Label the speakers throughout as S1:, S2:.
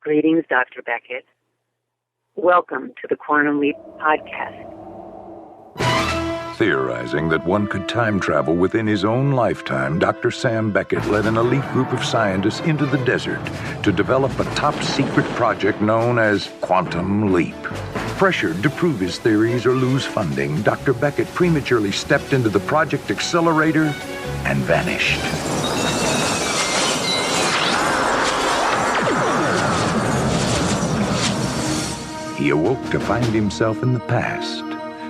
S1: Greetings, Dr. Beckett. Welcome to the Quantum Leap podcast.
S2: Theorizing that one could time travel within his own lifetime, Dr. Sam Beckett led an elite group of scientists into the desert to develop a top-secret project known as Quantum Leap. Pressured to prove his theories or lose funding, Dr. Beckett prematurely stepped into the project accelerator and vanished. He awoke to find himself in the past,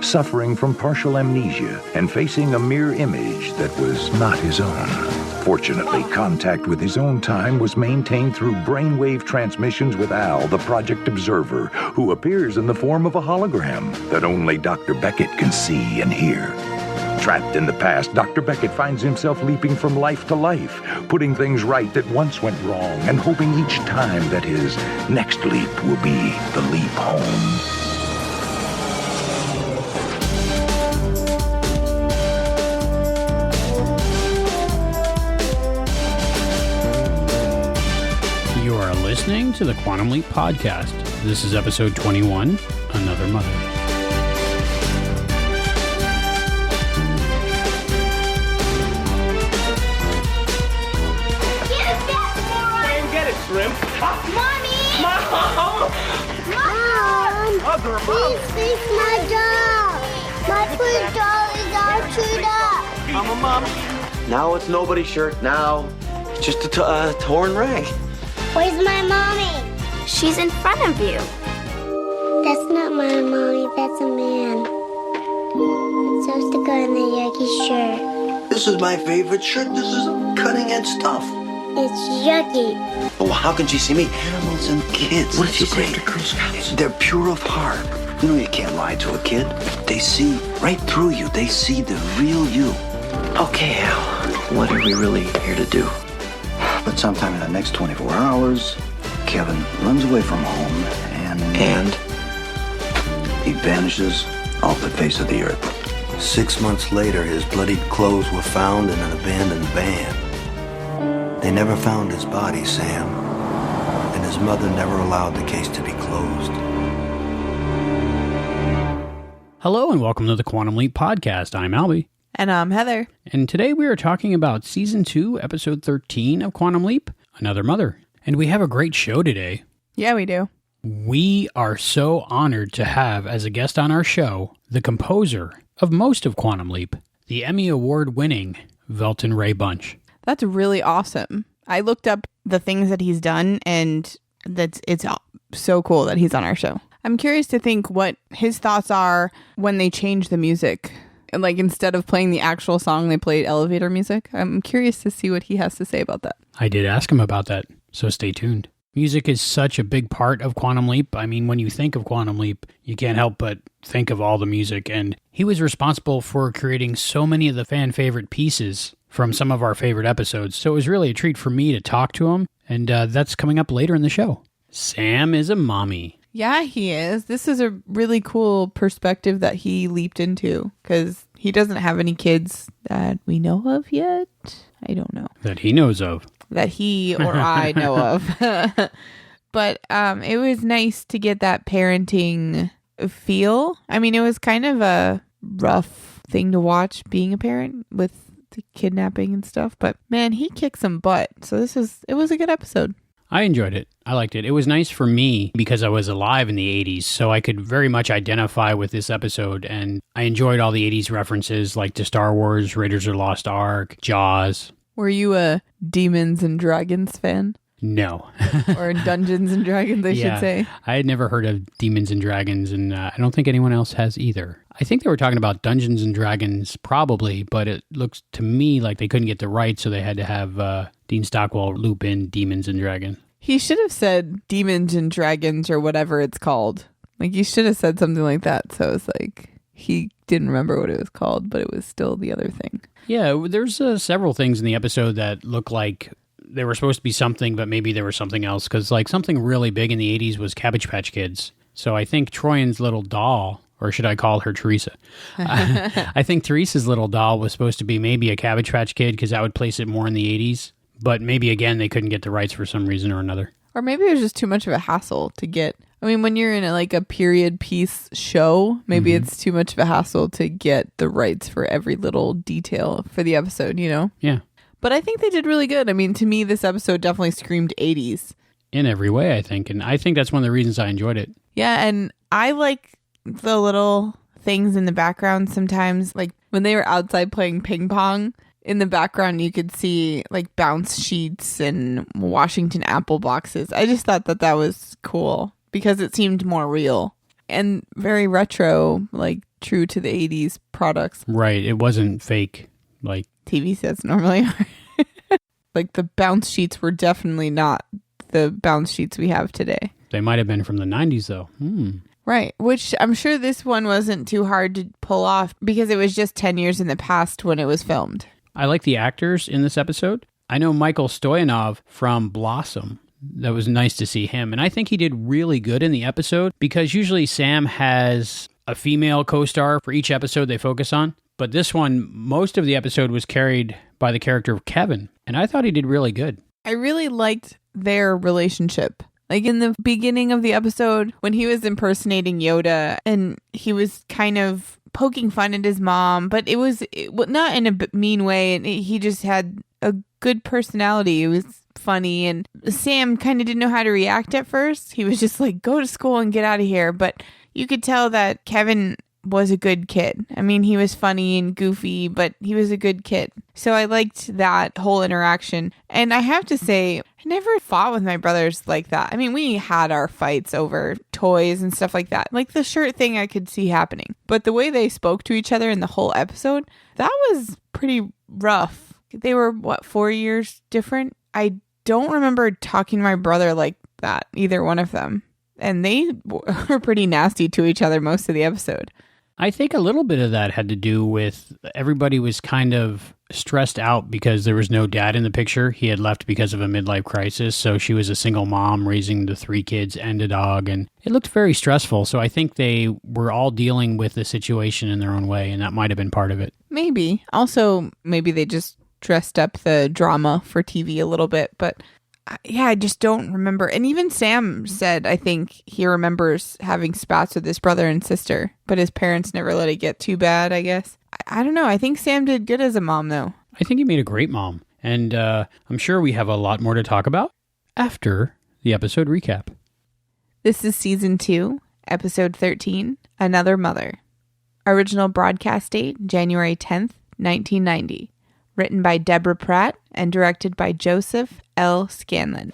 S2: suffering from partial amnesia and facing a mirror image that was not his own. Fortunately, contact with his own time was maintained through brainwave transmissions with Al, the project observer, who appears in the form of a hologram that only Dr. Beckett can see and hear. Trapped in the past, Dr. Beckett finds himself leaping from life to life, putting things right that once went wrong, and hoping each time that his next leap will be the leap home.
S3: You are listening to the Quantum Leap podcast. This is episode 21, Another Mother.
S4: Shrimp.
S5: Mommy!
S4: Mom!
S5: Mom! Please fix my doll. My twin doll is all chewed up.
S4: Mom. Now it's nobody's shirt. Now it's just a torn rag.
S5: Where's my mommy?
S6: She's in front of you.
S5: That's not my mommy. That's a man. It's supposed to go in the yucky shirt.
S7: This is my favorite shirt. This is cutting-edge stuff.
S5: It's yucky.
S7: Oh, how can she see me? Animals and kids. What if you break the Girl Scouts? They're pure of heart. You know you can't lie to a kid. They see right through you. They see the real you.
S4: Okay, Al. What are we really here to do?
S7: But sometime in the next 24 hours, Kevin runs away from home
S4: And?
S7: He vanishes off the face of the earth. 6 months later, his bloodied clothes were found in an abandoned van. They never found his body, Sam, and his mother never allowed the case to be closed.
S3: Hello and welcome to the Quantum Leap podcast. I'm Albie.
S8: And I'm Heather.
S3: And today we are talking about Season 2, Episode 13 of Quantum Leap, Another Mother. And we have a great show today.
S8: Yeah, we do.
S3: We are so honored to have as a guest on our show the composer of most of Quantum Leap, the Emmy Award-winning Velton Ray Bunch.
S8: That's really awesome. I looked up the things that he's done, and it's so cool that he's on our show. I'm curious to think what his thoughts are when they change the music. Like, instead of playing the actual song, they played elevator music. I'm curious to see what he has to say about that.
S3: I did ask him about that, so stay tuned. Music is such a big part of Quantum Leap. I mean, when you think of Quantum Leap, you can't help but think of all the music. And he was responsible for creating so many of the fan favorite pieces from some of our favorite episodes. So it was really a treat for me to talk to him. And that's coming up later in the show. Sam is a mommy.
S8: Yeah, he is. This is a really cool perspective that he leaped into because he doesn't have any kids that we know of yet. I don't know.
S3: That he knows of.
S8: That he or I know of. But it was nice to get that parenting feel. I mean, it was kind of a rough thing to watch being a parent with the kidnapping and stuff. But man, he kicked some butt. So it was a good episode.
S3: I enjoyed it. I liked it. It was nice for me because I was alive in the 80s, so I could very much identify with this episode, and I enjoyed all the 80s references like to Star Wars, Raiders of the Lost Ark, Jaws.
S8: Were you a Demons and Dragons fan?
S3: No.
S8: Or Dungeons and Dragons, I should say.
S3: I had never heard of Demons and Dragons, and I don't think anyone else has either. I think they were talking about Dungeons and Dragons probably, but it looks to me like they couldn't get the rights, so they had to have Dean Stockwell loop in Demons and Dragons.
S8: He should have said Demons and Dragons or whatever it's called. Like, he should have said something like that. So it's like he didn't remember what it was called, but it was still the other thing.
S3: Yeah, there's several things in the episode that look like they were supposed to be something, but maybe they were something else. Because like something really big in the 80s was Cabbage Patch Kids. So I think Troyan's little doll, or should I call her Teresa? I think Teresa's little doll was supposed to be maybe a Cabbage Patch Kid because that would place it more in the 80s. But maybe, again, they couldn't get the rights for some reason or another.
S8: Or maybe it was just too much of a hassle to get. I mean, when you're in a period piece show, maybe it's too much of a hassle to get the rights for every little detail for the episode,
S3: Yeah.
S8: But I think they did really good. I mean, to me, this episode definitely screamed 80s.
S3: In every way, I think. And I think that's one of the reasons I enjoyed it.
S8: Yeah, and I like the little things in the background sometimes. Like when they were outside playing ping pong, in the background you could see like bounce sheets and Washington apple boxes. I just thought that was cool because it seemed more real and very retro, like true to the 80s products.
S3: Right. It wasn't fake like
S8: TV sets normally are. Like the bounce sheets were definitely not the bounce sheets we have today.
S3: They might have been from the 90s, though.
S8: Right, which I'm sure this one wasn't too hard to pull off because it was just 10 years in the past when it was filmed.
S3: I like the actors in this episode. I know Michael Stoyanov from Blossom. That was nice to see him. And I think he did really good in the episode because usually Sam has a female co-star for each episode they focus on. But this one, most of the episode was carried by the character of Kevin. And I thought he did really good.
S8: I really liked their relationship. Like in the beginning of the episode, when he was impersonating Yoda and he was kind of poking fun at his mom, but it was not in a mean way. And he just had a good personality. It was funny. And Sam kind of didn't know how to react at first. He was just like, go to school and get out of here. But you could tell that Kevin was a good kid. I mean, he was funny and goofy, but he was a good kid. So I liked that whole interaction. And I have to say, I never fought with my brothers like that. I mean, we had our fights over toys and stuff like that. Like the shirt thing I could see happening. But the way they spoke to each other in the whole episode, that was pretty rough. They were, 4 years different? I don't remember talking to my brother like that, either one of them. And they were pretty nasty to each other most of the episode.
S3: I think a little bit of that had to do with everybody was kind of stressed out because there was no dad in the picture. He had left because of a midlife crisis. So she was a single mom raising the 3 kids and a dog. And it looked very stressful. So I think they were all dealing with the situation in their own way. And that might have been part of it.
S8: Maybe. Also, maybe they just dressed up the drama for TV a little bit. But yeah, I just don't remember. And even Sam said, I think he remembers having spats with his brother and sister, but his parents never let it get too bad, I guess. I don't know. I think Sam did good as a mom, though.
S3: I think he made a great mom. And I'm sure we have a lot more to talk about after the episode recap.
S8: This is Season 2, Episode 13, Another Mother. Original broadcast date, January 10th, 1990. Written by Deborah Pratt and directed by Joseph L. Scanlon.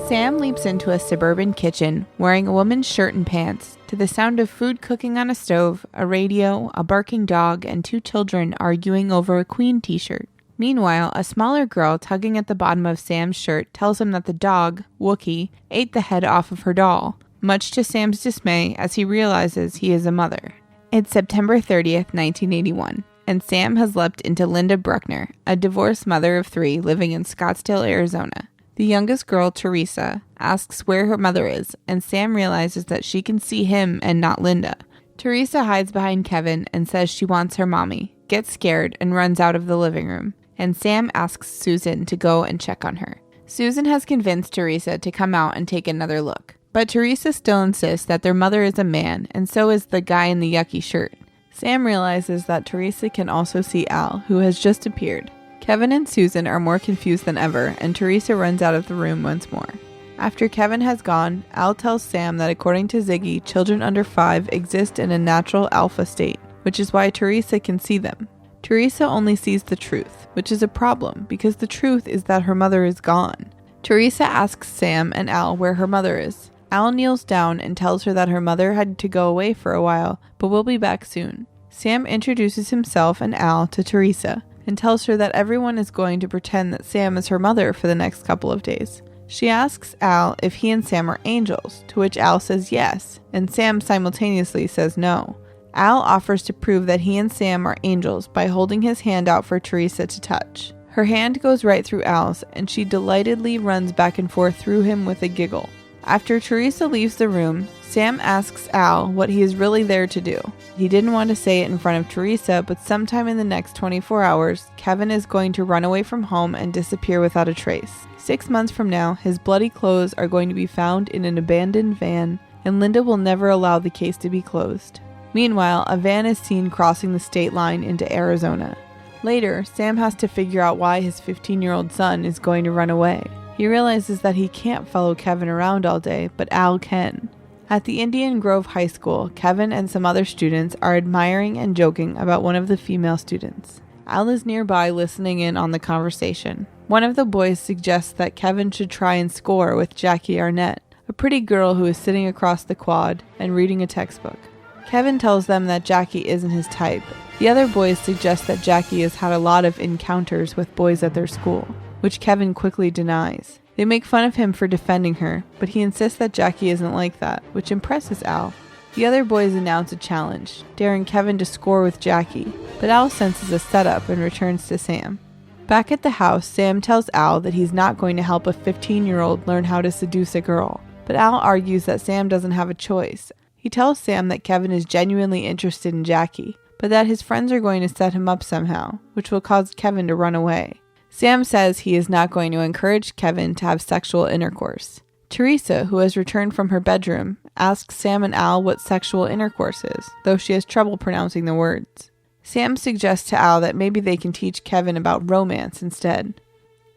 S8: Sam leaps into a suburban kitchen wearing a woman's shirt and pants to the sound of food cooking on a stove, a radio, a barking dog, and 2 children arguing over a Queen t-shirt. Meanwhile, a smaller girl tugging at the bottom of Sam's shirt tells him that the dog, Wookie, ate the head off of her doll, much to Sam's dismay as he realizes he is a mother. It's September 30th, 1981, and Sam has leapt into Linda Bruckner, a divorced mother of 3 living in Scottsdale, Arizona. The youngest girl, Teresa, asks where her mother is, and Sam realizes that she can see him and not Linda. Teresa hides behind Kevin and says she wants her mommy, gets scared, and runs out of the living room, and Sam asks Susan to go and check on her. Susan has convinced Teresa to come out and take another look, but Teresa still insists that their mother is a man, and so is the guy in the yucky shirt. Sam realizes that Teresa can also see Al, who has just appeared. Kevin and Susan are more confused than ever, and Teresa runs out of the room once more. After Kevin has gone, Al tells Sam that according to Ziggy, children under 5 exist in a natural alpha state, which is why Teresa can see them. Teresa only sees the truth, which is a problem because the truth is that her mother is gone. Teresa asks Sam and Al where her mother is. Al kneels down and tells her that her mother had to go away for a while, but will be back soon. Sam introduces himself and Al to Teresa and tells her that everyone is going to pretend that Sam is her mother for the next couple of days. She asks Al if he and Sam are angels, to which Al says yes, and Sam simultaneously says no. Al offers to prove that he and Sam are angels by holding his hand out for Teresa to touch. Her hand goes right through Al's, and she delightedly runs back and forth through him with a giggle. After Teresa leaves the room, Sam asks Al what he is really there to do. He didn't want to say it in front of Teresa, but sometime in the next 24 hours, Kevin is going to run away from home and disappear without a trace. 6 months from now, his bloody clothes are going to be found in an abandoned van, and Linda will never allow the case to be closed. Meanwhile, a van is seen crossing the state line into Arizona. Later, Sam has to figure out why his 15-year-old son is going to run away. He realizes that he can't follow Kevin around all day, but Al can. At the Indian Grove High School, Kevin and some other students are admiring and joking about one of the female students. Al is nearby listening in on the conversation. One of the boys suggests that Kevin should try and score with Jackie Arnett, a pretty girl who is sitting across the quad and reading a textbook. Kevin tells them that Jackie isn't his type. The other boys suggest that Jackie has had a lot of encounters with boys at their school, which Kevin quickly denies. They make fun of him for defending her, but he insists that Jackie isn't like that, which impresses Al. The other boys announce a challenge, daring Kevin to score with Jackie, but Al senses a setup and returns to Sam. Back at the house, Sam tells Al that he's not going to help a 15-year-old learn how to seduce a girl, but Al argues that Sam doesn't have a choice. He tells Sam that Kevin is genuinely interested in Jackie, but that his friends are going to set him up somehow, which will cause Kevin to run away. Sam says he is not going to encourage Kevin to have sexual intercourse. Teresa, who has returned from her bedroom, asks Sam and Al what sexual intercourse is, though she has trouble pronouncing the words. Sam suggests to Al that maybe they can teach Kevin about romance instead.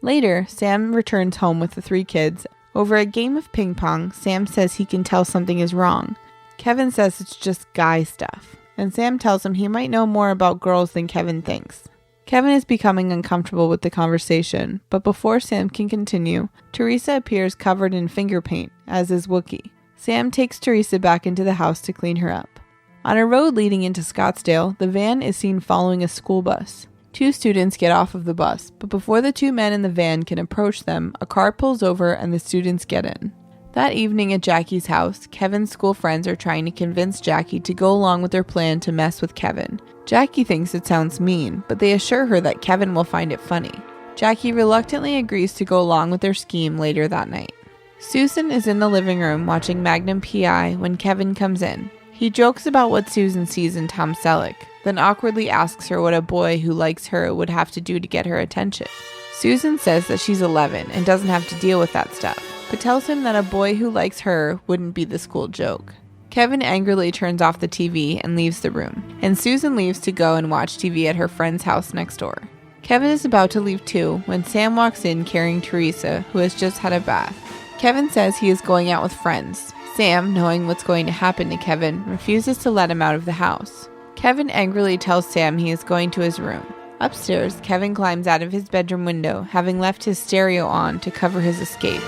S8: Later, Sam returns home with the 3 kids. Over a game of ping pong, Sam says he can tell something is wrong. Kevin says it's just guy stuff, and Sam tells him he might know more about girls than Kevin thinks. Kevin is becoming uncomfortable with the conversation, but before Sam can continue, Teresa appears covered in finger paint, as is Wookie. Sam takes Teresa back into the house to clean her up. On a road leading into Scottsdale, the van is seen following a school bus. 2 students get off of the bus, but before the 2 men in the van can approach them, a car pulls over and the students get in. That evening at Jackie's house, Kevin's school friends are trying to convince Jackie to go along with their plan to mess with Kevin. Jackie thinks it sounds mean, but they assure her that Kevin will find it funny. Jackie reluctantly agrees to go along with their scheme later that night. Susan is in the living room watching Magnum P.I. when Kevin comes in. He jokes about what Susan sees in Tom Selleck, then awkwardly asks her what a boy who likes her would have to do to get her attention. Susan says that she's 11 and doesn't have to deal with that stuff, but tells him that a boy who likes her wouldn't be the school joke. Kevin angrily turns off the TV and leaves the room, and Susan leaves to go and watch TV at her friend's house next door. Kevin is about to leave too when Sam walks in carrying Teresa, who has just had a bath. Kevin says he is going out with friends. Sam, knowing what's going to happen to Kevin, refuses to let him out of the house. Kevin angrily tells Sam he is going to his room. Upstairs, Kevin climbs out of his bedroom window, having left his stereo on to cover his escape.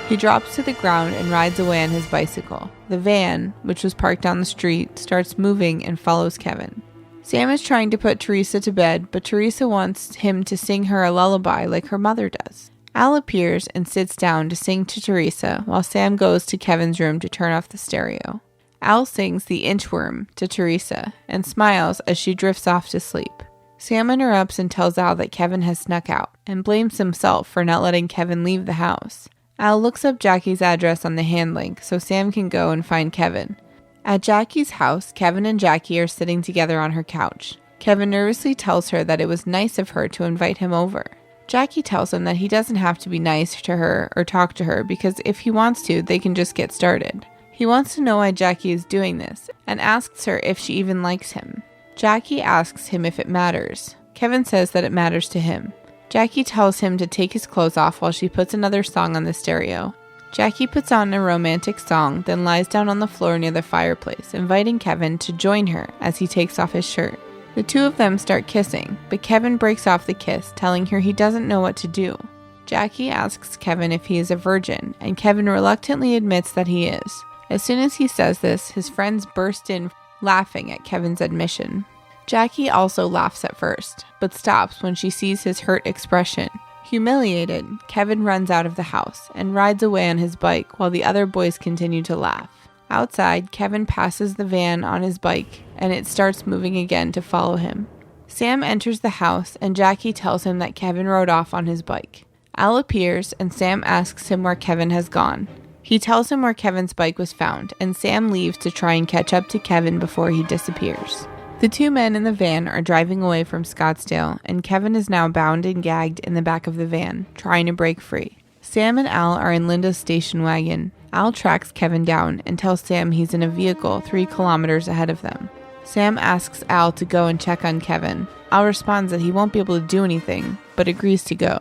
S8: He drops to the ground and rides away on his bicycle. The van, which was parked down the street, starts moving and follows Kevin. Sam is trying to put Teresa to bed, but Teresa wants him to sing her a lullaby like her mother does. Al appears and sits down to sing to Teresa while Sam goes to Kevin's room to turn off the stereo. Al sings The Inchworm to Teresa and smiles as she drifts off to sleep. Sam interrupts and tells Al that Kevin has snuck out and blames himself for not letting Kevin leave the house. Al looks up Jackie's address on the hand link so Sam can go and find Kevin. At Jackie's house, Kevin and Jackie are sitting together on her couch. Kevin nervously tells her that it was nice of her to invite him over. Jackie tells him that he doesn't have to be nice to her or talk to her because if he wants to, they can just get started. He wants to know why Jackie is doing this and asks her if she even likes him. Jackie asks him if it matters. Kevin says that it matters to him. Jackie tells him to take his clothes off while she puts another song on the stereo. Jackie puts on a romantic song, then lies down on the floor near the fireplace, inviting Kevin to join her as he takes off his shirt. The 2 of them start kissing, but Kevin breaks off the kiss, telling her he doesn't know what to do. Jackie asks Kevin if he is a virgin, and Kevin reluctantly admits that he is. As soon as he says this, his friends burst in, laughing at Kevin's admission. Jackie also laughs at first, but stops when she sees his hurt expression. Humiliated, Kevin runs out of the house and rides away on his bike while the other boys continue to laugh. Outside, Kevin passes the van on his bike, and it starts moving again to follow him. Sam enters the house, and Jackie tells him that Kevin rode off on his bike. Al appears, and Sam asks him where Kevin has gone. He tells him where Kevin's bike was found, and Sam leaves to try and catch up to Kevin before he disappears. The two men in the van are driving away from Scottsdale, and Kevin is now bound and gagged in the back of the van, trying to break free. Sam and Al are in Linda's station wagon. Al tracks Kevin down and tells Sam he's in a vehicle 3 kilometers ahead of them. Sam asks Al to go and check on Kevin. Al responds that he won't be able to do anything, but agrees to go.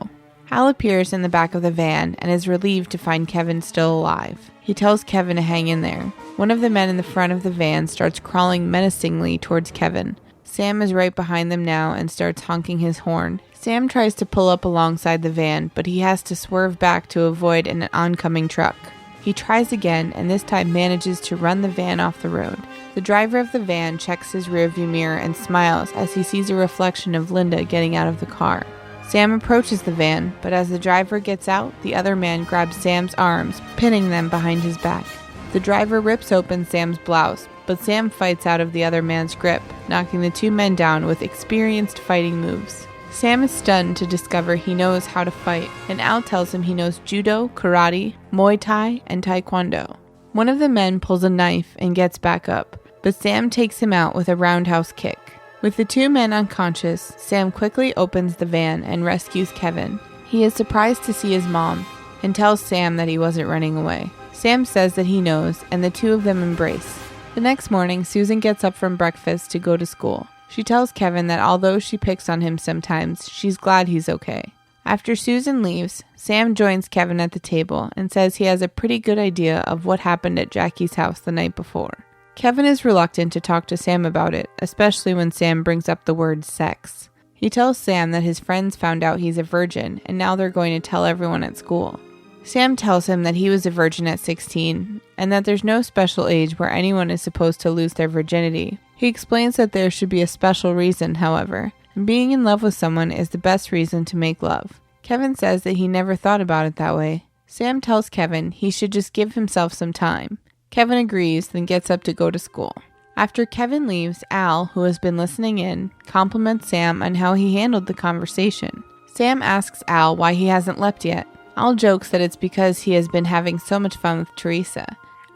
S8: Al appears in the back of the van and is relieved to find Kevin still alive. He tells Kevin to hang in there. One of the men in the front of the van starts crawling menacingly towards Kevin. Sam is right behind them now and starts honking his horn. Sam tries to pull up alongside the van, but he has to swerve back to avoid an oncoming truck. He tries again and this time manages to run the van off the road. The driver of the van checks his rearview mirror and smiles as he sees a reflection of Linda getting out of the car. Sam approaches the van, but as the driver gets out, the other man grabs Sam's arms, pinning them behind his back. The driver rips open Sam's blouse, but Sam fights out of the other man's grip, knocking the two men down with experienced fighting moves. Sam is stunned to discover he knows how to fight, and Al tells him he knows judo, karate, Muay Thai, and taekwondo. One of the men pulls a knife and gets back up, but Sam takes him out with a roundhouse kick. With the two men unconscious, Sam quickly opens the van and rescues Kevin. He is surprised to see his mom and tells Sam that he wasn't running away. Sam says that he knows, and the two of them embrace. The next morning, Susan gets up from breakfast to go to school. She tells Kevin that although she picks on him sometimes, she's glad he's okay. After Susan leaves, Sam joins Kevin at the table and says he has a pretty good idea of what happened at Jackie's house the night before. Kevin is reluctant to talk to Sam about it, especially when Sam brings up the word sex. He tells Sam that his friends found out he's a virgin, and now they're going to tell everyone at school. Sam tells him that he was a virgin at 16, and that there's no special age where anyone is supposed to lose their virginity. He explains that there should be a special reason, however, and being in love with someone is the best reason to make love. Kevin says that he never thought about it that way. Sam tells Kevin he should just give himself some time. Kevin agrees, then gets up to go to school. After Kevin leaves, Al, who has been listening in, compliments Sam on how he handled the conversation. Sam asks Al why he hasn't left yet. Al jokes that it's because he has been having so much fun with Teresa.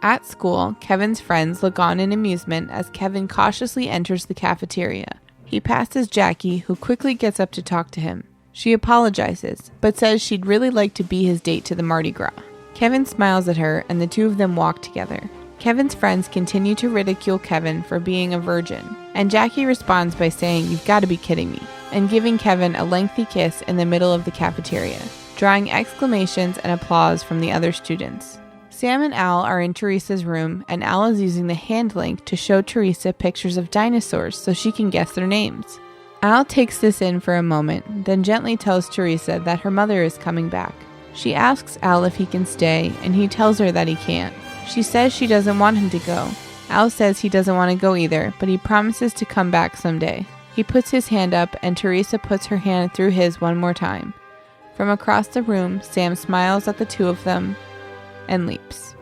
S8: At school, Kevin's friends look on in amusement as Kevin cautiously enters the cafeteria. He passes Jackie, who quickly gets up to talk to him. She apologizes, but says she'd really like to be his date to the Mardi Gras. Kevin smiles at her, and the two of them walk together. Kevin's friends continue to ridicule Kevin for being a virgin, and Jackie responds by saying, "You've got to be kidding me," and giving Kevin a lengthy kiss in the middle of the cafeteria, drawing exclamations and applause from the other students. Sam and Al are in Teresa's room, and Al is using the hand link to show Teresa pictures of dinosaurs so she can guess their names. Al takes this in for a moment, then gently tells Teresa that her mother is coming back. She asks Al if he can stay, and he tells her that he can't. She says she doesn't want him to go. Al says he doesn't want to go either, but he promises to come back someday. He puts his hand up, and Teresa puts her hand through his one more time. From across the room, Sam smiles at the two of them and leaps.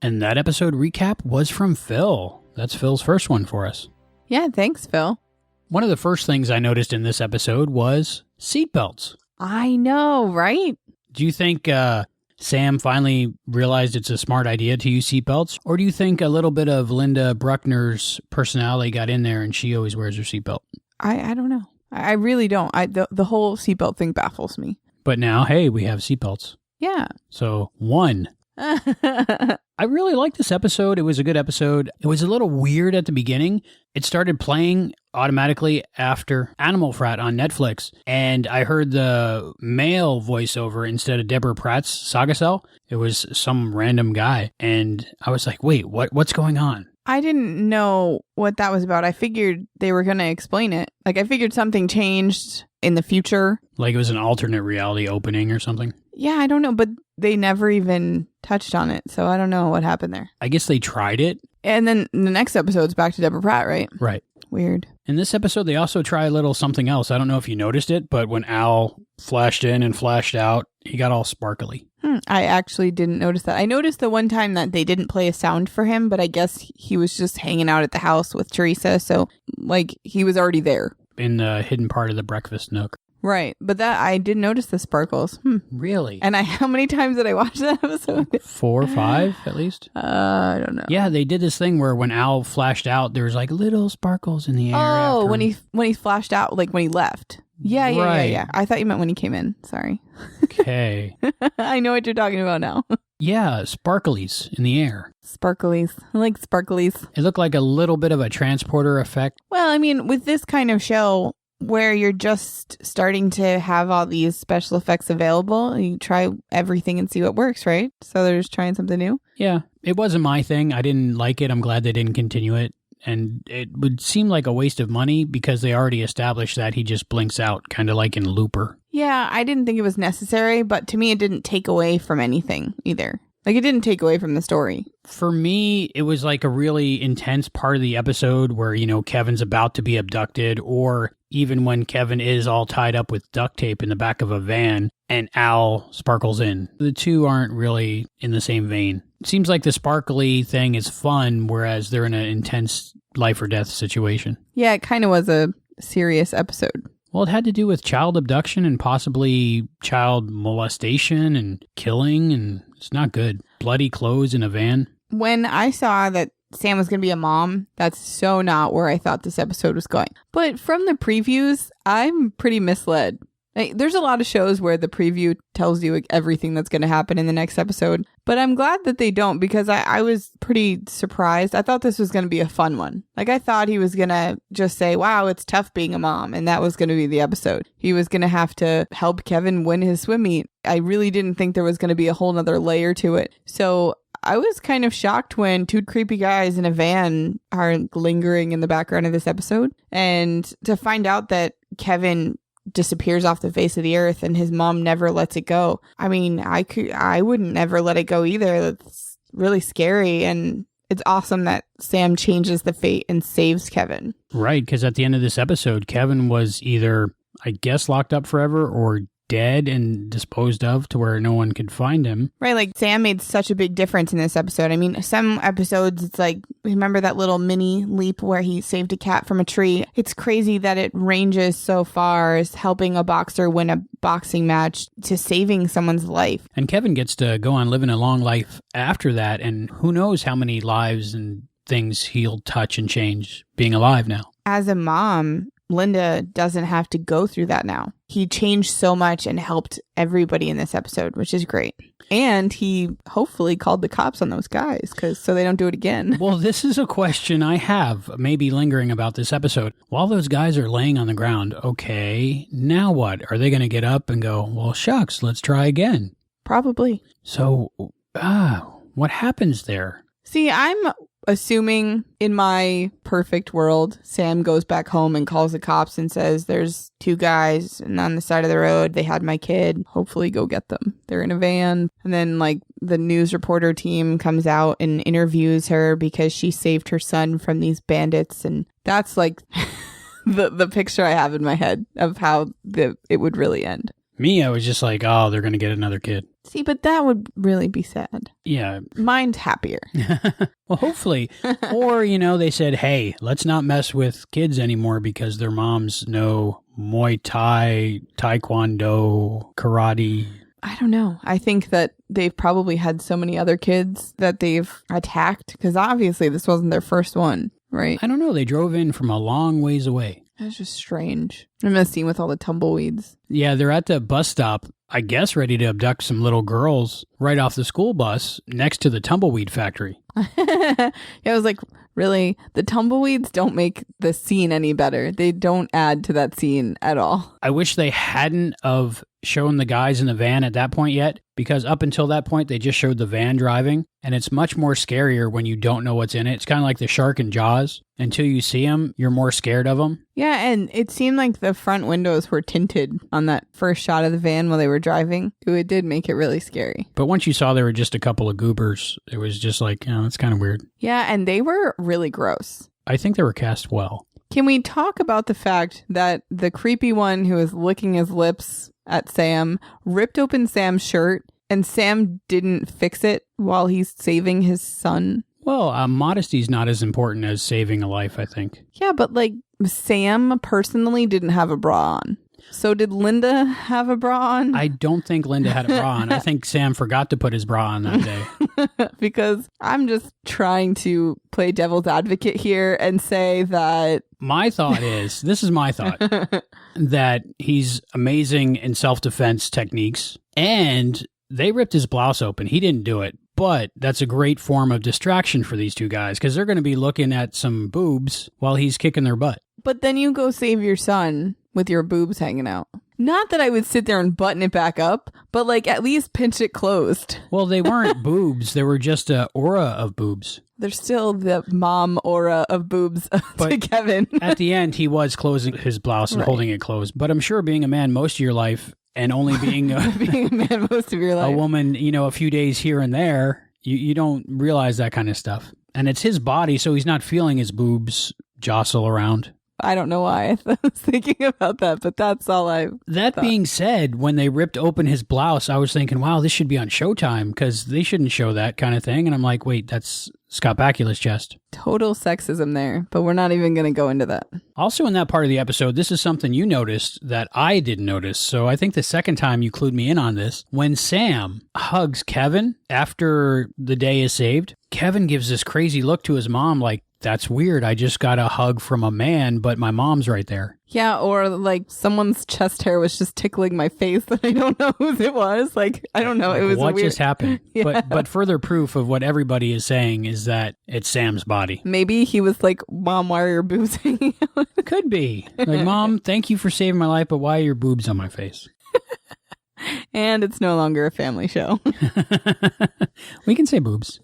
S3: And that episode recap was from Phil. That's Phil's first one for us.
S8: Yeah, thanks, Phil.
S3: One of the first things I noticed in this episode was seatbelts.
S8: I know, right?
S3: Do you think Sam finally realized it's a smart idea to use seatbelts? Or do you think a little bit of Linda Bruckner's personality got in there and she always wears her seatbelt?
S8: I don't know. I really don't. The whole seatbelt thing baffles me.
S3: But now, hey, we have seatbelts.
S8: Yeah.
S3: So, one. I really liked this episode. It was a good episode. It was a little weird at the beginning. It started playing automatically after Animal Frat on Netflix, and I heard the male voiceover instead of Deborah Pratt's Saga Cell. It was some random guy, and I was like, wait, what's going on?
S8: I didn't know what that was about. I figured they were going to explain it. Like, I figured something changed in the future.
S3: Like it was an alternate reality opening or something?
S8: Yeah, I don't know, but they never even touched on it, so I don't know what happened there.
S3: I guess they tried it.
S8: And then the next episode's back to Deborah Pratt, right?
S3: Right.
S8: Weird.
S3: In this episode, they also try a little something else. I don't know if you noticed it, but when Al flashed in and flashed out, he got all sparkly.
S8: I actually didn't notice that. I noticed the one time that they didn't play a sound for him, but I guess he was just hanging out at the house with Teresa, so, like, he was already there.
S3: in the hidden part of the breakfast nook.
S8: Right. But that I did notice the sparkles.
S3: Really?
S8: And how many times did I watch that episode?
S3: 4 or 5 at least?
S8: I don't know.
S3: Yeah, they did this thing where when Al flashed out, there was like little sparkles in the air.
S8: Oh, when he flashed out, like when he left. Yeah. I thought you meant when he came in. Sorry.
S3: Okay.
S8: I know what you're talking about now.
S3: Yeah, sparklies in the air.
S8: Sparklies. I like sparklies.
S3: It looked like a little bit of a transporter effect.
S8: Well, I mean, with this kind of show where you're just starting to have all these special effects available, you try everything and see what works, right? So they're just trying something new.
S3: Yeah, it wasn't my thing. I didn't like it. I'm glad they didn't continue it. And it would seem like a waste of money because they already established that he just blinks out, kind of like in Looper.
S8: Yeah, I didn't think it was necessary, but to me it didn't take away from anything either. Like, it didn't take away from the story.
S3: For me, it was like a really intense part of the episode where, you know, Kevin's about to be abducted, or even when Kevin is all tied up with duct tape in the back of a van and Al sparkles in. The two aren't really in the same vein. It seems like the sparkly thing is fun, whereas they're in an intense life or death situation.
S8: Yeah, it kind of was a serious episode.
S3: Well, it had to do with child abduction and possibly child molestation and killing, and it's not good. Bloody clothes in a van.
S8: When I saw that Sam was going to be a mom, that's so not where I thought this episode was going. But from the previews, I'm pretty misled. Like, there's a lot of shows where the preview tells you everything that's going to happen in the next episode. But I'm glad that they don't, because I was pretty surprised. I thought this was going to be a fun one. Like, I thought he was going to just say, wow, it's tough being a mom. And that was going to be the episode. He was going to have to help Kevin win his swim meet. I really didn't think there was going to be a whole nother layer to it. So I was kind of shocked when two creepy guys in a van are lingering in the background of this episode. And to find out that Kevin disappears off the face of the earth and his mom never lets it go. I mean, I wouldn't never let it go either. That's really scary. And it's awesome that Sam changes the fate and saves Kevin.
S3: Right, because at the end of this episode, Kevin was either, I guess, locked up forever or dead and disposed of to where no one could find him.
S8: Right, like Sam made such a big difference in this episode. I mean, some episodes, it's like, remember that little mini leap where he saved a cat from a tree? It's crazy that it ranges so far as helping a boxer win a boxing match to saving someone's life.
S3: And Kevin gets to go on living a long life after that, and who knows how many lives and things he'll touch and change being alive now.
S8: As a mom, Linda doesn't have to go through that now. He changed so much and helped everybody in this episode, which is great. And he hopefully called the cops on those guys so they don't do it again.
S3: Well, this is a question I have maybe lingering about this episode. While those guys are laying on the ground, okay, now what? Are they going to get up and go, well, shucks, let's try again?
S8: Probably.
S3: So, what happens there?
S8: See, I'm assuming in my perfect world, Sam goes back home and calls the cops and says, there's two guys and on the side of the road, they had my kid. Hopefully go get them. They're in a van. And then like the news reporter team comes out and interviews her because she saved her son from these bandits. And that's like the picture I have in my head of how it would really end.
S3: Me, I was just like, oh, they're going to get another kid.
S8: See, but that would really be sad.
S3: Yeah.
S8: Mine's happier.
S3: Well, hopefully. Or, they said, hey, let's not mess with kids anymore because their moms know Muay Thai, Taekwondo, karate.
S8: I don't know. I think that they've probably had so many other kids that they've attacked because obviously this wasn't their first one, right?
S3: I don't know. They drove in from a long ways away.
S8: That's just strange. I'm in a scene with all the tumbleweeds. Yeah,
S3: they're at the bus stop, I guess ready to abduct some little girls right off the school bus next to the tumbleweed factory.
S8: Yeah, I was like, really? The tumbleweeds don't make the scene any better. They don't add to that scene at all.
S3: I wish they hadn't of shown the guys in the van at that point yet, because up until that point, they just showed the van driving, and it's much more scarier when you don't know what's in it. It's kind of like the shark in Jaws. Until you see them, you're more scared of them.
S8: Yeah, and it seemed like the front windows were tinted on that first shot of the van while they were driving. It did make it really scary.
S3: But once you saw there were just a couple of goobers, it was just like, it's kind of weird.
S8: Yeah, and they were really gross.
S3: I think they were cast well.
S8: Can we talk about the fact that the creepy one who was licking his lips at Sam ripped open Sam's shirt and Sam didn't fix it while he's saving his son?
S3: Well, modesty's not as important as saving a life, I think.
S9: Yeah, but like Sam personally didn't have a bra on. So did Linda have a bra on?
S3: I don't think Linda had a bra on. I think Sam forgot to put his bra on that day.
S9: Because I'm just trying to play devil's advocate here and say that...
S3: My thought is, this is my thought, that he's amazing in self-defense techniques, and they ripped his blouse open. He didn't do it, but that's a great form of distraction for these two guys, because they're going to be looking at some boobs while he's kicking their butt.
S9: But then you go save your son with your boobs hanging out. Not that I would sit there and button it back up, but like at least pinch it closed.
S3: Well, they weren't boobs. They were just an aura of boobs.
S9: There's still the mom aura of boobs to Kevin.
S3: At the end, he was closing his blouse and holding it closed. But I'm sure being a man most of your life and only being
S9: being a man most of your life,
S3: a woman, a few days here and there, you don't realize that kind of stuff. And it's his body, so he's not feeling his boobs jostle around.
S9: I don't know why I was thinking about that, but that's all I
S3: That
S9: thought.
S3: Being said, when they ripped open his blouse, I was thinking, wow, this should be on Showtime because they shouldn't show that kind of thing. And I'm like, wait, that's Scott Bakula's chest.
S9: Total sexism there, but we're not even going to go into that.
S3: Also in that part of the episode, this is something you noticed that I didn't notice. So I think the second time you clued me in on this, when Sam hugs Kevin after the day is saved, Kevin gives this crazy look to his mom like, that's weird. I just got a hug from a man, but my mom's right there.
S9: Yeah, or like someone's chest hair was just tickling my face and I don't know whose it was. Like, I don't know.
S3: Like,
S9: it was
S3: what
S9: weird...
S3: just happened?
S9: Yeah.
S3: But further proof of what everybody is saying is that it's Sam's body.
S9: Maybe he was like, Mom, why are your boobs hanging out?
S3: Could be. Like, Mom, thank you for saving my life, but why are your boobs on my face?
S9: And it's no longer a family show.
S3: We can say boobs.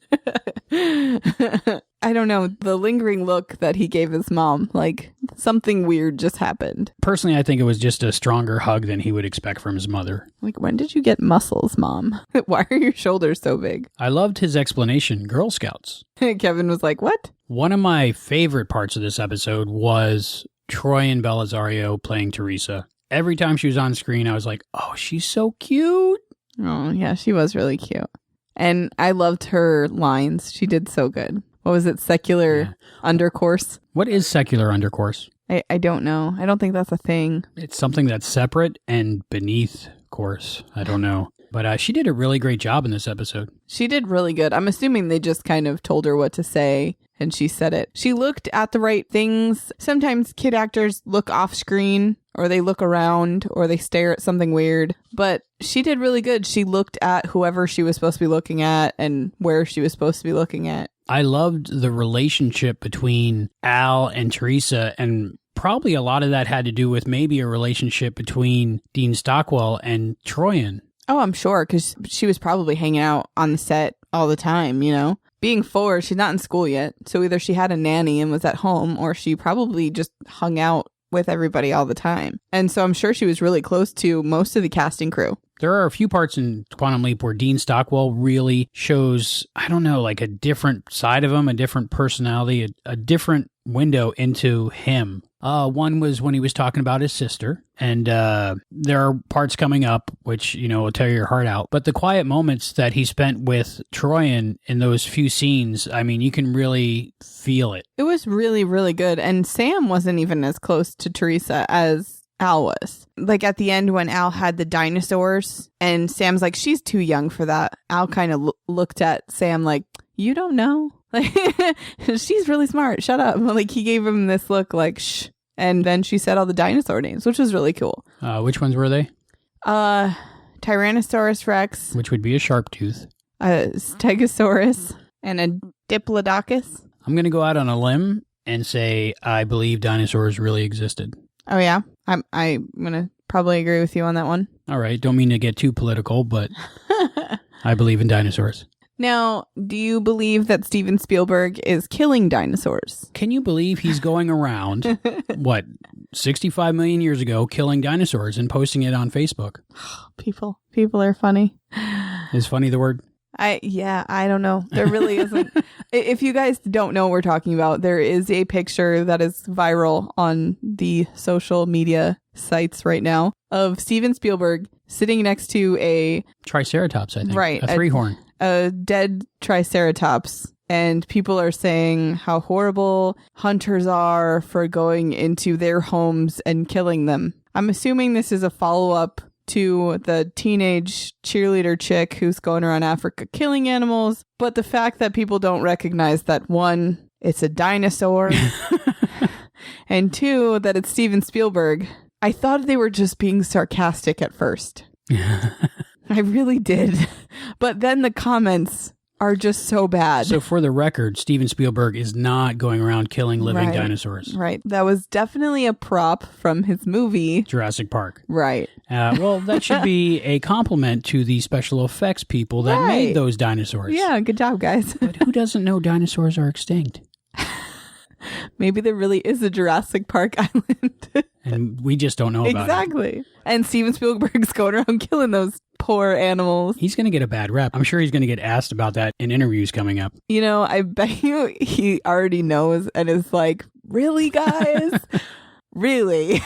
S9: I don't know. The lingering look that he gave his mom, like something weird just happened.
S3: Personally, I think it was just a stronger hug than he would expect from his mother.
S9: Like, when did you get muscles, Mom? Why are your shoulders so big?
S3: I loved his explanation, Girl Scouts.
S9: Kevin was like, what?
S3: One of my favorite parts of this episode was Troy and Belisario playing Teresa. Every time she was on screen, I was like, oh, she's so cute.
S9: Oh, yeah, she was really cute. And I loved her lines. She did so good. What was it? Secular undercourse?
S3: What is secular undercourse?
S9: I don't know. I don't think that's a thing.
S3: It's something that's separate and beneath course. I don't know. But she did a really great job in this episode.
S9: She did really good. I'm assuming they just kind of told her what to say and she said it. She looked at the right things. Sometimes kid actors look off screen or they look around or they stare at something weird. But she did really good. She looked at whoever she was supposed to be looking at and where she was supposed to be looking at.
S3: I loved the relationship between Al and Teresa, and probably a lot of that had to do with maybe a relationship between Dean Stockwell and Troyan.
S9: Oh, I'm sure, because she was probably hanging out on the set all the time, Being 4, she's not in school yet, so either she had a nanny and was at home, or she probably just hung out with everybody all the time. And so I'm sure she was really close to most of the casting crew.
S3: There are a few parts in Quantum Leap where Dean Stockwell really shows, I don't know, like a different side of him, a different personality, a different window into him. One was when he was talking about his sister, and there are parts coming up which, will tear your heart out. But the quiet moments that he spent with Troyan in those few scenes, I mean, you can really feel it.
S9: It was really, really good. And Sam wasn't even as close to Teresa as Al was. Like at the end when Al had the dinosaurs and Sam's like, she's too young for that. Al kind of looked at Sam like, you don't know? Like, she's really smart. Shut up. Like he gave him this look like, shh. And then she said all the dinosaur names, which was really cool.
S3: Which ones were they?
S9: Tyrannosaurus Rex.
S3: Which would be a sharp tooth.
S9: A Stegosaurus. And a Diplodocus.
S3: I'm going to go out on a limb and say I believe dinosaurs really existed.
S9: Oh, yeah? I'm going to probably agree with you on that one.
S3: All right. Don't mean to get too political, but I believe in dinosaurs.
S9: Now, do you believe that Steven Spielberg is killing dinosaurs?
S3: Can you believe he's going around, 65 million years ago, killing dinosaurs and posting it on Facebook?
S9: People are funny.
S3: Is funny the word?
S9: I don't know. There really isn't. If you guys don't know what we're talking about, there is a picture that is viral on the social media sites right now of Steven Spielberg sitting next to a
S3: Triceratops, I think.
S9: Right.
S3: A three-horn.
S9: A dead Triceratops and people are saying how horrible hunters are for going into their homes and killing them. I'm assuming this is a follow-up to the teenage cheerleader chick who's going around Africa killing animals. But the fact that people don't recognize that, one, it's a dinosaur, and two, that it's Steven Spielberg. I thought they were just being sarcastic at first. I really did. But then the comments are just so bad.
S3: So for the record, Steven Spielberg is not going around killing living dinosaurs.
S9: Right. That was definitely a prop from his movie
S3: Jurassic Park.
S9: Right.
S3: Well, that should be a compliment to the special effects people that made those dinosaurs.
S9: Yeah, good job, guys.
S3: But who doesn't know dinosaurs are extinct?
S9: Maybe there really is a Jurassic Park island.
S3: And we just don't know about it.
S9: Exactly. And Steven Spielberg's going around killing those poor animals.
S3: He's going to get a bad rep. I'm sure he's going to get asked about that in interviews coming up.
S9: You know, I bet you he already knows and is like, really, guys? Really?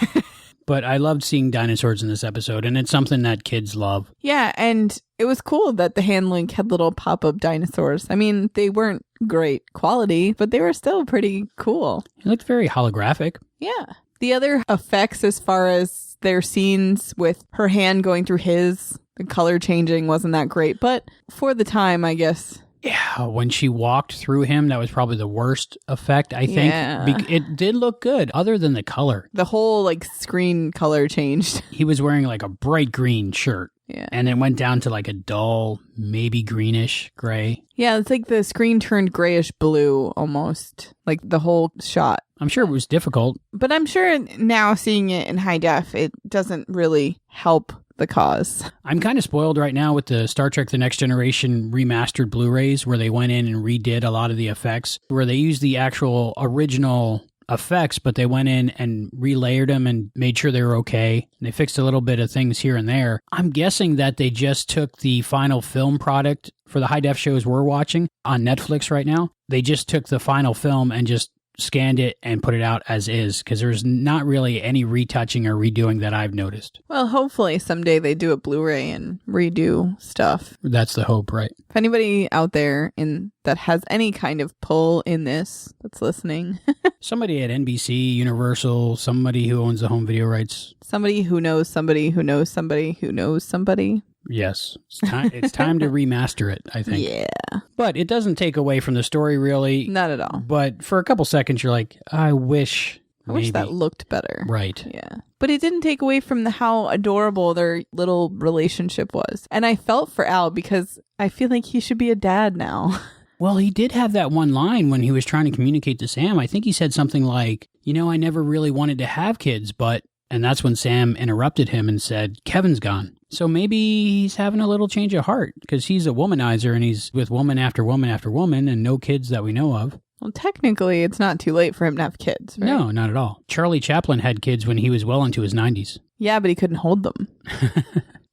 S3: But I loved seeing dinosaurs in this episode, and it's something that kids love.
S9: Yeah, and it was cool that the hand link had little pop-up dinosaurs. I mean, they weren't great quality, but they were still pretty cool.
S3: It looked very holographic.
S9: Yeah. The other effects as far as their scenes with her hand going through his, the color changing wasn't that great, but for the time, I guess.
S3: Yeah, when she walked through him, that was probably the worst effect, I think.
S9: Yeah.
S3: It did look good, other than the color.
S9: The whole, like, screen color changed.
S3: He was wearing, like, a bright green shirt.
S9: Yeah.
S3: And then went down to, like, a dull, maybe greenish gray.
S9: Yeah, it's like the screen turned grayish blue, almost. Like, the whole shot.
S3: I'm sure it was difficult.
S9: But I'm sure now, seeing it in high def, it doesn't really help the cause.
S3: I'm kind of spoiled right now with the Star Trek The Next Generation remastered Blu-rays where they went in and redid a lot of the effects, where they used the actual original effects, but they went in and relayered them and made sure they were okay. And they fixed a little bit of things here and there. I'm guessing that they just took the final film product for the high def shows we're watching on Netflix right now. They just took the final film and just scanned it and put it out as is, because there's not really any retouching or redoing that I've noticed.
S9: Well, hopefully someday they do a Blu-ray and redo stuff.
S3: That's the hope, right?
S9: If anybody out there that has any kind of pull in this that's listening.
S3: Somebody at NBC, Universal, somebody who owns the home video rights.
S9: Somebody who knows somebody who knows somebody who knows somebody.
S3: Yes. It's time to remaster it, I think.
S9: Yeah.
S3: But it doesn't take away from the story, really.
S9: Not at all.
S3: But for a couple seconds, you're like, I wish
S9: that looked better.
S3: Right.
S9: Yeah. But it didn't take away from how adorable their little relationship was. And I felt for Al because I feel like he should be a dad now.
S3: Well, he did have that one line when he was trying to communicate to Sam. I think he said something like, I never really wanted to have kids, but... And that's when Sam interrupted him and said, Kevin's gone. So maybe he's having a little change of heart because he's a womanizer and he's with woman after woman after woman and no kids that we know of.
S9: Well, technically, it's not too late for him to have kids, right?
S3: No, not at all. Charlie Chaplin had kids when he was well into his 90s.
S9: Yeah, but he couldn't hold them.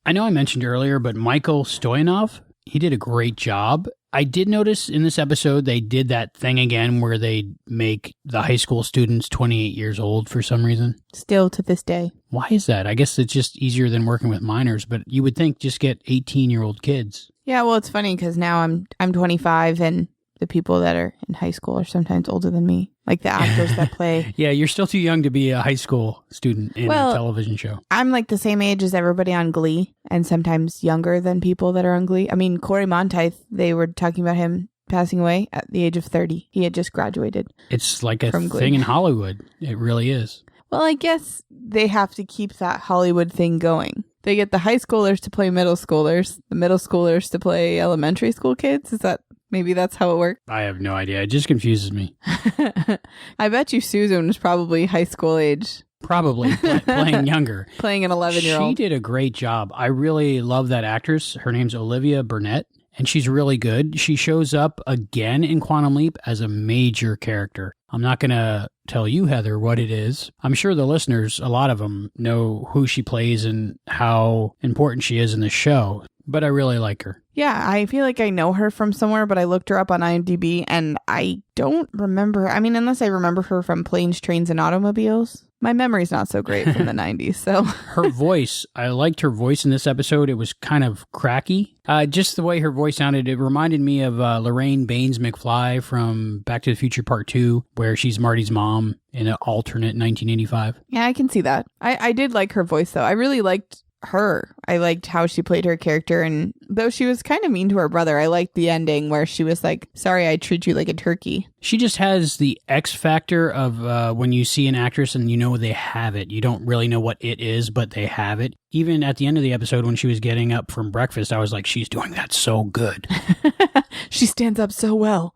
S3: I know I mentioned earlier, but Michael Stoyanov, he did a great job. I did notice in this episode they did that thing again where they make the high school students 28 years old for some reason.
S9: Still to this day.
S3: Why is that? I guess it's just easier than working with minors, but you would think just get 18-year-old kids.
S9: Yeah, well, it's funny because now I'm 25 and the people that are in high school are sometimes older than me. Like the actors that play.
S3: Yeah, you're still too young to be a high school student in a television show.
S9: I'm like the same age as everybody on Glee and sometimes younger than people that are on Glee. I mean, Corey Monteith, they were talking about him passing away at the age of 30. He had just graduated.
S3: It's like a thing in Hollywood. It really is. Well,
S9: I guess they have to keep that Hollywood thing going. They get the high schoolers to play middle schoolers, the middle schoolers to play elementary school kids. Maybe that's how it works?
S3: I have no idea. It just confuses me.
S9: I bet you Susan was probably high school age.
S3: Probably playing younger.
S9: Playing an 11-year-old.
S3: She did a great job. I really love that actress. Her name's Olivia Burnett, and she's really good. She shows up again in Quantum Leap as a major character. I'm not going to tell you, Heather, what it is. I'm sure the listeners, a lot of them, know who she plays and how important she is in the show. But I really like her.
S9: Yeah, I feel like I know her from somewhere, but I looked her up on IMDb and I don't remember. I mean, unless I remember her from Planes, Trains, and Automobiles, My memory's not so great from the 90s, so.
S3: Her voice, I liked her voice in this episode. It was kind of cracky. Just the way her voice sounded, it reminded me of Lorraine Baines McFly from Back to the Future Part 2, where she's Marty's mom in an alternate 1985.
S9: Yeah, I can see that. I did like her voice, though. I really liked her. I liked how she played her character, and though she was kind of mean to her brother, I liked the ending where she was like, sorry, I treat you like a turkey.
S3: She just has the X factor of when you see an actress and you know they have it. You don't really know what it is, but they have it. Even at the end of the episode when she was getting up from breakfast, I was like, she's doing that so good.
S9: She stands up so well.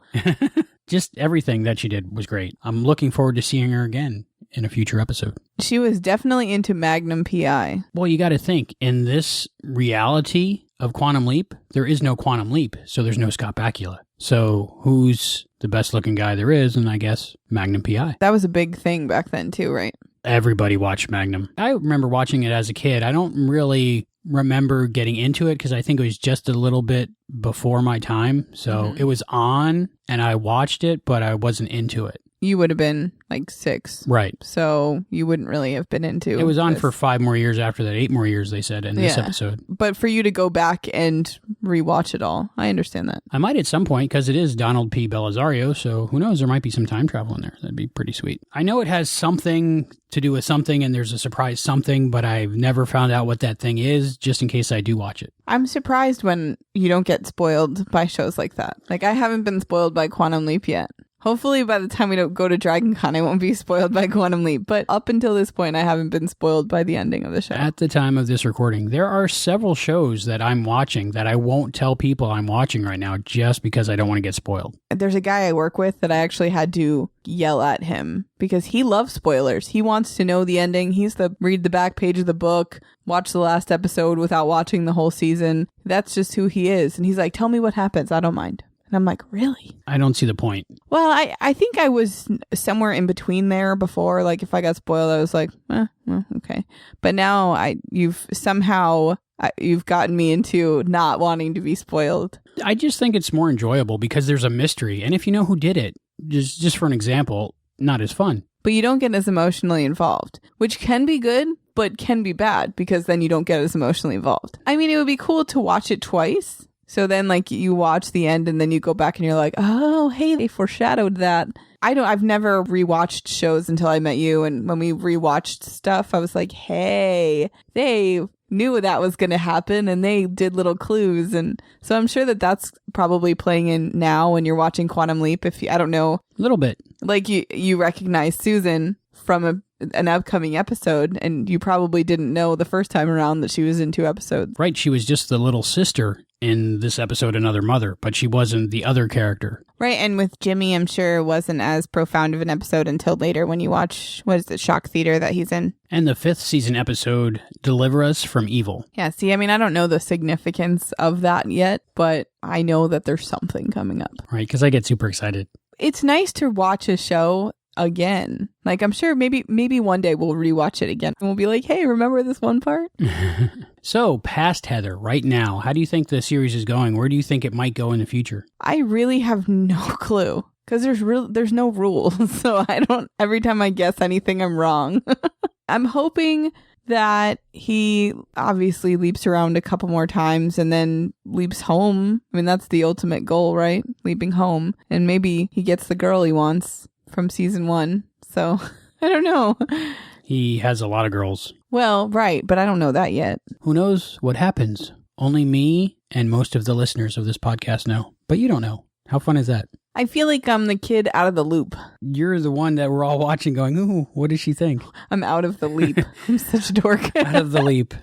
S3: Just everything that she did was great. I'm looking forward to seeing her again in a future episode.
S9: She was definitely into Magnum PI.
S3: Well, you got to think, in this reality of Quantum Leap, there is no Quantum Leap, so there's no Scott Bakula. So who's the best looking guy there is? And I guess Magnum PI.
S9: That was a big thing back then too, right?
S3: Everybody watched Magnum. I remember watching it as a kid. I don't really remember getting into it because I think it was just a little bit before my time. So it was on and I watched it, but I wasn't into it.
S9: You would have been like 6.
S3: Right.
S9: So you wouldn't really have been into
S3: it. Was on
S9: this.
S3: for 5 more years after that, 8 more years, they said in this episode.
S9: But for you to go back and rewatch it all, I understand that.
S3: I might at some point because it is Donald P. Belisario, so who knows, there might be some time travel in there. That'd be pretty sweet. I know it has something to do with something and there's a surprise something, but I've never found out what that thing is, just in case I do watch it.
S9: I'm surprised when you don't get spoiled by shows like that. Like, I haven't been spoiled by Quantum Leap yet. Hopefully by the time we don't go to Dragon Con, I won't be spoiled by Quantum Leap. But up until this point, I haven't been spoiled by the ending of the show.
S3: At the time of this recording, there are several shows that I'm watching that I won't tell people I'm watching right now just because I don't want to get spoiled.
S9: There's a guy I work with that I actually had to yell at him because he loves spoilers. He wants to know the ending. He's read the back page of the book, watch the last episode without watching the whole season. That's just who he is. And he's like, tell me what happens. I don't mind. And I'm like, really?
S3: I don't see the point.
S9: Well, I think I was somewhere in between there before. Like, if I got spoiled, I was like, well, okay. But now you've gotten me into not wanting to be spoiled.
S3: I just think it's more enjoyable because there's a mystery. And if you know who did it, just for an example, not as fun.
S9: But you don't get as emotionally involved, which can be good, but can be bad because then you don't get as emotionally involved. I mean, it would be cool to watch it twice. So then, like, you watch the end and then you go back and you're like, oh, hey, they foreshadowed that. I've never rewatched shows until I met you. And when we rewatched stuff, I was like, hey, they knew that was going to happen and they did little clues. And so I'm sure that that's probably playing in now when you're watching Quantum Leap. I don't know.
S3: A little bit.
S9: Like you recognize Susan from an upcoming episode and you probably didn't know the first time around that she was in 2 episodes.
S3: Right. She was just the little sister in this episode, Another Mother, but she wasn't the other character.
S9: Right. And with Jimmy, I'm sure it wasn't as profound of an episode until later when you watch, what is it, Shock Theater that he's in.
S3: And the 5th season episode, Deliver Us from Evil.
S9: Yeah. See, I mean, I don't know the significance of that yet, but I know that there's something coming up.
S3: Right. Because I get super excited.
S9: It's nice to watch a show again. Like, I'm sure maybe one day we'll rewatch it again and we'll be like, hey, remember this one part?
S3: So, past Heather, right now, how do you think the series is going? Where do you think it might go in the future?
S9: I really have no clue because there's no rules. So every time I guess anything, I'm wrong. I'm hoping that he obviously leaps around a couple more times and then leaps home. I mean, that's the ultimate goal, right? Leaping home. And maybe he gets the girl he wants from season 1. So I don't know.
S3: He has a lot of girls.
S9: Well, right, but I don't know that yet.
S3: Who knows what happens? Only me and most of the listeners of this podcast know. But you don't know. How fun is that?
S9: I feel like I'm the kid out of the loop.
S3: You're the one that we're all watching going, ooh, what does she think?
S9: I'm out of the leap. I'm such a dork.
S3: Out of the leap.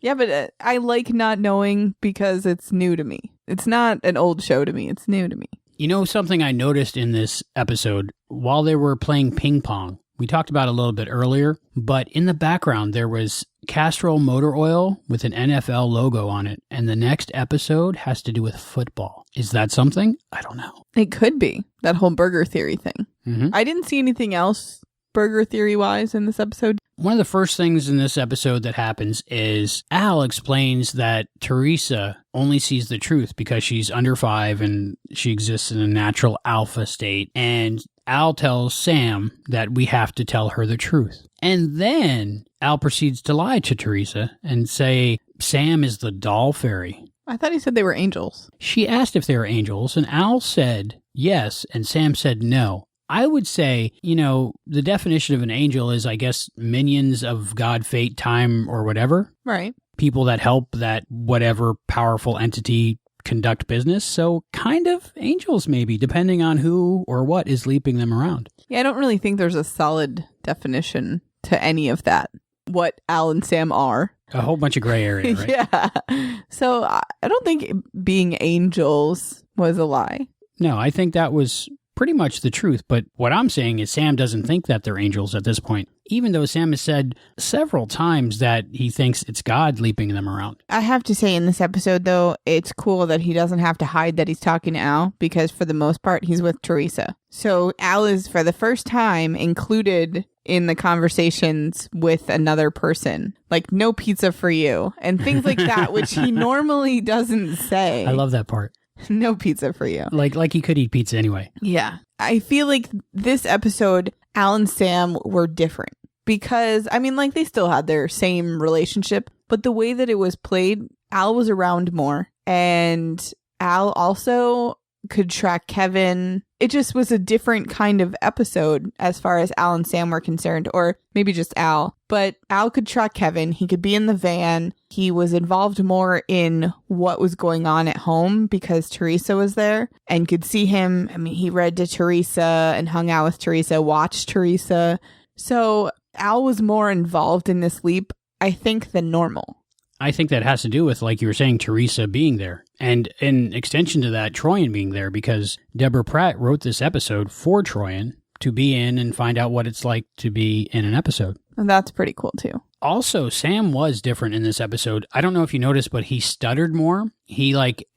S9: Yeah, but I like not knowing because it's new to me. It's not an old show to me. It's new to me.
S3: You know something I noticed in this episode? While they were playing ping pong, we talked about it a little bit earlier, but in the background there was Castrol motor oil with an NFL logo on it, and the next episode has to do with football. Is that something? I don't know.
S9: It could be. That whole burger theory thing.
S3: Mm-hmm.
S9: I didn't see anything else burger theory-wise in this episode.
S3: One of the first things in this episode that happens is Al explains that Teresa only sees the truth because she's under 5 and she exists in a natural alpha state. And Al tells Sam that we have to tell her the truth. And then Al proceeds to lie to Teresa and say Sam is the doll fairy.
S9: I thought he said they were angels.
S3: She asked if they were angels, and Al said yes, and Sam said no. I would say, the definition of an angel is, I guess, minions of God, fate, time, or whatever.
S9: Right.
S3: People that help that whatever powerful entity conduct business. So kind of angels, maybe, depending on who or what is leaping them around.
S9: Yeah, I don't really think there's a solid definition to any of that. What Al and Sam are.
S3: A whole bunch of gray area, right?
S9: Yeah. So I don't think being angels was a lie.
S3: No, I think that was pretty much the truth. But what I'm saying is Sam doesn't think that they're angels at this point, even though Sam has said several times that he thinks it's God leaping them around.
S8: I have to say in this episode, though, it's cool that he doesn't have to hide that he's talking to Al, because for the most part, he's with Teresa. So Al is, for the first time, included in the conversations with another person. Like, no pizza for you, and things like that, which he normally doesn't say.
S3: I love that part.
S8: No pizza for you.
S3: Like he could eat pizza anyway.
S8: Yeah. I feel like this episode, Al and Sam were different because, they still had their same relationship, but the way that it was played, Al was around more, and Al also could track Kevin. It just was a different kind of episode as far as Al and Sam were concerned, or maybe just Al. But Al could track Kevin. He could be in the van. He was involved more in what was going on at home because Teresa was there and could see him. He read to Teresa and hung out with Teresa, watched Teresa. So Al was more involved in this leap, I think, than normal.
S3: I think that has to do with, like you were saying, Teresa being there. And in extension to that, Troyan being there, because Deborah Pratt wrote this episode for Troyan to be in and find out what it's like to be in an episode.
S8: And that's pretty cool, too.
S3: Also, Sam was different in this episode. I don't know if you noticed, but he stuttered more. He,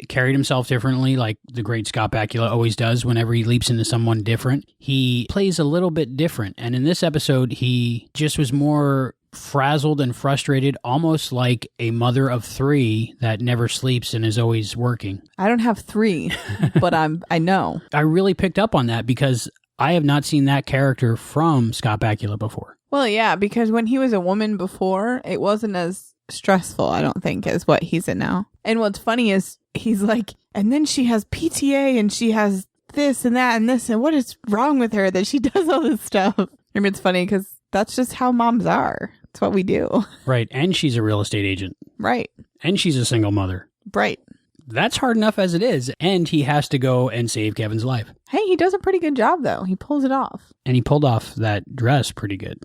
S3: carried himself differently, like the great Scott Bakula always does whenever he leaps into someone different. He plays a little bit different. And in this episode, he just was more frazzled and frustrated, almost like a mother of three that never sleeps and is always working.
S9: I don't have three, but I know.
S3: I really picked up on that because I have not seen that character from Scott Bakula before.
S8: Well, yeah, because when he was a woman before, it wasn't as stressful, I don't think, as what he's in now. And what's funny is he's like, and then she has PTA and she has this and that and this, and what is wrong with her that she does all this stuff? It's funny because that's just how moms are. It's what we do.
S3: Right. And she's a real estate agent.
S8: Right.
S3: And she's a single mother.
S8: Right.
S3: That's hard enough as it is. And he has to go and save Kevin's life.
S8: Hey, he does a pretty good job, though. He pulls it off.
S3: And he pulled off that dress pretty good.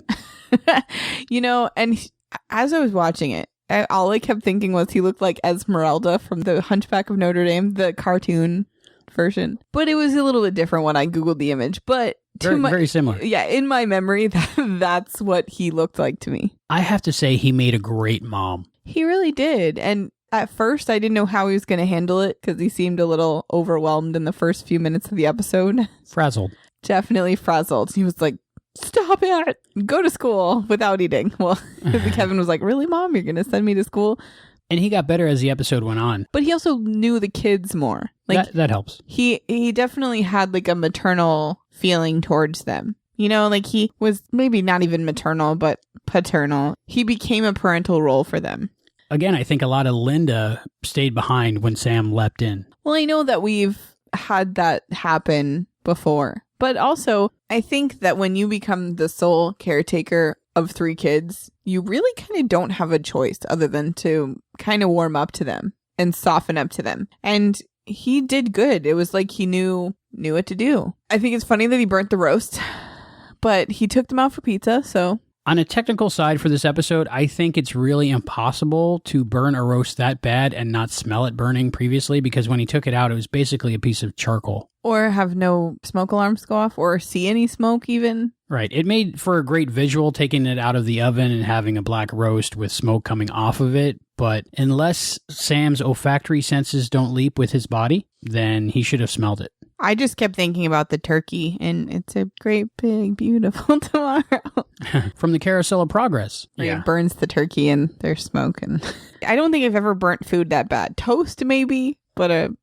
S8: And as I was watching it, all I kept thinking was he looked like Esmeralda from the Hunchback of Notre Dame, the cartoon version. But it was a little bit different when I Googled the image. But
S3: very similar.
S8: Yeah, in my memory, that's what he looked like to me.
S3: I have to say he made a great mom.
S8: He really did. And at first, I didn't know how he was going to handle it because he seemed a little overwhelmed in the first few minutes of the episode.
S3: Frazzled.
S8: Definitely frazzled. He was like, stop it. Go to school without eating. Well, Kevin was like, really, Mom? You're going to send me to school?
S3: And he got better as the episode went on.
S8: But he also knew the kids more.
S3: That helps.
S8: He definitely had a maternal feeling towards them. He was maybe not even maternal, but paternal. He became a parental role for them.
S3: Again, I think a lot of Linda stayed behind when Sam leapt in.
S8: Well, I know that we've had that happen before. But also, I think that when you become the sole caretaker of three kids, you really kind of don't have a choice other than to kind of warm up to them and soften up to them. And he did good. It was like he knew what to do. I think it's funny that he burnt the roast, but he took them out for pizza, so...
S3: On a technical side for this episode, I think it's really impossible to burn a roast that bad and not smell it burning previously, because when he took it out, it was basically a piece of charcoal.
S8: Or have no smoke alarms go off, or see any smoke even.
S3: Right. It made for a great visual taking it out of the oven and having a black roast with smoke coming off of it. But unless Sam's olfactory senses don't leap with his body, then he should have smelled it.
S8: I just kept thinking about the turkey, and it's a great, big, beautiful tomorrow.
S3: From the Carousel of Progress.
S8: Yeah. It burns the turkey and there's smoke. And I don't think I've ever burnt food that bad. Toast, maybe, but a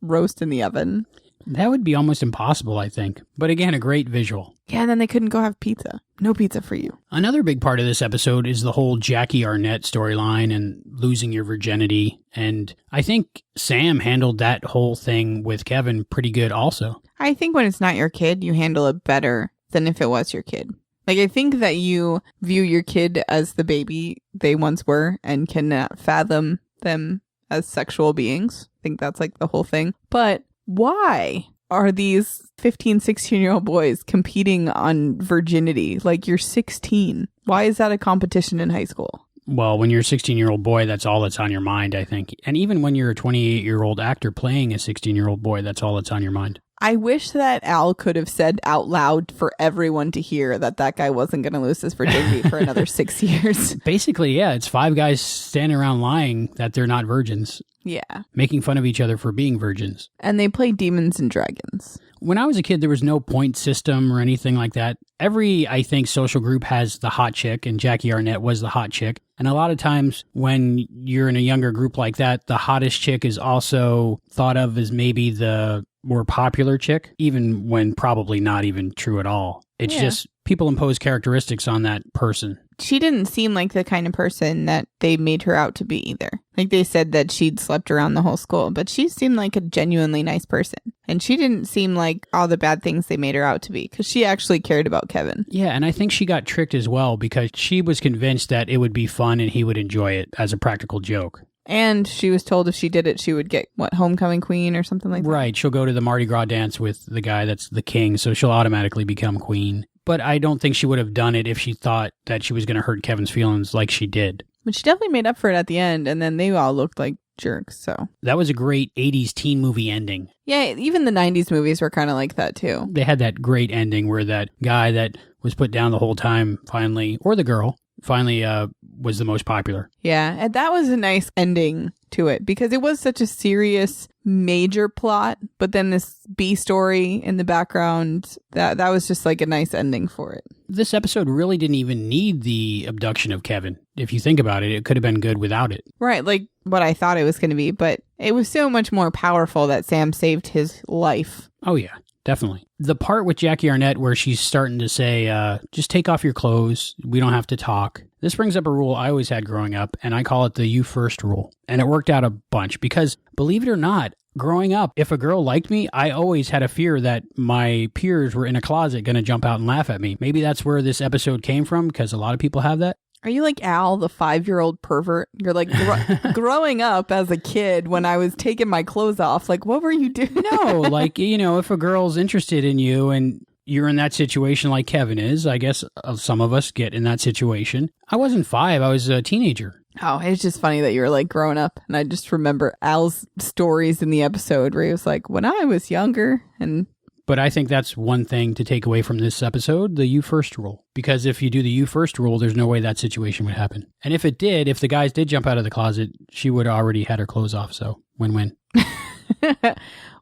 S8: roast in the oven.
S3: That would be almost impossible, I think. But again, a great visual.
S9: Yeah, and then they couldn't go have pizza. No pizza for you.
S3: Another big part of this episode is the whole Jackie Arnett storyline and losing your virginity. And I think Sam handled that whole thing with Kevin pretty good also.
S8: I think when it's not your kid, you handle it better than if it was your kid. Like, I think that you view your kid as the baby they once were and cannot fathom them as sexual beings. I think that's like the whole thing. But why are these 15, 16-year-old boys competing on virginity? Like, you're 16. Why is that a competition in high school?
S3: Well, when you're a 16-year-old boy, that's all that's on your mind, I think. And even when you're a 28-year-old actor playing a 16-year-old boy, that's all that's on your mind.
S8: I wish that Al could have said out loud for everyone to hear that guy wasn't going to lose his virginity for another 6 years.
S3: Basically, yeah, it's 5 guys standing around lying that they're not virgins.
S8: Yeah.
S3: Making fun of each other for being virgins.
S8: And they play Demons and Dragons.
S3: When I was a kid, there was no point system or anything like that. Every, I think, social group has the hot chick, and Jackie Arnett was the hot chick. And a lot of times when you're in a younger group like that, the hottest chick is also thought of as maybe the more popular chick, even when probably not even true at all. It's just people impose characteristics on that person.
S8: She didn't seem like the kind of person that they made her out to be either. Like, they said that she'd slept around the whole school, but she seemed like a genuinely nice person. And she didn't seem like all the bad things they made her out to be, because she actually cared about Kevin.
S3: Yeah, and I think she got tricked as well, because she was convinced that it would be fun and he would enjoy it as a practical joke.
S8: And she was told if she did it, she would get, homecoming queen or something like that?
S3: Right, she'll go to the Mardi Gras dance with the guy that's the king, so she'll automatically become queen. But I don't think she would have done it if she thought that she was going to hurt Kevin's feelings like she did.
S8: But she definitely made up for it at the end, and then they all looked like jerks, so.
S3: That was a great 80s teen movie ending.
S8: Yeah, even the 90s movies were kind of like that, too.
S3: They had that great ending where that guy that was put down the whole time finally, or the girl, finally was the most popular.
S8: Yeah, and that was a nice ending to it, because it was such a serious major plot, but then this B story in the background, that was just like a nice ending for it.
S3: This episode really didn't even need the abduction of Kevin. If you think about it, it could have been good without it.
S8: Right, like what I thought it was going to be, but it was so much more powerful that Sam saved his life.
S3: Oh yeah, definitely. The part with Jackie Arnett where she's starting to say, just take off your clothes, we don't have to talk. This brings up a rule I always had growing up, and I call it the you first rule. And it worked out a bunch because, believe it or not, growing up, if a girl liked me, I always had a fear that my peers were in a closet going to jump out and laugh at me. Maybe that's where this episode came from, because a lot of people have that.
S8: Are you like Al, the 5-year-old pervert? You're like, growing up as a kid, when I was taking my clothes off, like, what were you doing?
S3: No, like, if a girl's interested in you and you're in that situation like Kevin is, I guess some of us get in that situation. I wasn't 5, I was a teenager.
S8: Oh, it's just funny that you were like growing up. And I just remember Al's stories in the episode where he was like, when I was younger.
S3: But I think that's one thing to take away from this episode, the you first rule. Because if you do the you first rule, there's no way that situation would happen. And if it did, if the guys did jump out of the closet, she would have already had her clothes off. So win-win.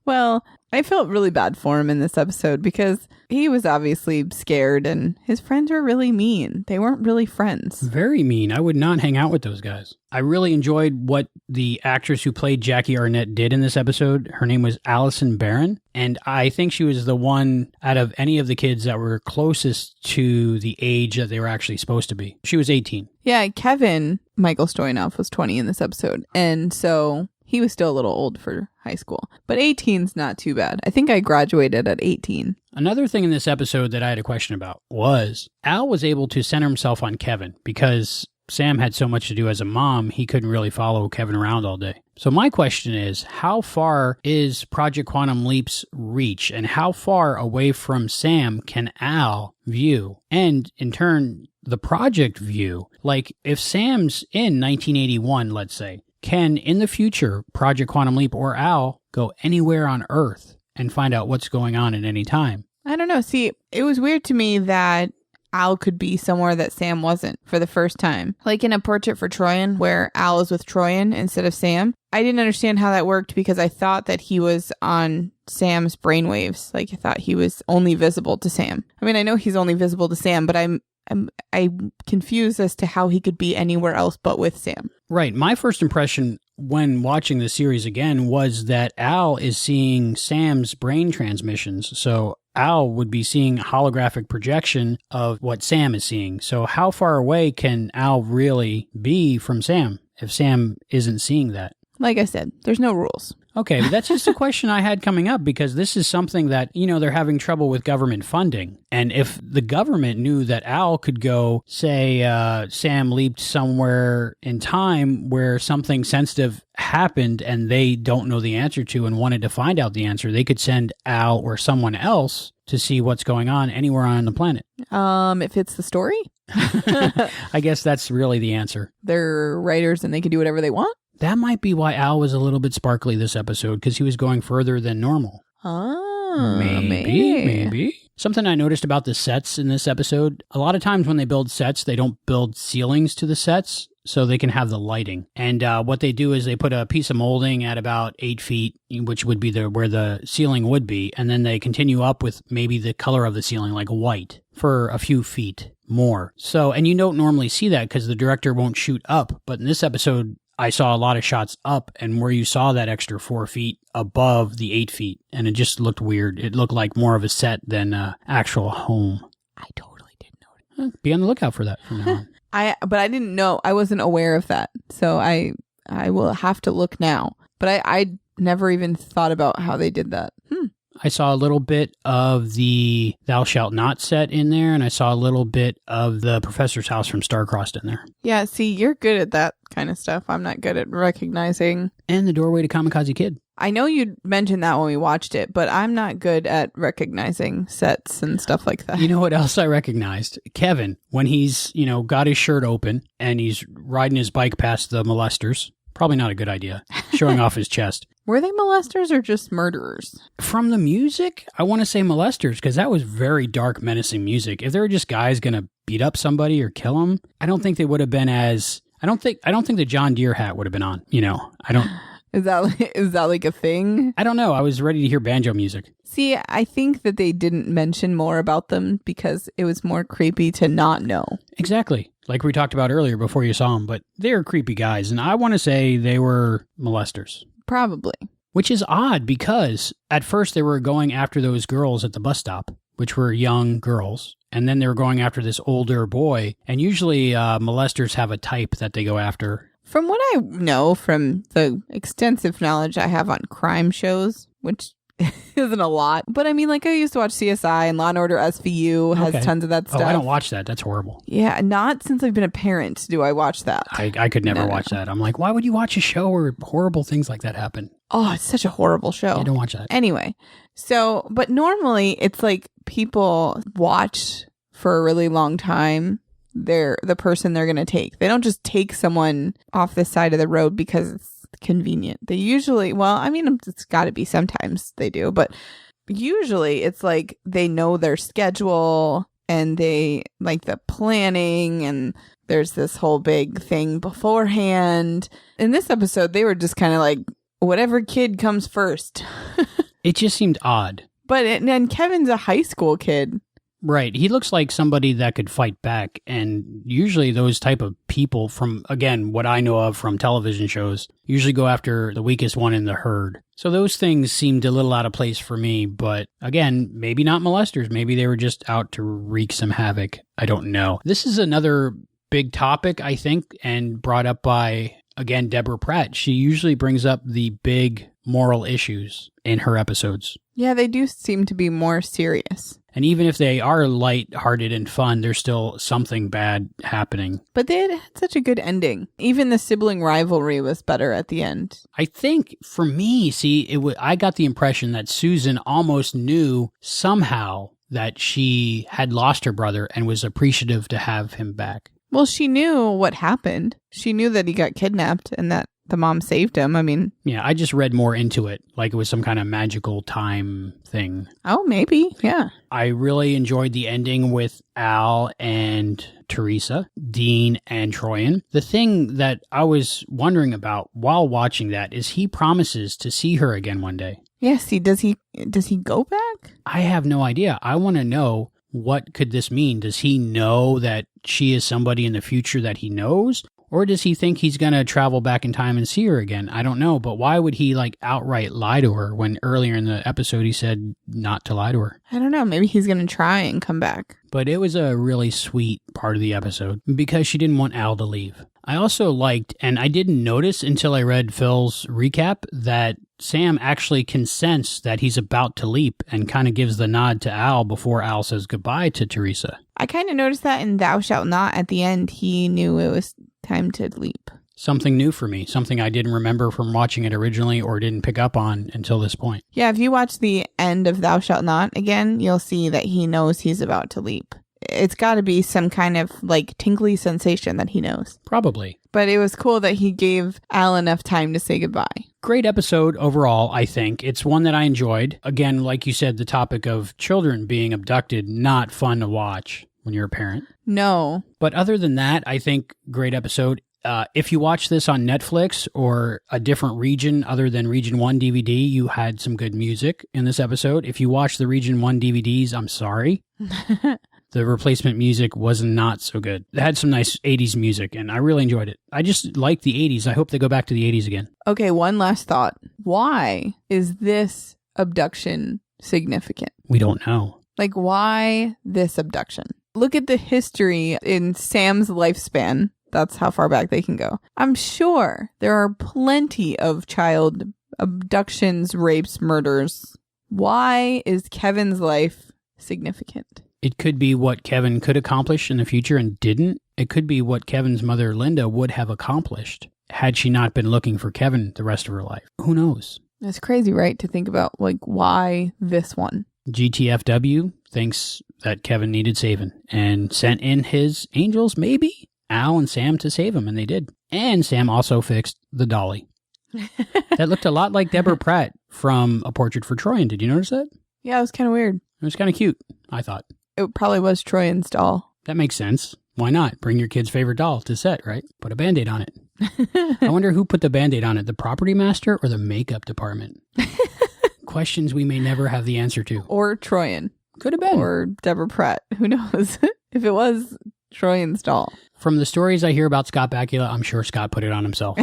S8: Well, I felt really bad for him in this episode because he was obviously scared and his friends were really mean. They weren't really friends.
S3: Very mean. I would not hang out with those guys. I really enjoyed what the actress who played Jackie Arnett did in this episode. Her name was Allison Barron. And I think she was the one out of any of the kids that were closest to the age that they were actually supposed to be. She was 18.
S8: Yeah, Kevin, Michael Stoyanov, was 20 in this episode. And so he was still a little old for high school. But 18's not too bad. I think I graduated at 18.
S3: Another thing in this episode that I had a question about was Al was able to center himself on Kevin because Sam had so much to do as a mom, he couldn't really follow Kevin around all day. So my question is, how far is Project Quantum Leap's reach and how far away from Sam can Al view? And in turn, the project view? Like if Sam's in 1981, let's say, can, in the future, Project Quantum Leap or Al go anywhere on Earth and find out what's going on at any time?
S8: I don't know. See, it was weird to me that Al could be somewhere that Sam wasn't for the first time. Like in A Portrait for Troyan, where Al is with Troyan instead of Sam. I didn't understand how that worked because I thought that he was on Sam's brainwaves. Like I thought he was only visible to Sam. I mean, I know he's only visible to Sam, but I'm confused as to how he could be anywhere else but with Sam.
S3: Right. My first impression when watching the series again was that Al is seeing Sam's brain transmissions. So Al would be seeing holographic projection of what Sam is seeing. So how far away can Al really be from Sam if Sam isn't seeing that?
S9: Like I said, there's no rules.
S3: Okay, but that's just a question I had coming up because this is something that, they're having trouble with government funding. And if the government knew that Al could go, say, Sam leaped somewhere in time where something sensitive happened and they don't know the answer to and wanted to find out the answer, they could send Al or someone else to see what's going on anywhere on the planet.
S9: It fits the story.
S3: I guess that's really the answer.
S9: They're writers and they can do whatever they want.
S3: That might be why Al was a little bit sparkly this episode, because he was going further than normal.
S9: Oh,
S3: Maybe. Something I noticed about the sets in this episode, a lot of times when they build sets, they don't build ceilings to the sets so they can have the lighting. And what they do is they put a piece of molding at about 8 feet, which would be where the ceiling would be, and then they continue up with maybe the color of the ceiling, like white, for a few feet more. So, and you don't normally see that because the director won't shoot up, but in this episode, I saw a lot of shots up and where you saw that extra 4 feet above the 8 feet. And it just looked weird. It looked like more of a set than an actual home.
S9: I totally didn't notice.
S3: Be on the lookout for that from now on.
S9: But I didn't know. I wasn't aware of that. So I will have to look now. But I never even thought about how they did that.
S3: I saw a little bit of the Thou Shalt Not set in there, and I saw a little bit of the Professor's House from Starcrossed in there.
S9: Yeah, see, you're good at that kind of stuff. I'm not good at recognizing.
S3: And the Doorway to Kamikaze Kid.
S9: I know you mentioned that when we watched it, but I'm not good at recognizing sets and stuff like that.
S3: You know what else I recognized? Kevin, when he's, got his shirt open and he's riding his bike past the molesters. Probably not a good idea, showing off his chest.
S9: Were they molesters or just murderers?
S3: From the music, I want to say molesters, because that was very dark, menacing music. If they were just guys going to beat up somebody or kill them, I don't think they would have been as... I don't think the John Deere hat would have been on, I don't...
S9: Is that like a thing?
S3: I don't know. I was ready to hear banjo music.
S9: See, I think that they didn't mention more about them because it was more creepy to not know.
S3: Exactly. Like we talked about earlier before you saw them, but they're creepy guys, and I want to say they were molesters.
S9: Probably.
S3: Which is odd because at first they were going after those girls at the bus stop, which were young girls, and then they were going after this older boy, and usually molesters have a type that they go after.
S9: From what I know from the extensive knowledge I have on crime shows, which isn't a lot, but I mean, like I used to watch CSI and Law & Order SVU has tons of that stuff.
S3: Oh, I don't watch that. That's horrible.
S9: Yeah, not since I've been a parent do I watch that.
S3: I could never watch that. I'm like, why would you watch a show where horrible things like that happen?
S9: Oh, it's such a horrible show.
S3: I don't watch that.
S9: Anyway, so, but normally it's like people watch for a really long time the person they're going to take. They don't just take someone off the side of the road because it's convenient. They usually, well, I mean, it's got to be sometimes they do, but usually it's like they know their schedule and they like the planning and there's this whole big thing beforehand. In this episode, they were just kind of like, whatever kid comes first.
S3: It just seemed odd.
S9: But and Kevin's a high school kid.
S3: Right. He looks like somebody that could fight back. And usually those type of people from, again, what I know of from television shows, usually go after the weakest one in the herd. So those things seemed a little out of place for me. But again, maybe not molesters. Maybe they were just out to wreak some havoc. I don't know. This is another big topic, I think, and brought up by, again, Deborah Pratt. She usually brings up the big moral issues in her episodes.
S9: Yeah, they do seem to be more serious.
S3: And even if they are lighthearted and fun, there's still something bad happening.
S9: But they had such a good ending. Even the sibling rivalry was better at the end.
S3: I think for me, I got the impression that Susan almost knew somehow that she had lost her brother and was appreciative to have him back.
S9: Well, she knew what happened. She knew that he got kidnapped and that the mom saved him. I mean...
S3: Yeah, I just read more into it, like it was some kind of magical time thing.
S9: Oh, maybe. Yeah.
S3: I really enjoyed the ending with Al and Teresa, Dean and Troyan. The thing that I was wondering about while watching that is he promises to see her again one day.
S9: Yes, does he go back?
S3: I have no idea. I want to know, what could this mean? Does he know that she is somebody in the future that he knows? Or does he think he's going to travel back in time and see her again? I don't know, but why would he outright lie to her when earlier in the episode he said not to lie to her?
S8: I don't know. Maybe he's going to try and come back.
S3: But it was a really sweet part of the episode because she didn't want Al to leave. I also liked, and I didn't notice until I read Phil's recap, that Sam actually consents that he's about to leap and kind of gives the nod to Al before Al says goodbye to Teresa.
S8: I kind of noticed that in Thou Shalt Not at the end. He knew it was time to leap.
S3: Something new for me, something I didn't remember from watching it originally or didn't pick up on until this point.
S8: Yeah, if you watch the end of Thou Shalt Not again, you'll see that he knows he's about to leap. It's got to be some kind of tingly sensation that he knows.
S3: Probably.
S8: But it was cool that he gave Al enough time to say goodbye.
S3: Great episode overall, I think. It's one that I enjoyed. Again, like you said, the topic of children being abducted, not fun to watch when you're a parent.
S8: No.
S3: But other than that, I think great episode. If you watch this on Netflix or a different region other than Region 1 DVD, you had some good music in this episode. If you watch the Region 1 DVDs, I'm sorry. The replacement music was not so good. It had some nice 80s music, and I really enjoyed it. I just like the 80s. I hope they go back to the 80s again.
S8: Okay, one last thought. Why is this abduction significant?
S3: We don't know.
S8: Why this abduction? Look at the history in Sam's lifespan. That's how far back they can go. I'm sure there are plenty of child abductions, rapes, murders. Why is Kevin's life significant?
S3: It could be what Kevin could accomplish in the future and didn't. It could be what Kevin's mother, Linda, would have accomplished had she not been looking for Kevin the rest of her life. Who knows?
S8: That's crazy, right? To think about, why this one?
S3: GTFW thinks that Kevin needed saving and sent in his angels, maybe, Al and Sam to save him, and they did. And Sam also fixed the dolly. That looked a lot like Deborah Pratt from A Portrait for Troyan. Did you notice that?
S8: Yeah, it was kind of weird.
S3: It was kind of cute, I thought.
S8: It probably was Troyan's doll.
S3: That makes sense. Why not? Bring your kid's favorite doll to set, right? Put a Band-Aid on it. I wonder who put the Band-Aid on it, the property master or the makeup department? Questions we may never have the answer to.
S8: Or Troyan.
S3: Could have been.
S8: Or Deborah Pratt. Who knows? If it was Troyan's doll.
S3: From the stories I hear about Scott Bakula, I'm sure Scott put it on himself.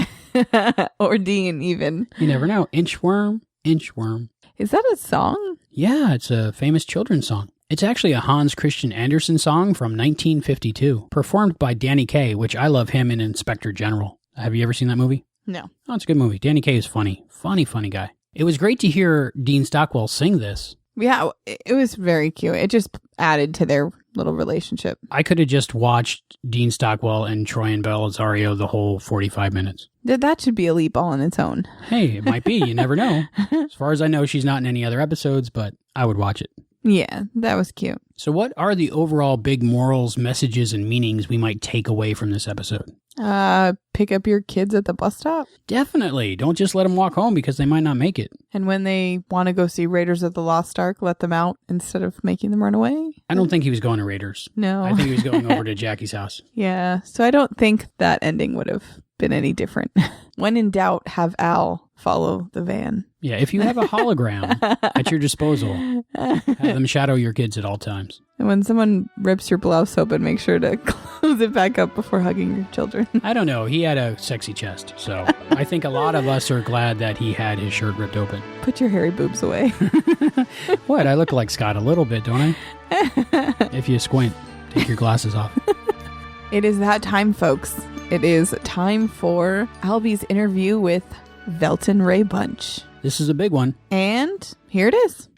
S8: Or Dean, even.
S3: You never know. Inchworm, inchworm.
S8: Is that a song?
S3: Yeah, it's a famous children's song. It's actually a Hans Christian Andersen song from 1952, performed by Danny Kaye, which I love him in Inspector General. Have you ever seen that movie?
S8: No.
S3: Oh, it's a good movie. Danny Kaye is funny. Funny guy. It was great to hear Dean Stockwell sing this.
S8: Yeah, it was very cute. It just added to their little relationship.
S3: I could have just watched Dean Stockwell and Troyan Belisario the whole 45 minutes.
S8: That should be a leap all on its own.
S3: Hey, it might be. You never know. As far as I know, she's not in any other episodes, but I would watch it.
S8: Yeah, that was cute.
S3: So what are the overall big morals, messages, and meanings we might take away from this episode?
S8: Pick up your kids at the bus stop.
S3: Definitely. Don't just let them walk home because they might not make it.
S8: And when they want to go see Raiders of the Lost Ark, let them out instead of making them run away.
S3: I don't think he was going to Raiders.
S8: No.
S3: I think he was going over to Jackie's house.
S8: Yeah, so I don't think that ending would have been any different. When in doubt, have Al follow the van.
S3: Yeah, if you have a hologram at your disposal, have them shadow your kids at all times.
S8: And when someone rips your blouse open, make sure to close it back up before hugging your children.
S3: I don't know. He had a sexy chest, so I think a lot of us are glad that he had his shirt ripped open.
S8: Put your hairy boobs away.
S3: What? I look like Scott a little bit, don't I? If you squint, take your glasses off.
S8: It is that time, folks. It is time for Albie's interview with Velton Ray Bunch.
S3: This is a big one.
S8: And here it is.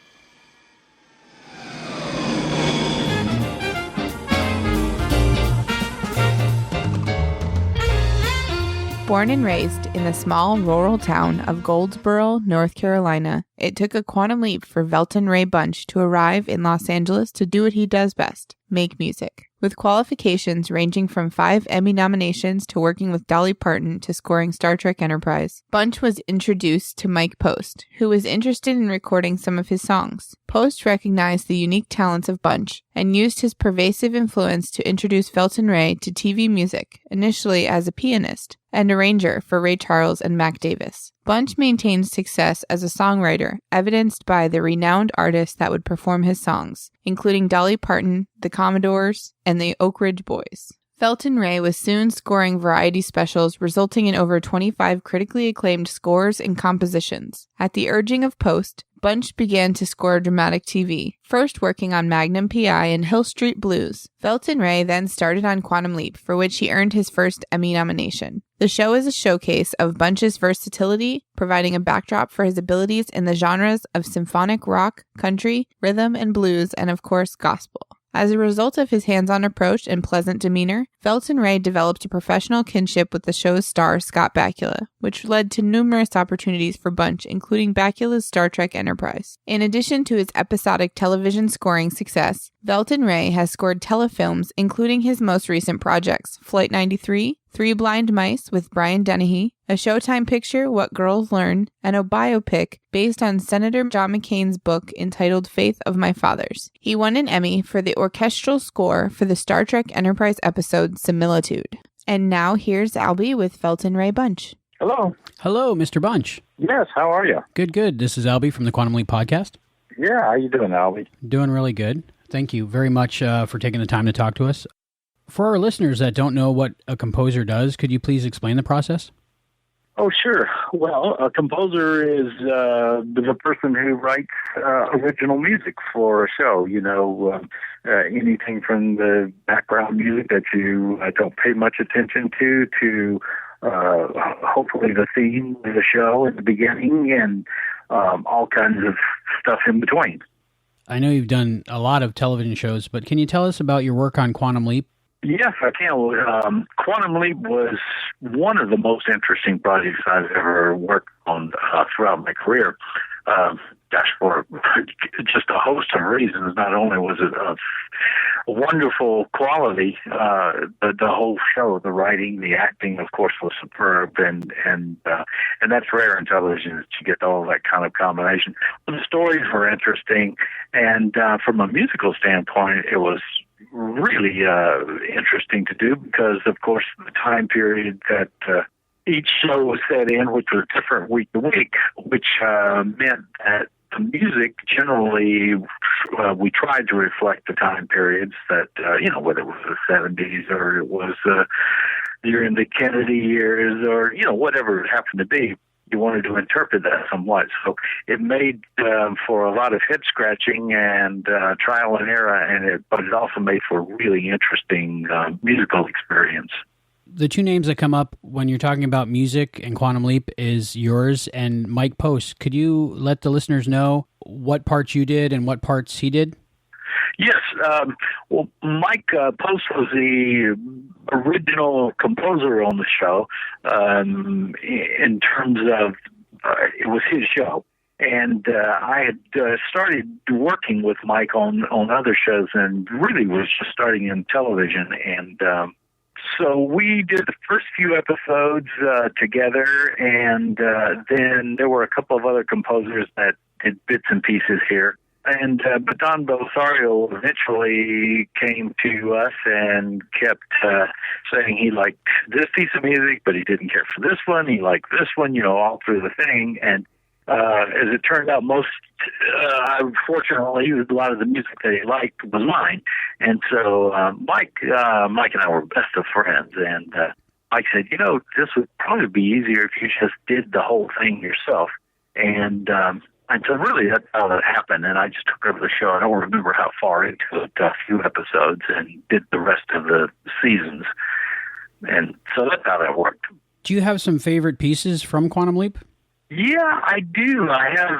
S8: Born and raised in the small rural town of Goldsboro, North Carolina, it took a quantum leap for Velton Ray Bunch to arrive in Los Angeles to do what he does best, make music. With qualifications ranging from 5 Emmy nominations to working with Dolly Parton to scoring Star Trek Enterprise, Bunch was introduced to Mike Post, who was interested in recording some of his songs. Post recognized the unique talents of Bunch and used his pervasive influence to introduce Velton Ray to TV music, initially as a pianist and arranger for Ray Charles and Mac Davis. Bunch maintained success as a songwriter, evidenced by the renowned artists that would perform his songs, including Dolly Parton, the Commodores, and the Oak Ridge Boys. Velton Ray was soon scoring variety specials, resulting in over 25 critically acclaimed scores and compositions. At the urging of Post, Bunch began to score dramatic TV, first working on Magnum P.I. and Hill Street Blues. Velton Ray then started on Quantum Leap, for which he earned his first Emmy nomination. The show is a showcase of Bunch's versatility, providing a backdrop for his abilities in the genres of symphonic rock, country, rhythm and blues, and of course, gospel. As a result of his hands-on approach and pleasant demeanor, Velton Ray developed a professional kinship with the show's star, Scott Bakula, which led to numerous opportunities for Bunch, including Bakula's Star Trek Enterprise. In addition to his episodic television scoring success, Velton Ray has scored telefilms, including his most recent projects, Flight 93, Three Blind Mice with Brian Dennehy, a Showtime picture, What Girls Learn, and a biopic based on Senator John McCain's book entitled Faith of My Fathers. He won an Emmy for the orchestral score for the Star Trek Enterprise episode Similitude. And now here's Albie with Velton Ray Bunch.
S10: Hello.
S3: Hello, Mr. Bunch.
S10: Yes, how are you?
S3: Good, good. This is Albie from the Quantum Leap podcast.
S10: Yeah, how you doing, Albie?
S3: Doing really good. Thank you very much for taking the time to talk to us. For our listeners that don't know what a composer does, could you please explain the process?
S10: Oh, sure. Well, a composer is the person who writes original music for a show. You know, anything from the background music that you don't pay much attention to hopefully the theme of the show at the beginning and all kinds of stuff in between.
S3: I know you've done a lot of television shows, but can you tell us about your work on Quantum Leap?
S10: Yes, I can. Quantum Leap was one of the most interesting projects I've ever worked on throughout my career. For just a host of reasons. Not only was it of wonderful quality, the whole show, the writing, the acting, of course, was superb, and that's rare in television that you get all that kind of combination. But the stories were interesting, and from a musical standpoint, it was really interesting to do because, of course, the time period that each show was set in, which was different week to week, which meant that the music generally, we tried to reflect the time periods that, whether it was the 70s or it was during the Kennedy years or, whatever it happened to be. You wanted to interpret that somewhat. So it made for a lot of head scratching and trial and error, but it also made for a really interesting musical experience.
S3: The two names that come up when you're talking about music and Quantum Leap is yours and Mike Post. Could you let the listeners know what parts you did and what parts he did?
S10: Yes. Well, Mike Post was the original composer on the show in terms of it was his show. And I had started working with Mike on other shows and really was just starting in television. And so we did the first few episodes together, and then there were a couple of other composers that did bits and pieces here. And but Don Belisario eventually came to us and kept saying he liked this piece of music, but he didn't care for this one. He liked this one, all through the thing. And as it turned out, fortunately, a lot of the music that he liked was mine. And so Mike and I were best of friends. And Mike said, this would probably be easier if you just did the whole thing yourself. And so really that's how that happened. And I just took over the show. I don't remember how far into it, a few episodes, and did the rest of the seasons. And so that's how that worked.
S3: Do you have some favorite pieces from Quantum Leap?
S10: Yeah, I do. I have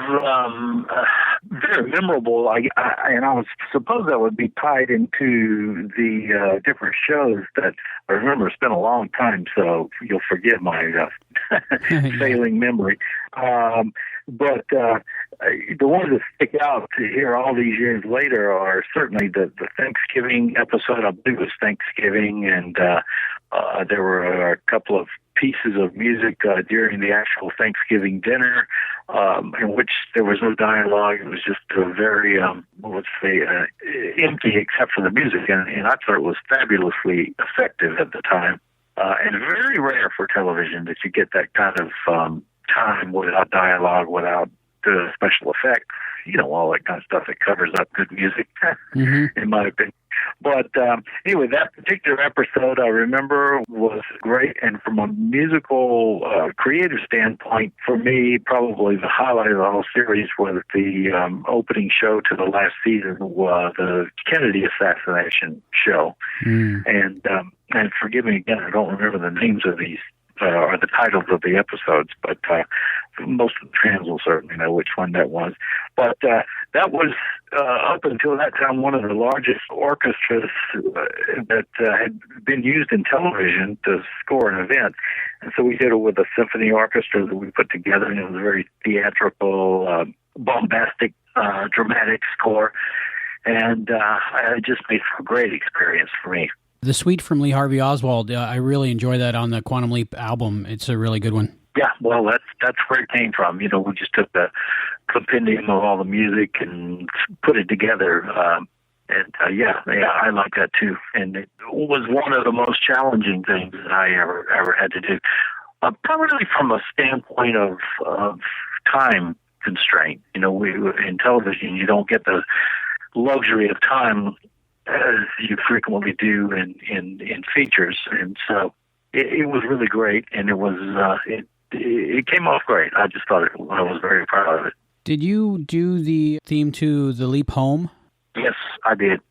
S10: very memorable, and I suppose that would be tied into the different shows that I remember. It's been a long time, so you'll forgive my failing memory. But the ones that stick out to here all these years later are certainly the Thanksgiving episode. I believe it was Thanksgiving, and there were a couple of pieces of music during the actual Thanksgiving dinner, in which there was no dialogue. It was just a very, empty except for the music. And I thought it was fabulously effective at the time. And very rare for television that you get that kind of time without dialogue, without special effects, all that kind of stuff that covers up good music, in my opinion. But anyway, that particular episode I remember was great. And from a musical, creative standpoint, for me, probably the highlight of the whole series was the opening show to the last season, the Kennedy assassination show. And forgive me again, I don't remember the names of these or the titles of the episodes, but most of the fans will certainly know which one that was. But that was, up until that time, one of the largest orchestras that had been used in television to score an event. And so we did it with a symphony orchestra that we put together, and it was a very theatrical, bombastic, dramatic score. And it just made for a great experience for me.
S3: The Suite from Lee Harvey Oswald, I really enjoy that on the Quantum Leap album. It's a really good one.
S10: Yeah, well, that's where it came from. You know, we just took the compendium of all the music and put it together. Yeah, I like that too. And it was one of the most challenging things that I ever had to do. Primarily from a standpoint of time constraint. You know, in television, you don't get the luxury of time as you frequently do in features, and so it was really great, and it was it came off great. I just thought I was very proud of it.
S3: Did you do the theme to The Leap Home?
S10: Yes, I did.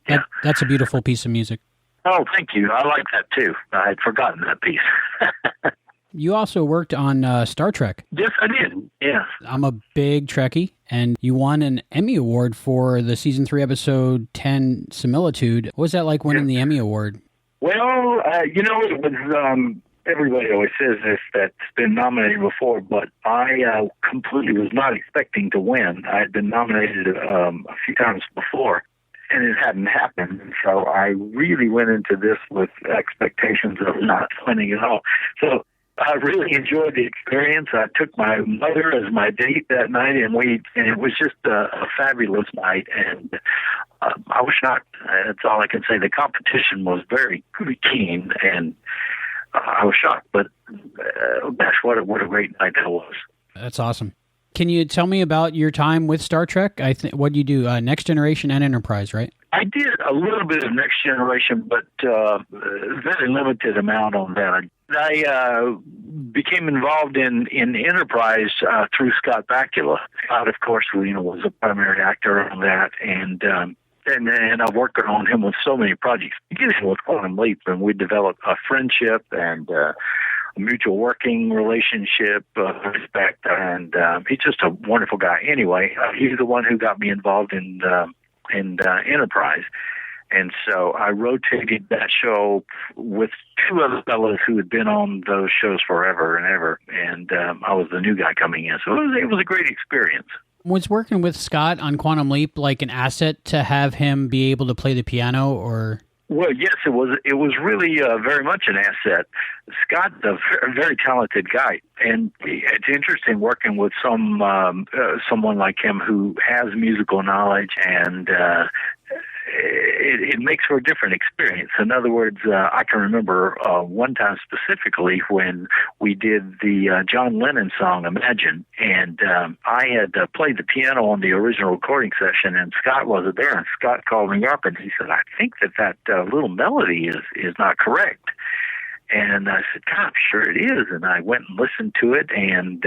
S10: Yeah,
S3: that's a beautiful piece of music.
S10: Oh, thank you. I like that too. I had forgotten that piece.
S3: You also worked on Star Trek.
S10: Yes, I did. Yeah. I'm
S3: a big Trekkie, and you won an Emmy Award for the Season 3, Episode 10, Similitude. What was that like winning the Emmy Award?
S10: Well, it was, everybody always says this, that's been nominated before, but I completely was not expecting to win. I had been nominated a few times before, and it hadn't happened. And so I really went into this with expectations of not winning at all. So I really enjoyed the experience. I took my mother as my date that night, and it was just a fabulous night. And I was shocked. That's all I can say. The competition was very keen, and I was shocked. But gosh, what a great night that was.
S3: That's awesome. Can you tell me about your time with Star Trek? What do you do? Next Generation and Enterprise, right?
S10: I did a little bit of Next Generation, but very limited amount on that. I became involved in Enterprise through Scott Bakula. Scott, of course, was a primary actor on that, and I've worked on him with so many projects, beginning with Quantum Leap, and we developed a friendship and a mutual working relationship, respect, and he's just a wonderful guy. Anyway, he's the one who got me involved in Enterprise. And so I rotated that show with two other fellows who had been on those shows forever and ever, and I was the new guy coming in. So it was a great experience.
S3: Was working with Scott on Quantum Leap like an asset to have him be able to play the piano, or?
S10: Well, yes, it was. It was really very much an asset. Scott's a very talented guy, and it's interesting working with someone like him who has musical knowledge, and it makes for a different experience. In other words, I can remember one time specifically when we did the John Lennon song "Imagine," and I had played the piano on the original recording session, and Scott wasn't there. And Scott called me up, and he said, "I think that little melody is not correct." And I said, "God, I'm sure it is." And I went and listened to it, and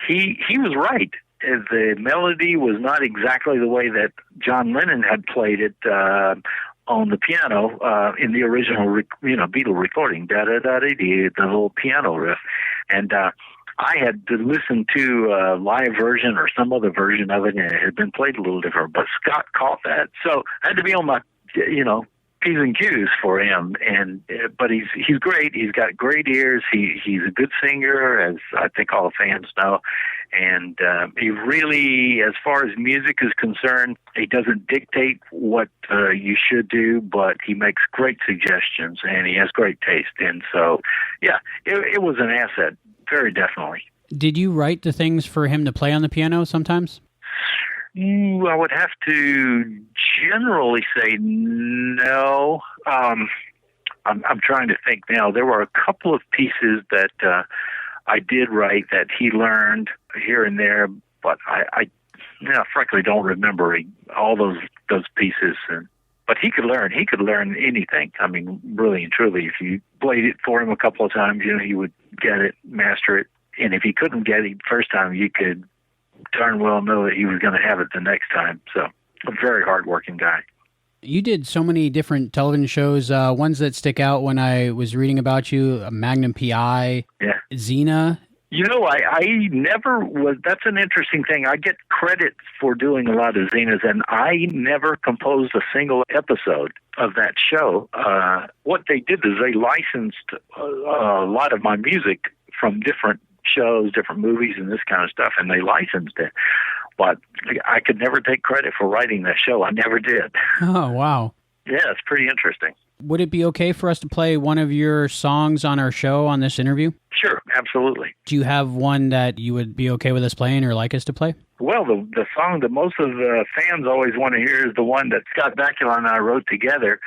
S10: he was right. The melody was not exactly the way that John Lennon had played it on the piano in the original, Beatle recording, da-da-da-dee-dee, the little piano riff. And I had to listen to a live version or some other version of it, and it had been played a little different. But Scott caught that. So I had to be on my, P's and Q's for him, but he's great. He's got great ears. He's a good singer, as I think all the fans know, and he really, as far as music is concerned, he doesn't dictate what you should do, but he makes great suggestions, and he has great taste. And so, yeah, it was an asset, very definitely.
S3: Did you write the things for him to play on the piano sometimes?
S10: I would have to generally say no. I'm trying to think now. There were a couple of pieces that I did write that he learned here and there, but I frankly don't remember all those those pieces. But he could learn anything. I mean, really and truly, if you played it for him a couple of times, he would get it, master it. And if he couldn't get it first time, you could darn well know that he was going to have it the next time. So a very hardworking guy.
S3: You did so many different television shows. Ones that stick out when I was reading about you, Magnum P.I., Xena.
S10: I never was. That's an interesting thing. I get credit for doing a lot of Xenas, and I never composed a single episode of that show. What they did is they licensed a lot of my music from different shows, different movies, and this kind of stuff, and they licensed it. But I could never take credit for writing that show. I never did.
S3: Oh, wow.
S10: Yeah, it's pretty interesting.
S3: Would it be okay for us to play one of your songs on our show on this interview?
S10: Sure, absolutely.
S3: Do you have one that you would be okay with us playing or like us to play?
S10: Well, the song that most of the fans always want to hear is the one that Scott Bakula and I wrote together,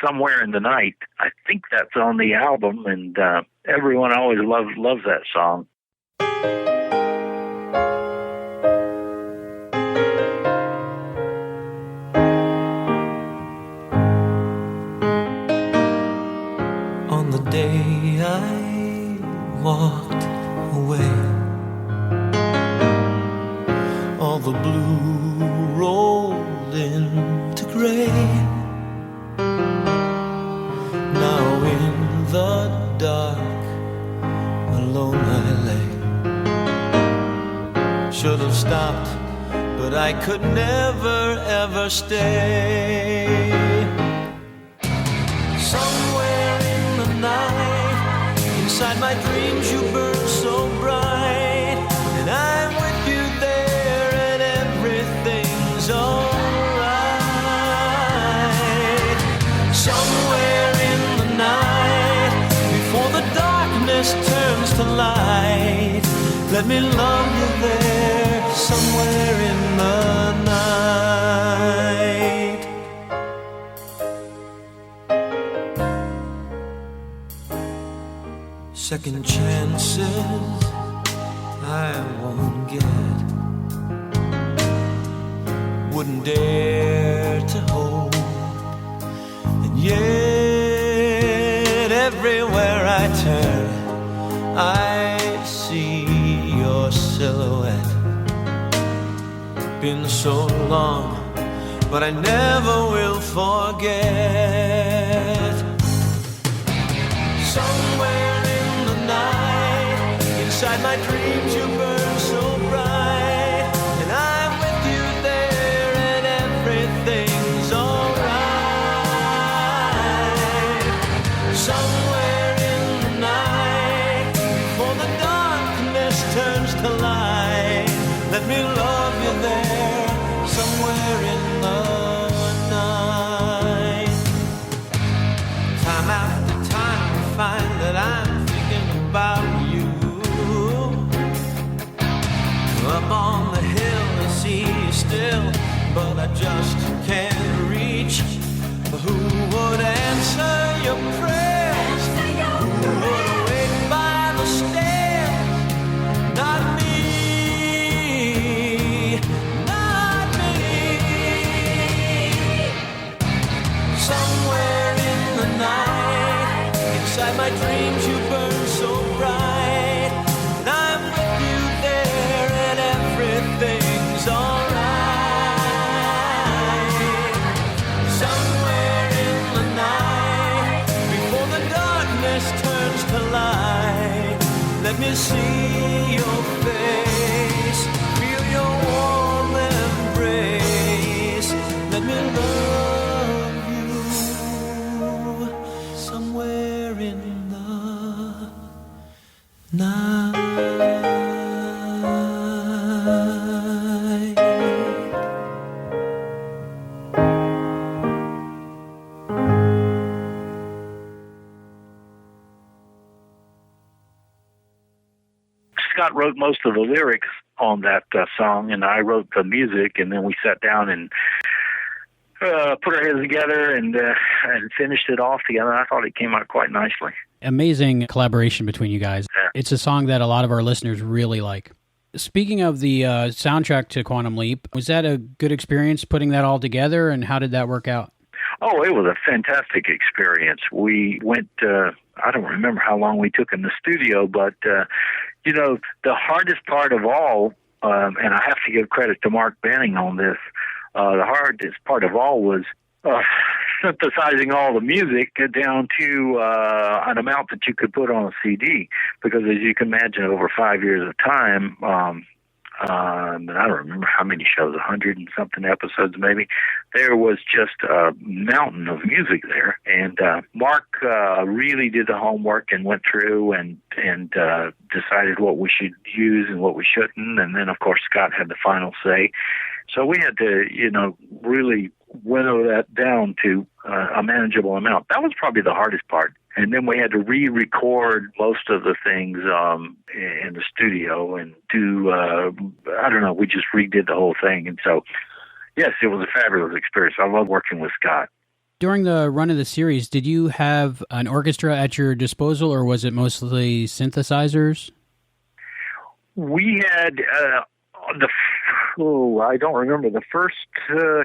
S10: Somewhere in the Night. I think that's on the album, and everyone always loves that song.
S11: On the day I walked away, all the blue rolled into gray. Now in the dark, alone I lay. Should have stopped, but I could never ever stay. Somewhere in the night, inside my dreams you burn so bright, and I'm with you there and everything's alright. Somewhere in the night, before the darkness turns to light, let me love you there, somewhere in the night. Second chances I won't get, wouldn't dare to hope, and yet everywhere I turn I see your silhouette. Been so long, but I never will forget. Somewhere in the night, inside my dreams you burn so bright, and I'm with you there and everything's alright. Somewhere in the night, before the darkness turns to light, let me love you there, somewhere in the night. Time after time I find that I'm thinking about you. Up on the hill I see you still, but I just can't reach. Who would answer your prayers? Who would wait by the stairs? Not me, not me. Somewhere in the night, inside my dreams you burn so bright, and I'm with you there and everything's alright. Somewhere in the night, before the darkness turns to light, let me see your face, feel your warm embrace, let me love you somewhere in the night.
S10: Scott wrote most of the lyrics on that song, and I wrote the music, and then we sat down and put our heads together and finished it off together. I thought it came out quite nicely.
S3: Amazing collaboration between you guys.
S10: Yeah.
S3: It's a song that a lot of our listeners really like. Speaking of the soundtrack to Quantum Leap, was that a good experience putting that all together, and how did that work out?
S10: Oh, it was a fantastic experience. We went, I don't remember how long we took in the studio, but, the hardest part of all, and I have to give credit to Mark Banning on this, the hardest part of all was synthesizing all the music down to an amount that you could put on a CD, because as you can imagine, over 5 years of time, and I don't remember how many shows, 100 and something episodes maybe, there was just a mountain of music there. And Mark really did the homework and went through and decided what we should use and what we shouldn't. And then, of course, Scott had the final say. So we had to, really winnow that down to a manageable amount. That was probably the hardest part. And then we had to re-record most of the things in the studio and do, we just redid the whole thing. And so, yes, it was a fabulous experience. I love working with Scott.
S3: During the run of the series, did you have an orchestra at your disposal, or was it mostly synthesizers?
S10: We had I don't remember. The first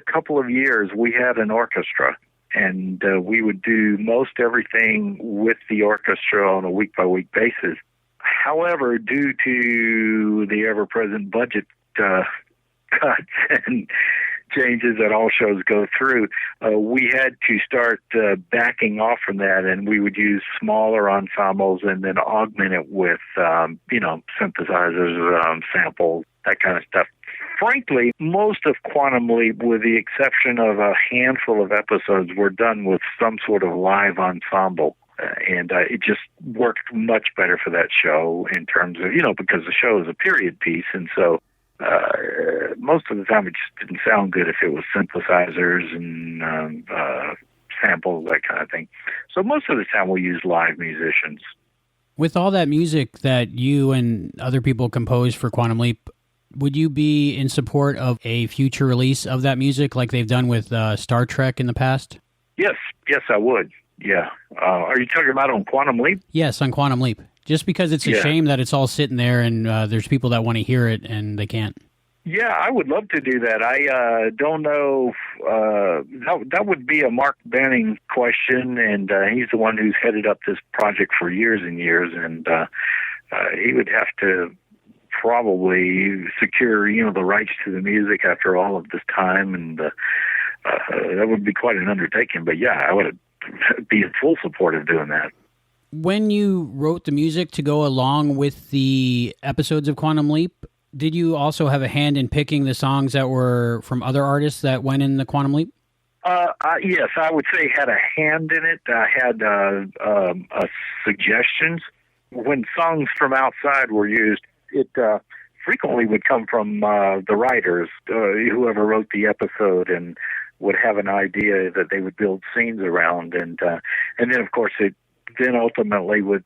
S10: couple of years, we had an orchestra, and we would do most everything with the orchestra on a week-by-week basis. However, due to the ever-present budget cuts and changes that all shows go through, we had to start backing off from that, and we would use smaller ensembles and then augment it with, synthesizers, samples, that kind of stuff. Frankly, most of Quantum Leap, with the exception of a handful of episodes, were done with some sort of live ensemble. And it just worked much better for that show in terms of, because the show is a period piece. And so most of the time it just didn't sound good if it was synthesizers and samples, that kind of thing. So most of the time we use live musicians.
S3: With all that music that you and other people composed for Quantum Leap, would you be in support of a future release of that music like they've done with Star Trek in the past?
S10: Yes, I would. Yeah. Are you talking about on Quantum Leap?
S3: Yes, on Quantum Leap. Just because it's a shame that it's all sitting there and there's people that want to hear it and they can't.
S10: Yeah, I would love to do that. I don't know. That would be a Mark Banning question, and he's the one who's headed up this project for years and years, and he would have to probably secure, the rights to the music after all of this time, and that would be quite an undertaking. But yeah, I would be in full support of doing that.
S3: When you wrote the music to go along with the episodes of Quantum Leap, did you also have a hand in picking the songs that were from other artists that went in the Quantum Leap?
S10: Yes, I would say had a hand in it. I had suggestions. When songs from outside were used, it frequently would come from the writers, whoever wrote the episode, and would have an idea that they would build scenes around. And then, of course, it then ultimately would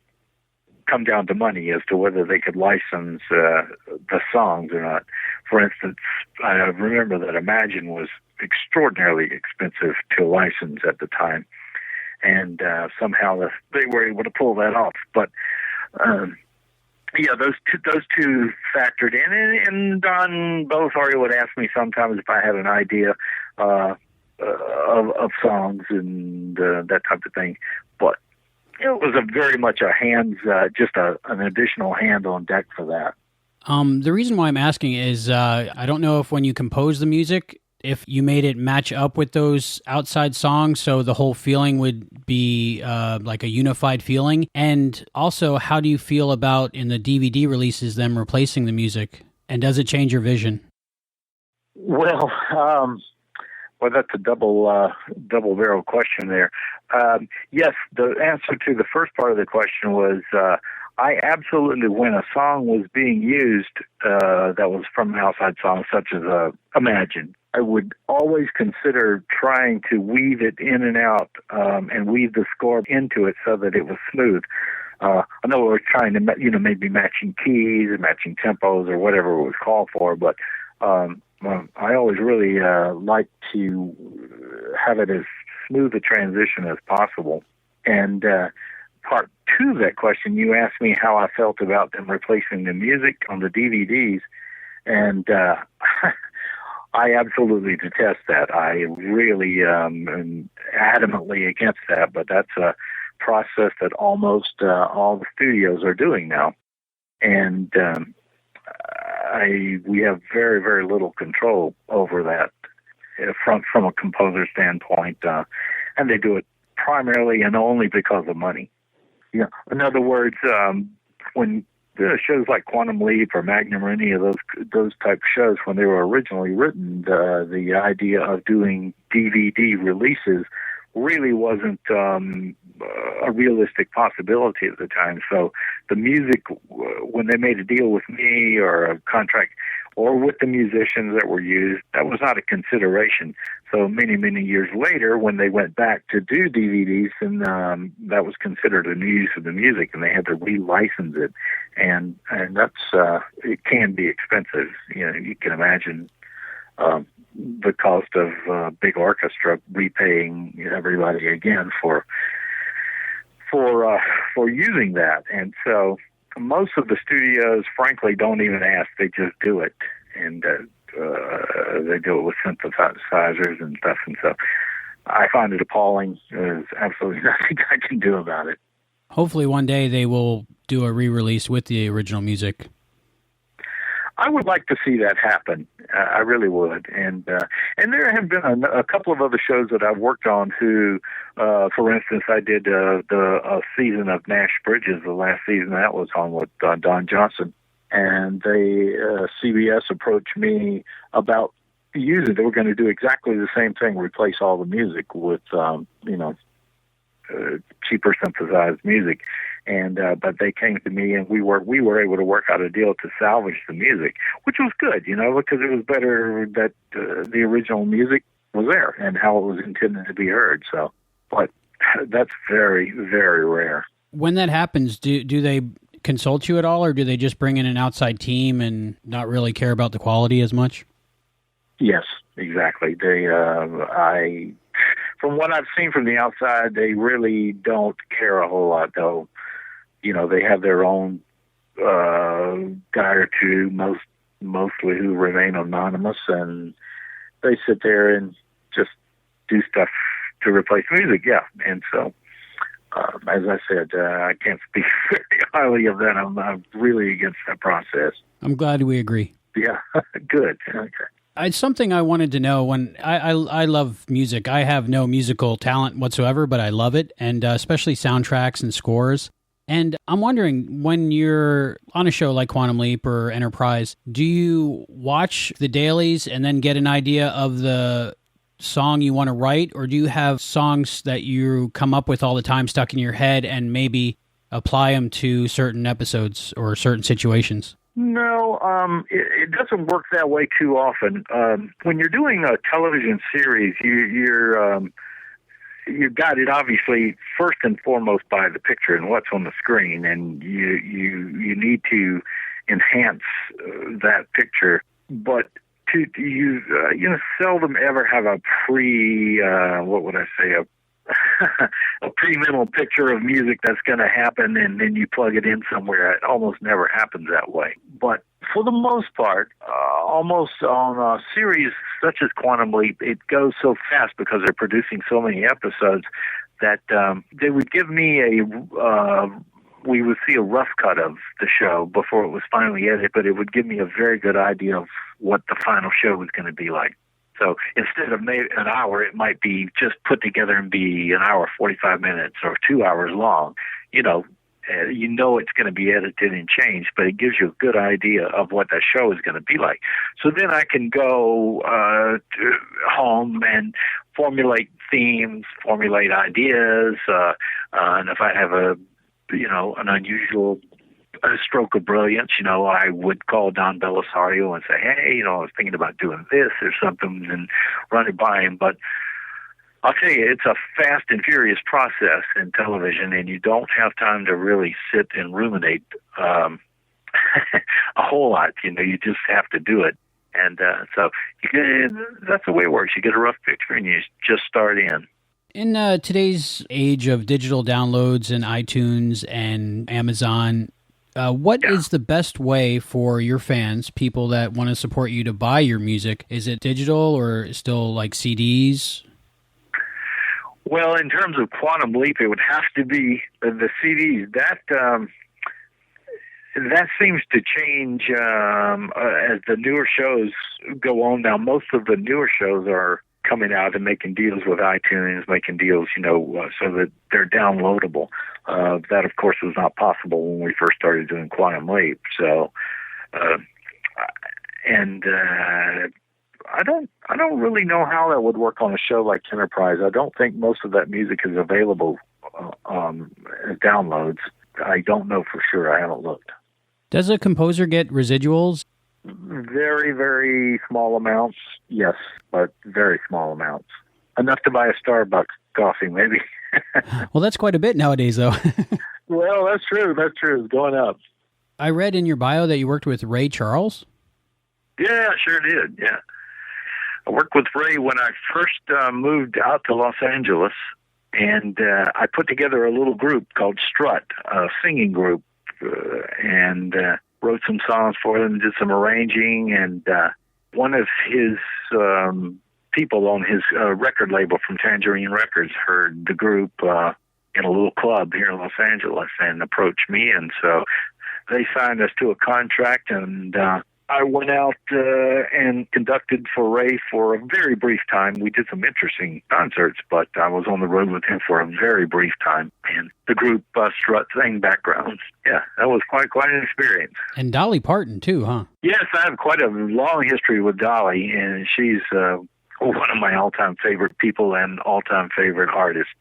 S10: come down to money as to whether they could license the songs or not. For instance, I remember that Imagine was extraordinarily expensive to license at the time, and somehow they were able to pull that off. But those two factored in, and Don Bellisario would ask me sometimes if I had an idea of songs and that type of thing. But it was very much a hands, just an additional hand on deck for that.
S3: The reason why I'm asking is I don't know if when you compose the music, if you made it match up with those outside songs so the whole feeling would be like a unified feeling. And also, how do you feel about in the DVD releases them replacing the music? And does it change your vision?
S10: Well, that's a double-barrel question there. Yes, the answer to the first part of the question was I absolutely, when a song was being used that was from an outside song, such as Imagine, I would always consider trying to weave it in and out and weave the score into it so that it was smooth. I know we're trying to, maybe matching keys and matching tempos or whatever it was called for, but I always really like to have it as smooth a transition as possible. And part two of that question, you asked me how I felt about them replacing the music on the DVDs, and I absolutely detest that. I really am adamantly against that, but that's a process that almost all the studios are doing now. And we have very, very little control over that from a composer standpoint, and they do it primarily and only because of money. Yeah. In other words, when shows like Quantum Leap or Magnum or any of those type of shows, when they were originally written, the idea of doing DVD releases really wasn't a realistic possibility at the time. So the music, when they made a deal with me or a contract or with the musicians that were used, that was not a consideration. So many, many years later, when they went back to do DVDs, and that was considered a new use of the music, and they had to re-license it, and that's it can be expensive. You know, you can imagine the cost of a big orchestra repaying everybody again for using that. And so most of the studios, frankly, don't even ask; they just do it, and they do it with synthesizers and stuff. And so I find it appalling. There's absolutely nothing I can do about it.
S3: Hopefully, one day they will do a re-release with the original music.
S10: I would like to see that happen. I really would. And there have been a couple of other shows that I've worked on who, for instance, I did a season of Nash Bridges, the last season that was on with Don Johnson. And CBS approached me about using it. They were going to do exactly the same thing, replace all the music with, cheaper synthesized music. And but they came to me, and we were able to work out a deal to salvage the music, which was good, because it was better that the original music was there and how it was intended to be heard. So, but that's very, very rare.
S3: When that happens, do they consult you at all, or do they just bring in an outside team and not really care about the quality as much?
S10: Yes, exactly. They, from what I've seen from the outside, they really don't care a whole lot, though. They have their own guy or two, mostly who remain anonymous, and they sit there and just do stuff to replace music. Yeah, and so as I said, I can't speak very highly of that. I'm really against that process.
S3: I'm glad we agree.
S10: Yeah, good. Okay.
S3: It's something I wanted to know. When I love music. I have no musical talent whatsoever, but I love it, and especially soundtracks and scores. And I'm wondering, when you're on a show like Quantum Leap or Enterprise, do you watch the dailies and then get an idea of the song you want to write, or do you have songs that you come up with all the time stuck in your head and maybe apply them to certain episodes or certain situations?
S10: No, it doesn't work that way too often. When you're doing a television series, you're guided, obviously, first and foremost by the picture and what's on the screen, and you need to enhance that picture. But you seldom ever have a a pre-mental picture of music that's going to happen, and then you plug it in somewhere. It almost never happens that way. But for the most part, almost on a series such as Quantum Leap, it goes so fast because they're producing so many episodes that they would give me we would see a rough cut of the show before it was finally edited, but it would give me a very good idea of what the final show was going to be like. So instead of maybe an hour, it might be just put together and be an hour, 45 minutes, or 2 hours long. It's going to be edited and changed, but it gives you a good idea of what that show is going to be like. So then I can go home and formulate themes, formulate ideas, and if I have an unusual stroke of brilliance, I would call Don Belisario and say, hey, I was thinking about doing this or something, and run it by him. But I'll tell you, it's a fast and furious process in television, and you don't have time to really sit and ruminate a whole lot. You just have to do it. And so that's the way it works. You get a rough picture, and you just start in.
S3: In today's age of digital downloads and iTunes and Amazon, what is the best way for your fans, people that want to support you, to buy your music? Is it digital or still like CDs?
S10: Well, in terms of Quantum Leap, it would have to be the CDs. That seems to change as the newer shows go on. Now, most of the newer shows are coming out and making deals with iTunes, making deals, so that they're downloadable. That, of course, was not possible when we first started doing Quantum Leap. So, I don't really know how that would work on a show like Enterprise. I don't think most of that music is available as downloads. I don't know for sure. I haven't looked.
S3: Does a composer get residuals?
S10: Very, very small amounts, yes, but very small amounts. Enough to buy a Starbucks coffee, maybe.
S3: Well, that's quite a bit nowadays, though.
S10: Well, that's true. That's true. It's going up.
S3: I read in your bio that you worked with Ray Charles.
S10: Yeah, I sure did, yeah. I worked with Ray when I first moved out to Los Angeles, and I put together a little group called Strut, a singing group, and wrote some songs for them, did some arranging, and one of his people on his record label from Tangerine Records heard the group in a little club here in Los Angeles and approached me, and so they signed us to a contract, and I went out and conducted for Ray for a very brief time. We did some interesting concerts, but I was on the road with him for a very brief time. And the group Strut sang backgrounds. Yeah, that was quite an experience.
S3: And Dolly Parton, too, huh?
S10: Yes, I have quite a long history with Dolly, and she's one of my all-time favorite people and all-time favorite artists.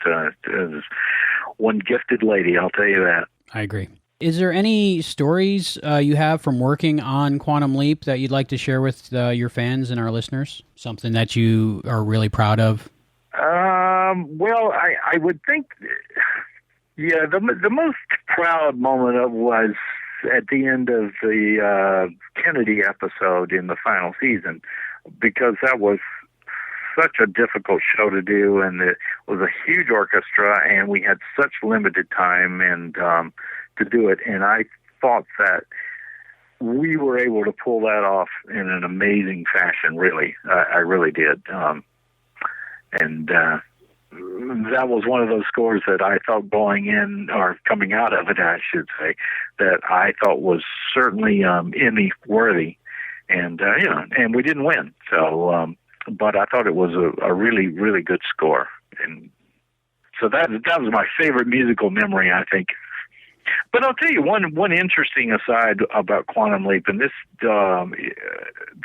S10: One gifted lady, I'll tell you that.
S3: I agree. Is there any stories you have from working on Quantum Leap that you'd like to share with your fans and our listeners? Something that you are really proud of?
S10: Well, I would think, the most proud moment was at the end of the Kennedy episode in the final season, because that was such a difficult show to do, and it was a huge orchestra, and we had such limited time and to do it, and I thought that we were able to pull that off in an amazing fashion, really. I really did. And that was one of those scores that I thought going in, or coming out of it, I should say, that I thought was certainly Emmy worthy. And, and we didn't win. So, but I thought it was a really, really good score. And so that was my favorite musical memory, I think. But I'll tell you one interesting aside about Quantum Leap, and this that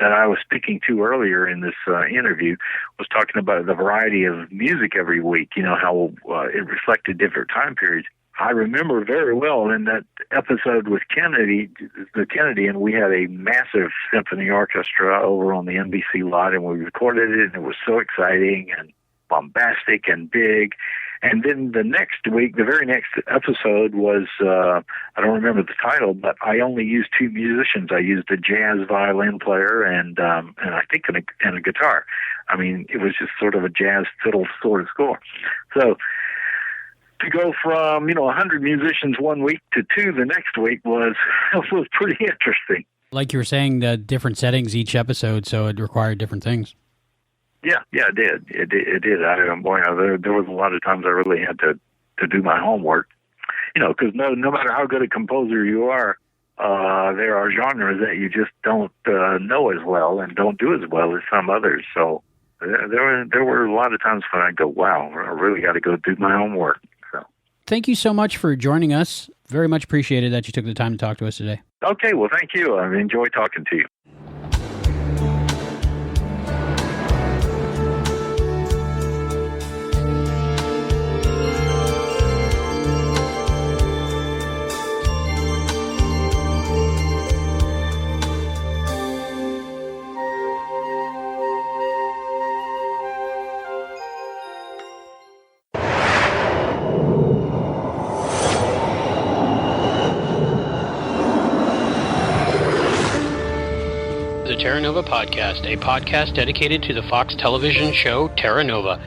S10: I was speaking to earlier in this interview, was talking about the variety of music every week, how it reflected different time periods. I remember very well in that episode with Kennedy, and we had a massive symphony orchestra over on the NBC lot, and we recorded it, and it was so exciting and bombastic and big. And then the next week, the very next episode was, I don't remember the title, but I only used two musicians. I used a jazz violin player and I think and a guitar. I mean, it was just sort of a jazz fiddle sort of score. So to go from, 100 musicians one week to two the next week was pretty interesting.
S3: Like you were saying, the different settings each episode, so it required different things.
S10: Yeah, it did. It did. There was a lot of times I really had to do my homework, because no matter how good a composer you are, there are genres that you just don't know as well and don't do as well as some others. So there were a lot of times when I go, wow, I really got to go do my homework. So
S3: thank you so much for joining us. Very much appreciated that you took the time to talk to us today.
S10: Okay, well, thank you. I enjoyed talking to you.
S3: The Terra Nova Podcast, a podcast dedicated to the Fox television show Terra Nova.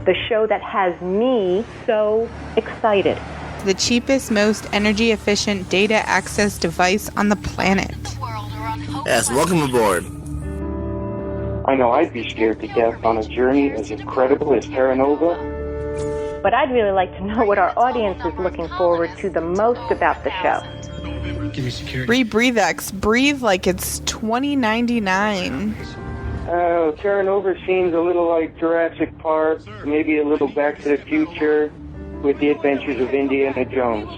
S1: The show that has me so excited.
S8: The cheapest, most energy efficient data access device on the planet.
S12: Yes, welcome aboard.
S13: I know I'd be scared to death on a journey as incredible as Terra Nova.
S1: But I'd really like to know what our audience is looking forward to the most about the show.
S3: Give me security.
S8: Breathe breathe like it's $20.99.
S13: Terra Nova seems a little like Jurassic Park, maybe a little Back to the Future, with the adventures of Indiana Jones.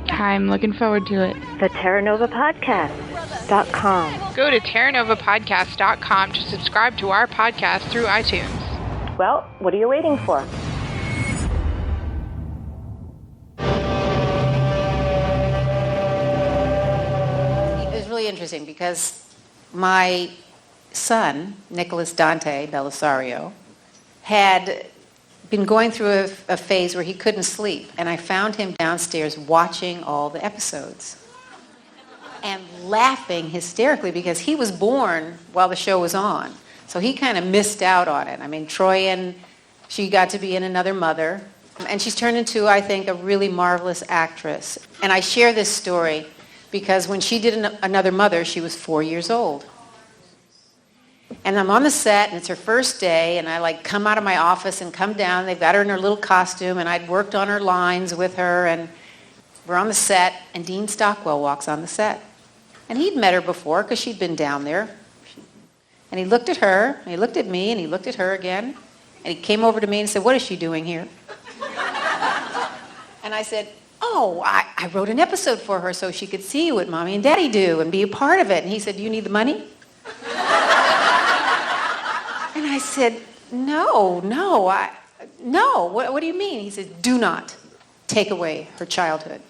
S8: I'm looking forward to it.
S1: The TerraNovaPodcast.com.
S8: Go to TerraNovaPodcast.com to subscribe to our podcast through iTunes.
S1: Well, what are you waiting for?
S14: It was really interesting because my son, Nicholas Dante Belisario, had been going through a phase where he couldn't sleep, and I found him downstairs watching all the episodes and laughing hysterically because he was born while the show was on. So he kind of missed out on it. I mean, Troy she got to be in Another Mother, and she's turned into, I think, a really marvelous actress. And I share this story because when she did Another Mother, she was 4 years old. And I'm on the set, and it's her first day, and I come out of my office and come down. They've got her in her little costume, and I'd worked on her lines with her, and we're on the set, and Dean Stockwell walks on the set. And he'd met her before because she'd been down there. And he looked at her, and he looked at me, and he looked at her again, and he came over to me and said, "What is she doing here?" And I said, "Oh, I wrote an episode for her so she could see what Mommy and Daddy do and be a part of it." And he said, "Do you need the money?" And I said, no. What do you mean? He said, "Do not take away her childhood."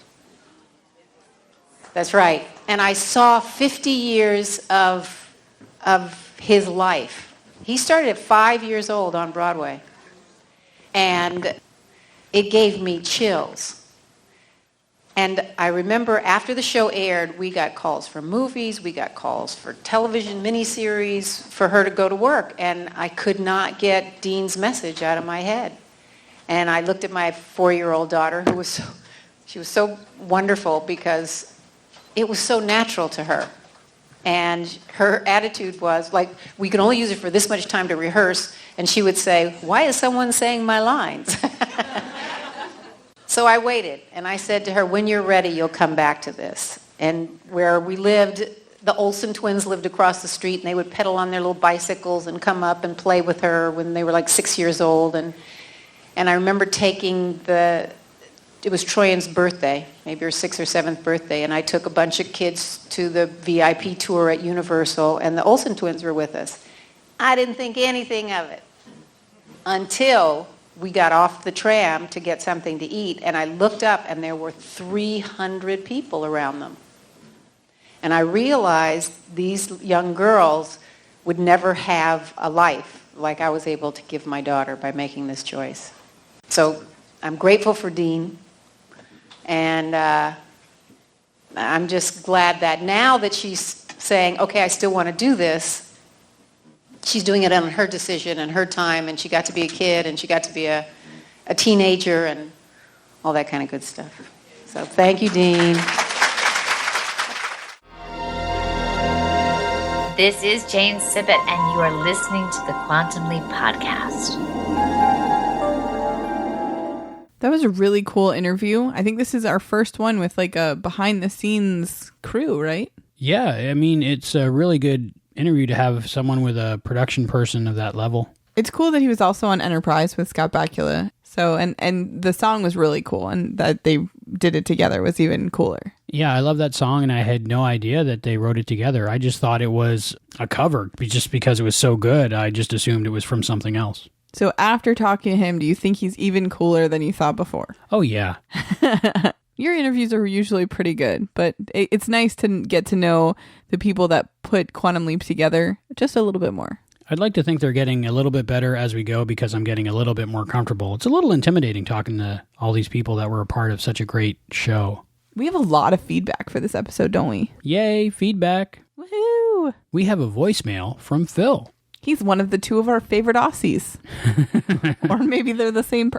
S14: That's right. And I saw 50 years of his life. He started at 5 years old on Broadway. And it gave me chills. And I remember after the show aired, we got calls for movies, we got calls for television miniseries for her to go to work. And I could not get Dean's message out of my head. And I looked at my 4-year-old daughter, she was so wonderful because it was so natural to her. And her attitude was we can only use it for this much time to rehearse. And she would say, "Why is someone saying my lines?" So I waited, and I said to her, "When you're ready, you'll come back to this." And where we lived, the Olsen twins lived across the street, and they would pedal on their little bicycles and come up and play with her when they were 6 years old. And I remember taking it was Troyan's birthday, maybe her 6th or 7th birthday, and I took a bunch of kids to the VIP tour at Universal, and the Olsen twins were with us. I didn't think anything of it until we got off the tram to get something to eat, and I looked up, and there were 300 people around them. And I realized these young girls would never have a life like I was able to give my daughter by making this choice. So I'm grateful for Dean, and I'm just glad that now that she's saying, "Okay, I still want to do this," she's doing it on her decision and her time, and she got to be a kid, and she got to be a teenager, and all that kind of good stuff. So thank you, Dean.
S15: This is Jane Sibbett, and you are listening to the Quantum Leap Podcast.
S9: That was a really cool interview. I think this is our first one with a behind-the-scenes crew, right?
S3: Yeah, I mean, it's a really good interview to have someone with a production person of that level.
S9: It's cool that he was also on Enterprise with Scott Bakula. So, and the song was really cool, and that they did it together was even cooler.
S3: Yeah, I love that song, and I had no idea that they wrote it together. I just thought it was a cover, just because it was so good. I just assumed it was from something else.
S9: So after talking to him, do you think he's even cooler than you thought before?
S3: Oh, yeah.
S9: Your interviews are usually pretty good, but it's nice to get to know the people that put Quantum Leap together just a little bit more.
S3: I'd like to think they're getting a little bit better as we go because I'm getting a little bit more comfortable. It's a little intimidating talking to all these people that were a part of such a great show.
S9: We have a lot of feedback for this episode, don't we?
S3: Yay, feedback.
S9: Woohoo!
S3: We have a voicemail from Phil.
S9: He's one of the two of our favorite Aussies. Or maybe they're the same.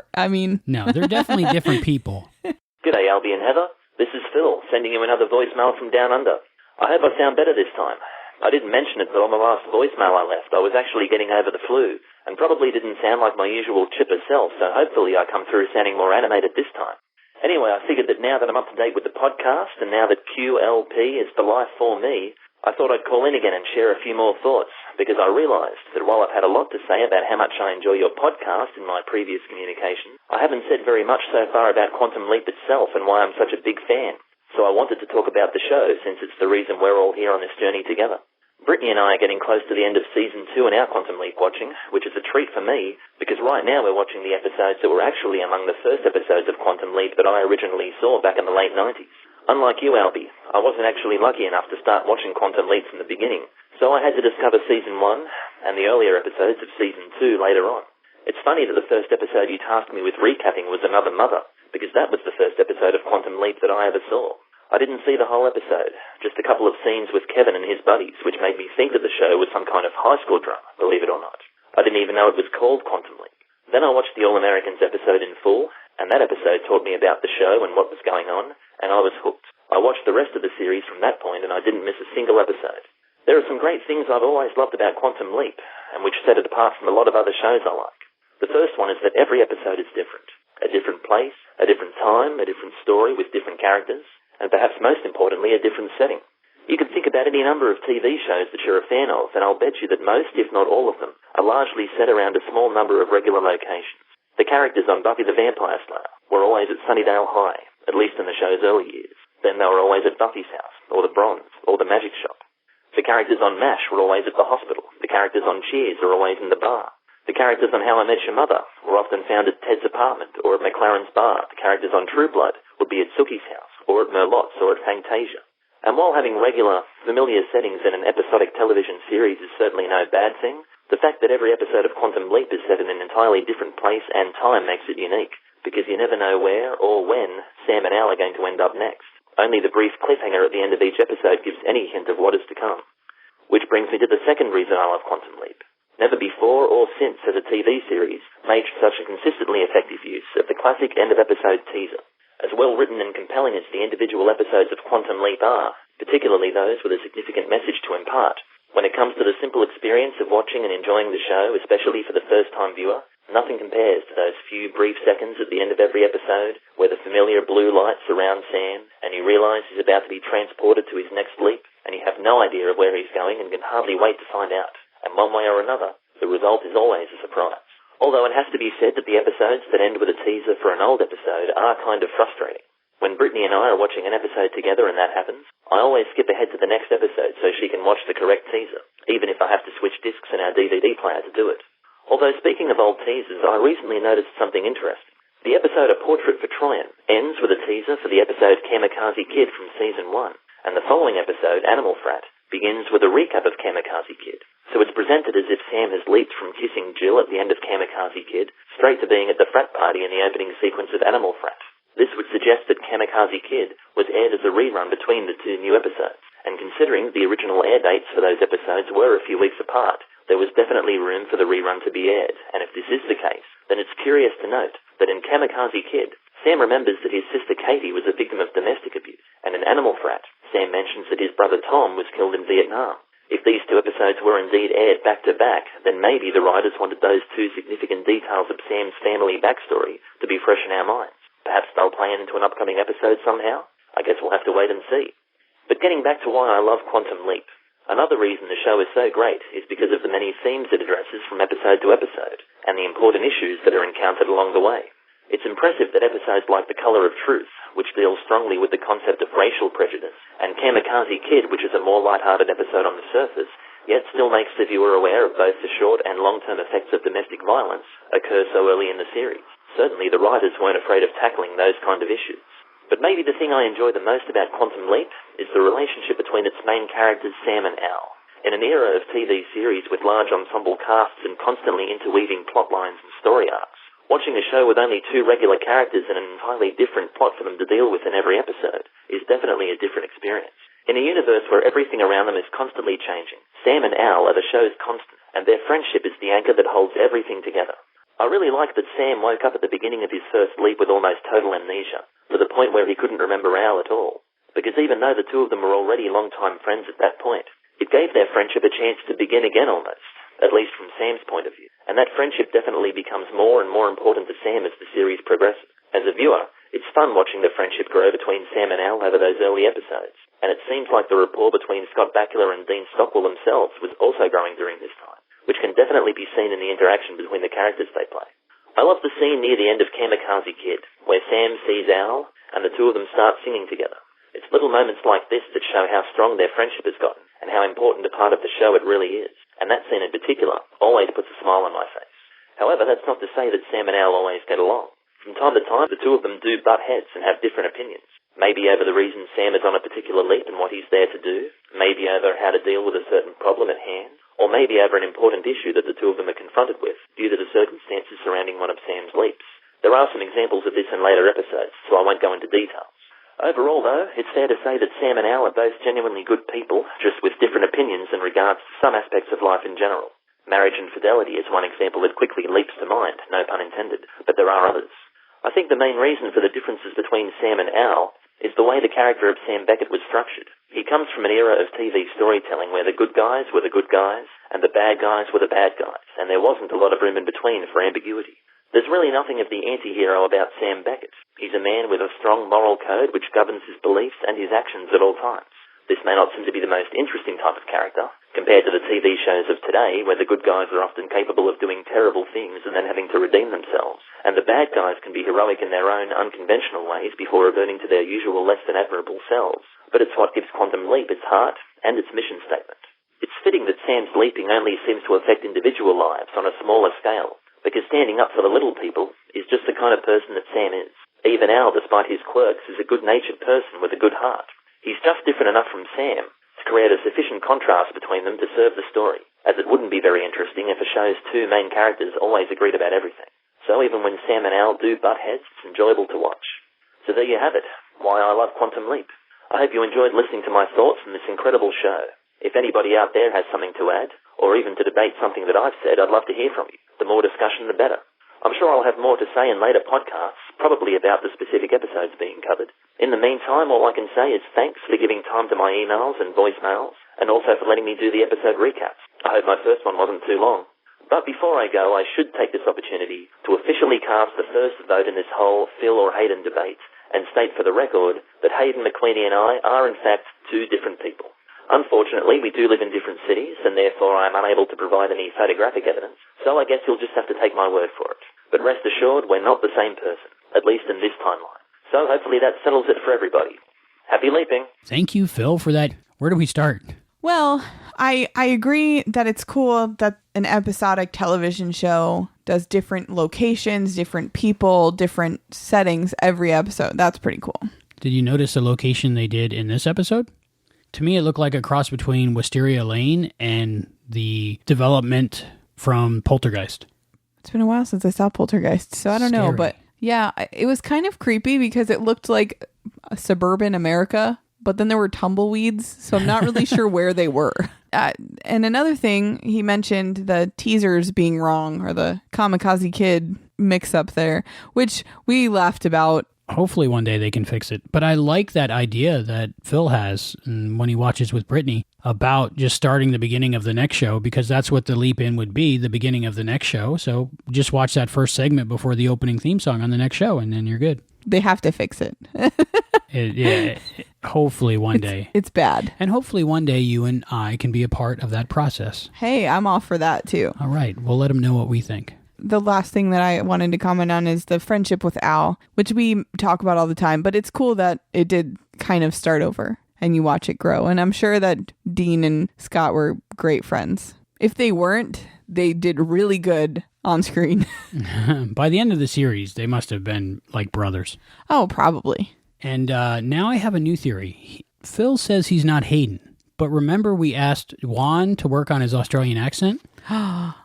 S3: No, they're definitely different people.
S16: G'day, Albie and Heather. This is Phil, sending you another voicemail from down under. I hope I sound better this time. I didn't mention it, but on the last voicemail I left, I was actually getting over the flu, and probably didn't sound like my usual chipper self, so hopefully I come through sounding more animated this time. Anyway, I figured that now that I'm up to date with the podcast, and now that QLP is the life for me, I thought I'd call in again and share a few more thoughts, because I realised that while I've had a lot to say about how much I enjoy your podcast in my previous communication, I haven't said very much so far about Quantum Leap itself and why I'm such a big fan. So I wanted to talk about the show, since it's the reason we're all here on this journey together. Brittany and I are getting close to the end of Season 2 in our Quantum Leap watching, which is a treat for me, because right now we're watching the episodes that were actually among the first episodes of Quantum Leap that I originally saw back in the late 90s. Unlike you, Albie, I wasn't actually lucky enough to start watching Quantum Leap from the beginning, so I had to discover Season 1 and the earlier episodes of Season 2 later on. It's funny that the first episode you tasked me with recapping was Another Mother, because that was the first episode of Quantum Leap that I ever saw. I didn't see the whole episode, just a couple of scenes with Kevin and his buddies, which made me think that the show was some kind of high school drama, believe it or not. I didn't even know it was called Quantum Leap. Then I watched the All Americans episode in full, and that episode taught me about the show and what was going on, and I was hooked. I watched the rest of the series from that point, and I didn't miss a single episode. There are some great things I've always loved about Quantum Leap, and which set it apart from a lot of other shows I like. The first one is that every episode is different. A different place, a different time, a different story with different characters, and perhaps most importantly, a different setting. You can think about any number of TV shows that you're a fan of, and I'll bet you that most, if not all of them, are largely set around a small number of regular locations. The characters on Buffy the Vampire Slayer were always at Sunnydale High, at least in the show's early years. Then they were always at Buffy's house, or the Bronze, or the Magic Shop. The characters on MASH were always at the hospital. The characters on Cheers are always in the bar. The characters on How I Met Your Mother were often found at Ted's apartment or at McLaren's bar. The characters on True Blood would be at Sookie's house, or at Merlotte's, or at Fantasia. And while having regular, familiar settings in an episodic television series is certainly no bad thing, the fact that every episode of Quantum Leap is set in an entirely different place and time makes it unique, because you never know where or when Sam and Al are going to end up next. Only the brief cliffhanger at the end of each episode gives any hint of what is to come. Which brings me to the second reason I love Quantum Leap. Never before or since has a TV series made such a consistently effective use of the classic end-of-episode teaser. As well-written and compelling as the individual episodes of Quantum Leap are, particularly those with a significant message to impart, when it comes to the simple experience of watching and enjoying the show, especially for the first-time viewer, nothing compares to those few brief seconds at the end of every episode where the familiar blue lights surround Sam and you realise he's about to be transported to his next leap and you have no idea of where he's going and can hardly wait to find out. And one way or another, the result is always a surprise. Although it has to be said that the episodes that end with a teaser for an old episode are kind of frustrating. When Brittany and I are watching an episode together and that happens, I always skip ahead to the next episode so she can watch the correct teaser, even if I have to switch discs in our DVD player to do it. Although speaking of old teasers, I recently noticed something interesting. The episode A Portrait for Troyan ends with a teaser for the episode Kamikaze Kid from Season 1, and the following episode, Animal Frat, begins with a recap of Kamikaze Kid. So it's presented as if Sam has leaped from kissing Jill at the end of Kamikaze Kid straight to being at the frat party in the opening sequence of Animal Frat. This would suggest that Kamikaze Kid was aired as a rerun between the two new episodes, and considering the original air dates for those episodes were a few weeks apart, there was definitely room for the rerun to be aired, and if this is the case, then it's curious to note that in Kamikaze Kid, Sam remembers that his sister Katie was a victim of domestic abuse, and in Animal Frat, Sam mentions that his brother Tom was killed in Vietnam. If these two episodes were indeed aired back-to-back, then maybe the writers wanted those two significant details of Sam's family backstory to be fresh in our minds. Perhaps they'll play into an upcoming episode somehow? I guess we'll have to wait and see. But getting back to why I love Quantum Leap, another reason the show is so great is because of the many themes it addresses from episode to episode, and the important issues that are encountered along the way. It's impressive that episodes like The Color of Truth, which deals strongly with the concept of racial prejudice, and Kamikaze Kid, which is a more light-hearted episode on the surface, yet still makes the viewer aware of both the short and long-term effects of domestic violence, occur so early in the series. Certainly the writers weren't afraid of tackling those kind of issues. But maybe the thing I enjoy the most about Quantum Leap is the relationship between its main characters, Sam and Al. In an era of TV series with large ensemble casts and constantly interweaving plot lines and story arcs, watching a show with only two regular characters and an entirely different plot for them to deal with in every episode is definitely a different experience. In a universe where everything around them is constantly changing, Sam and Al are the show's constant, and their friendship is the anchor that holds everything together. I really like that Sam woke up at the beginning of his first leap with almost total amnesia, to the point where he couldn't remember Al at all. Because even though the two of them were already long-time friends at that point, it gave their friendship a chance to begin again almost, at least from Sam's point of view. And that friendship definitely becomes more and more important to Sam as the series progresses. As a viewer, it's fun watching the friendship grow between Sam and Al over those early episodes. And it seems like the rapport between Scott Bakula and Dean Stockwell themselves was also growing during this time, which can definitely be seen in the interaction between the characters they play. I love the scene near the end of Kamikaze Kid, where Sam sees Al and the two of them start singing together. It's little moments like this that show how strong their friendship has gotten and how important a part of the show it really is. And that scene in particular always puts a smile on my face. However, that's not to say that Sam and Al always get along. From time to time, the two of them do butt heads and have different opinions. Maybe over the reason Sam is on a particular leap and what he's there to do, maybe over how to deal with a certain problem at hand, or maybe over an important issue that the two of them are confronted with due to the circumstances surrounding one of Sam's leaps. There are some examples of this in later episodes, so I won't go into details. Overall, though, it's fair to say that Sam and Al are both genuinely good people, just with different opinions in regards to some aspects of life in general. Marriage and fidelity is one example that quickly leaps to mind, no pun intended, but there are others. I think the main reason for the differences between Sam and Al is the way the character of Sam Beckett was structured. He comes from an era of TV storytelling where the good guys were the good guys and the bad guys were the bad guys, and there wasn't a lot of room in between for ambiguity. There's really nothing of the anti-hero about Sam Beckett. He's a man with a strong moral code which governs his beliefs and his actions at all times. This may not seem to be the most interesting type of character, compared to the TV shows of today where the good guys are often capable of doing terrible things and then having to redeem themselves, and the bad guys can be heroic in their own unconventional ways before reverting to their usual less than admirable selves. But it's what gives Quantum Leap its heart and its mission statement. It's fitting that Sam's leaping only seems to affect individual lives on a smaller scale, because standing up for the little people is just the kind of person that Sam is. Even Al, despite his quirks, is a good-natured person with a good heart. He's just different enough from Sam to create a sufficient contrast between them to serve the story, as it wouldn't be very interesting if a show's two main characters always agreed about everything. So even when Sam and Al do butt heads, it's enjoyable to watch. So there you have it, why I love Quantum Leap. I hope you enjoyed listening to my thoughts on this incredible show. If anybody out there has something to add, or even to debate something that I've said, I'd love to hear from you. The more discussion, the better. I'm sure I'll have more to say in later podcasts, probably about the specific episodes being covered. In the meantime, all I can say is thanks for giving time to my emails and voicemails, and also for letting me do the episode recaps. I hope my first one wasn't too long. But before I go, I should take this opportunity to officially cast the first vote in this whole Phil or Hayden debate, and state for the record that Hayden McQueenie and I are in fact two different people. Unfortunately, we do live in different cities, and therefore I am unable to provide any photographic evidence, so I guess you'll just have to take my word for it. But rest assured, we're not the same person, at least in this timeline. So hopefully that settles it for everybody. Happy leaping.
S3: Thank you, Phil, for that. Where do we start?
S9: Well, I agree that it's cool that an episodic television show does different locations, different people, different settings every episode. That's pretty cool.
S3: Did you notice the location they did in this episode? To me, it looked like a cross between Wisteria Lane and the development from Poltergeist.
S9: It's been a while since I saw Poltergeist, so I don't know. But yeah, it was kind of creepy because it looked like a suburban America, but then there were tumbleweeds, so I'm not really sure where they were. And another thing, he mentioned the teasers being wrong, or the Kamikaze Kid mix-up there, which we laughed about.
S3: Hopefully one day they can fix it. But I like that idea that Phil has when he watches with Brittany about just starting the beginning of the next show, because that's what the leap in would be, the beginning of the next show. So just watch that first segment before the opening theme song on the next show, and then you're good.
S9: They have to fix it.
S3: Hopefully one day.
S9: It's bad.
S3: And hopefully one day you and I can be a part of that process.
S9: Hey, I'm all for that too.
S3: All right. We'll let them know what we think.
S9: The last thing that I wanted to comment on is the friendship with Al, which we talk about all the time, but it's cool that it did kind of start over and you watch it grow. And I'm sure that Dean and Scott were great friends. If they weren't, they did really good on screen.
S3: By the end of the series, they must have been like brothers.
S9: Oh, probably.
S3: And now I have a new theory. Phil says he's not Hayden, but remember we asked Juan to work on his Australian accent?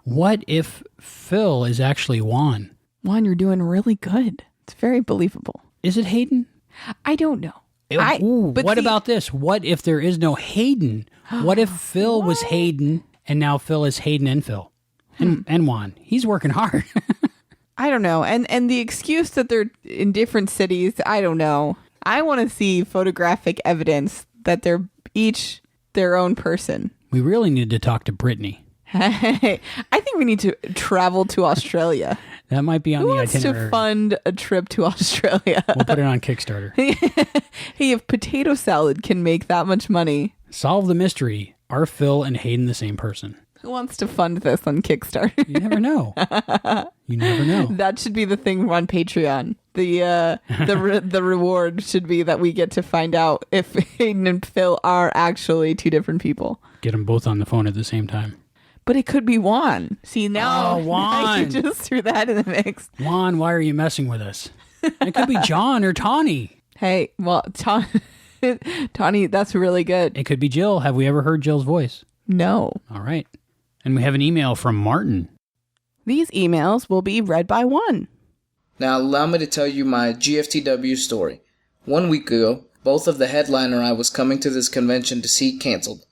S3: What if Phil is actually Juan?
S9: Juan, you're doing really good. It's very believable.
S3: Is it Hayden?
S9: I don't know.
S3: What about this? What if there is no Hayden? What if Phil was Hayden and now Phil is Hayden and Phil? And Juan. He's working hard.
S9: I don't know. And the excuse that they're in different cities, I don't know. I want to see photographic evidence that they're each their own person.
S3: We really need to talk to Brittany.
S9: Hey, I think we need to travel to Australia.
S3: That might be on the itinerary.
S9: Who wants to fund a trip to Australia?
S3: We'll put it on Kickstarter.
S9: Hey, if potato salad can make that much money.
S3: Solve the mystery. Are Phil and Hayden the same person?
S9: Who wants to fund this on Kickstarter?
S3: You never know. You never know.
S9: That should be the thing on Patreon. The reward should be that we get to find out if Hayden and Phil are actually two different people.
S3: Get them both on the phone at the same time.
S9: But it could be Juan. See, now,
S3: Juan.
S9: you just threw that in the mix.
S3: Juan, why are you messing with us? It could be John or Tawny.
S9: Hey, well, Tawny, that's really good.
S3: It could be Jill. Have we ever heard Jill's voice?
S9: No.
S3: All right. And we have an email from Martin.
S9: These emails will be read by Juan.
S17: Now allow me to tell you my GFTW story. 1 week ago, both of the headliner I was coming to this convention to see canceled.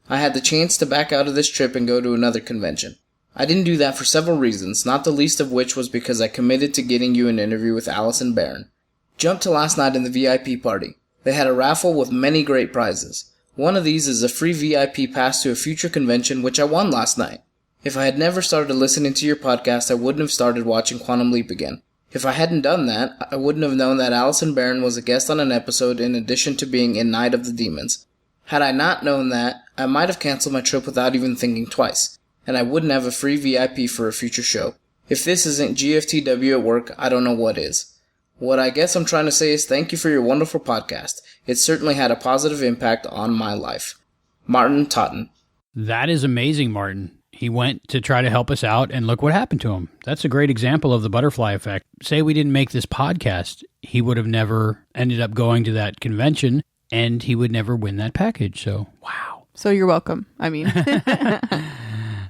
S17: I had the chance to back out of this trip and go to another convention. I didn't do that for several reasons, not the least of which was because I committed to getting you an interview with Allison Barron. Jump to last night in the VIP party. They had a raffle with many great prizes. One of these is a free VIP pass to a future convention, which I won last night. If I had never started listening to your podcast, I wouldn't have started watching Quantum Leap again. If I hadn't done that, I wouldn't have known that Allison Barron was a guest on an episode in addition to being in Night of the Demons. Had I not known that, I might have canceled my trip without even thinking twice, and I wouldn't have a free VIP for a future show. If this isn't GFTW at work, I don't know what is. What I guess I'm trying to say is thank you for your wonderful podcast. It certainly had a positive impact on my life. Martin Totten.
S3: That is amazing, Martin. He went to try to help us out, and look what happened to him. That's a great example of the butterfly effect. Say we didn't make this podcast, he would have never ended up going to that convention, and he would never win that package. So, wow.
S9: So you're welcome. I mean.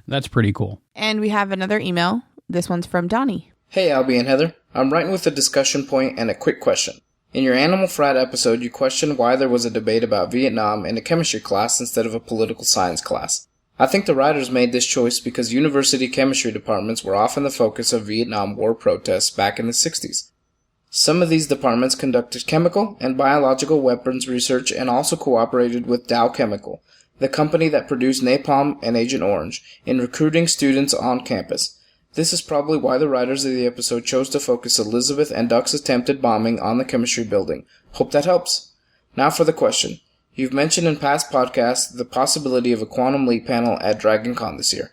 S3: That's pretty cool.
S9: And we have another email. This one's from Donnie.
S17: Hey, Albie and Heather. I'm writing with a discussion point and a quick question. In your Animal Frat episode, you questioned why there was a debate about Vietnam in a chemistry class instead of a political science class. I think the writers made this choice because university chemistry departments were often the focus of Vietnam War protests back in the 60s. Some of these departments conducted chemical and biological weapons research and also cooperated with Dow Chemical, the company that produced Napalm and Agent Orange, in recruiting students on campus. This is probably why the writers of the episode chose to focus Elizabeth and Duck's attempted bombing on the chemistry building. Hope that helps. Now for the question. You've mentioned in past podcasts the possibility of a Quantum Leap panel at Dragon Con this year.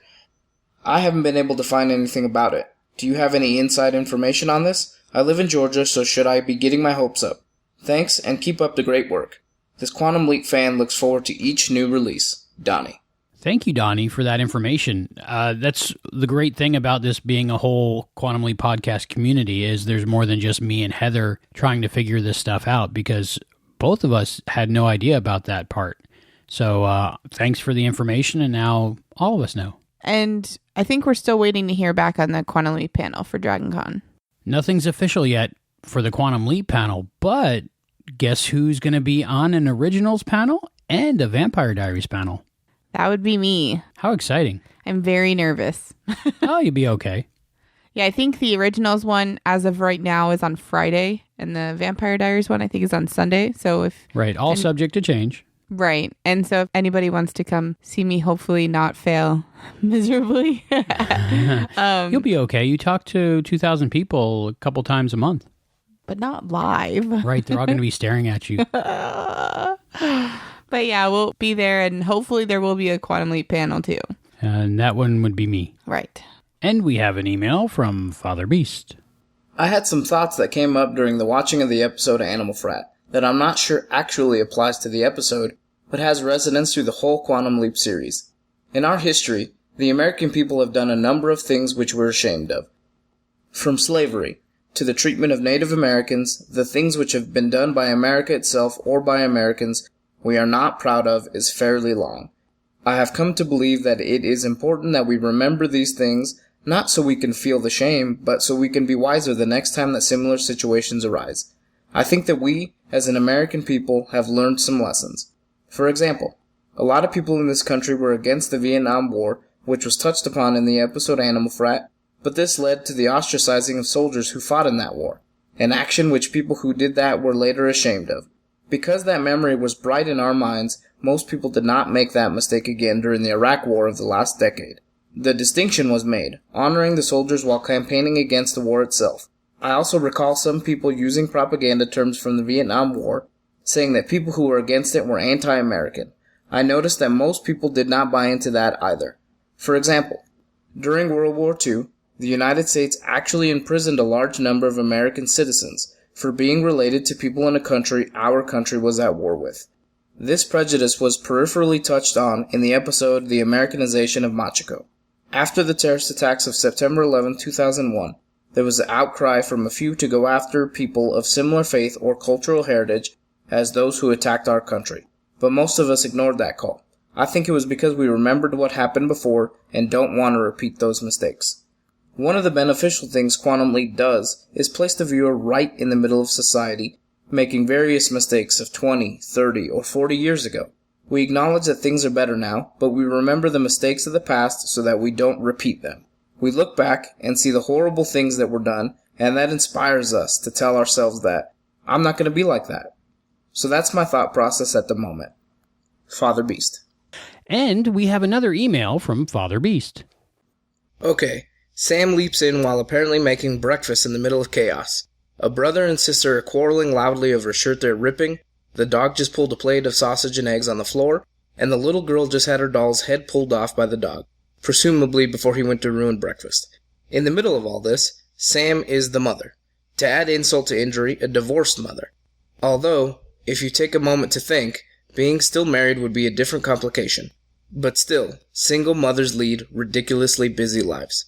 S17: I haven't been able to find anything about it. Do you have any inside information on this? I live in Georgia, so should I be getting my hopes up? Thanks, and keep up the great work. This Quantum Leap fan looks forward to each new release. Donnie.
S3: Thank you, Donnie, for that information. That's the great thing about this being a whole Quantum Leap podcast community is there's more than just me and Heather trying to figure this stuff out, because both of us had no idea about that part. So thanks for the information, and now all of us know.
S9: And I think we're still waiting to hear back on the Quantum Leap panel for Dragon Con.
S3: Nothing's official yet for the Quantum Leap panel, but guess who's going to be on an Originals panel and a Vampire Diaries panel?
S9: That would be me.
S3: How exciting.
S9: I'm very nervous.
S3: Oh, you'll be okay.
S9: Yeah, I think the Originals one, as of right now, is on Friday, and the Vampire Diaries one, I think, is on Sunday. So if
S3: Right, all subject to change.
S9: Right. And so if anybody wants to come see me hopefully not fail miserably.
S3: You'll be okay. You talk to 2,000 people a couple times a month.
S9: But not live.
S3: Right, they're all going to be staring at you.
S9: But yeah, we'll be there, and hopefully there will be a Quantum Leap panel too.
S3: And that one would be me.
S9: Right.
S3: And we have an email from Father Beast.
S17: I had some thoughts that came up during the watching of the episode of Animal Frat that I'm not sure actually applies to the episode, but has resonance through the whole Quantum Leap series. In our history, the American people have done a number of things which we're ashamed of. From slavery, to the treatment of Native Americans, the things which have been done by America itself or by Americans we are not proud of is fairly long. I have come to believe that it is important that we remember these things, not so we can feel the shame, but so we can be wiser the next time that similar situations arise. I think that we, as an American people, have learned some lessons. For example, a lot of people in this country were against the Vietnam War, which was touched upon in the episode Animal Frat, but this led to the ostracizing of soldiers who fought in that war, an action which people who did that were later ashamed of. Because that memory was bright in our minds, most people did not make that mistake again during the Iraq War of the last decade. The distinction was made, honoring the soldiers while campaigning against the war itself. I also recall some people using propaganda terms from the Vietnam War, saying that people who were against it were anti-American. I noticed that most people did not buy into that either. For example, during World War II, the United States actually imprisoned a large number of American citizens for being related to people in a country our country was at war with. This prejudice was peripherally touched on in the episode The Americanization of Machiko. After the terrorist attacks of September 11, 2001, there was an outcry from a few to go after people of similar faith or cultural heritage as those who attacked our country. But most of us ignored that call. I think it was because we remembered what happened before and don't want to repeat those mistakes. One of the beneficial things Quantum Leap does is place the viewer right in the middle of society, making various mistakes of 20, 30, or 40 years ago. We acknowledge that things are better now, but we remember the mistakes of the past so that we don't repeat them. We look back and see the horrible things that were done, and that inspires us to tell ourselves that, I'm not going to be like that. So that's my thought process at the moment. Father Beast.
S3: And we have another email from Father Beast.
S17: Okay, Sam leaps in while apparently making breakfast in the middle of chaos. A brother and sister are quarreling loudly over a shirt they're ripping, the dog just pulled a plate of sausage and eggs on the floor, and the little girl just had her doll's head pulled off by the dog, presumably before he went to ruin breakfast. In the middle of all this, Sam is the mother. To add insult to injury, a divorced mother. Although, if you take a moment to think, being still married would be a different complication. But still, single mothers lead ridiculously busy lives.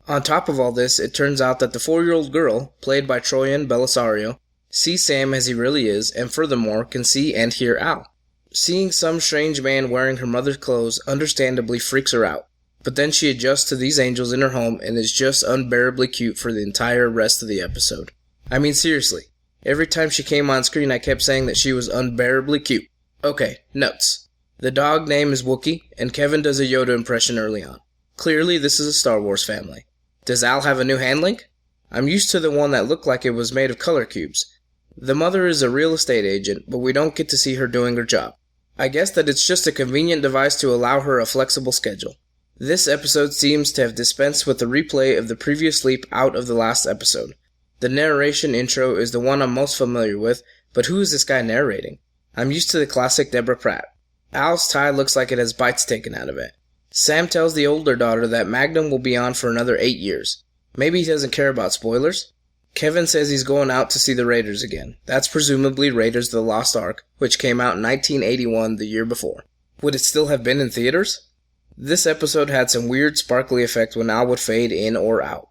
S17: On top of all this, it turns out that the 4-year-old girl, played by Troyan Bellisario, sees Sam as he really is, and furthermore, can see and hear Al. Seeing some strange man wearing her mother's clothes understandably freaks her out, but then she adjusts to these angels in her home and is just unbearably cute for the entire rest of the episode. I mean, seriously, every time she came on screen I kept saying that she was unbearably cute. Okay, notes. The dog name is Wookie, and Kevin does a Yoda impression early on. Clearly this is a Star Wars family. Does Al have a new hand link? I'm used to the one that looked like it was made of color cubes. The mother is a real estate agent, but we don't get to see her doing her job. I guess that it's just a convenient device to allow her a flexible schedule. This episode seems to have dispensed with the replay of the previous leap out of the last episode. The narration intro is the one I'm most familiar with, but who is this guy narrating? I'm used to the classic Deborah Pratt. Al's tie looks like it has bites taken out of it. Sam tells the older daughter that Magnum will be on for another 8 years. Maybe he doesn't care about spoilers? Kevin says he's going out to see the Raiders again. That's presumably Raiders of the Lost Ark, which came out in 1981, the year before. Would it still have been in theaters? This episode had some weird sparkly effect when Al would fade in or out.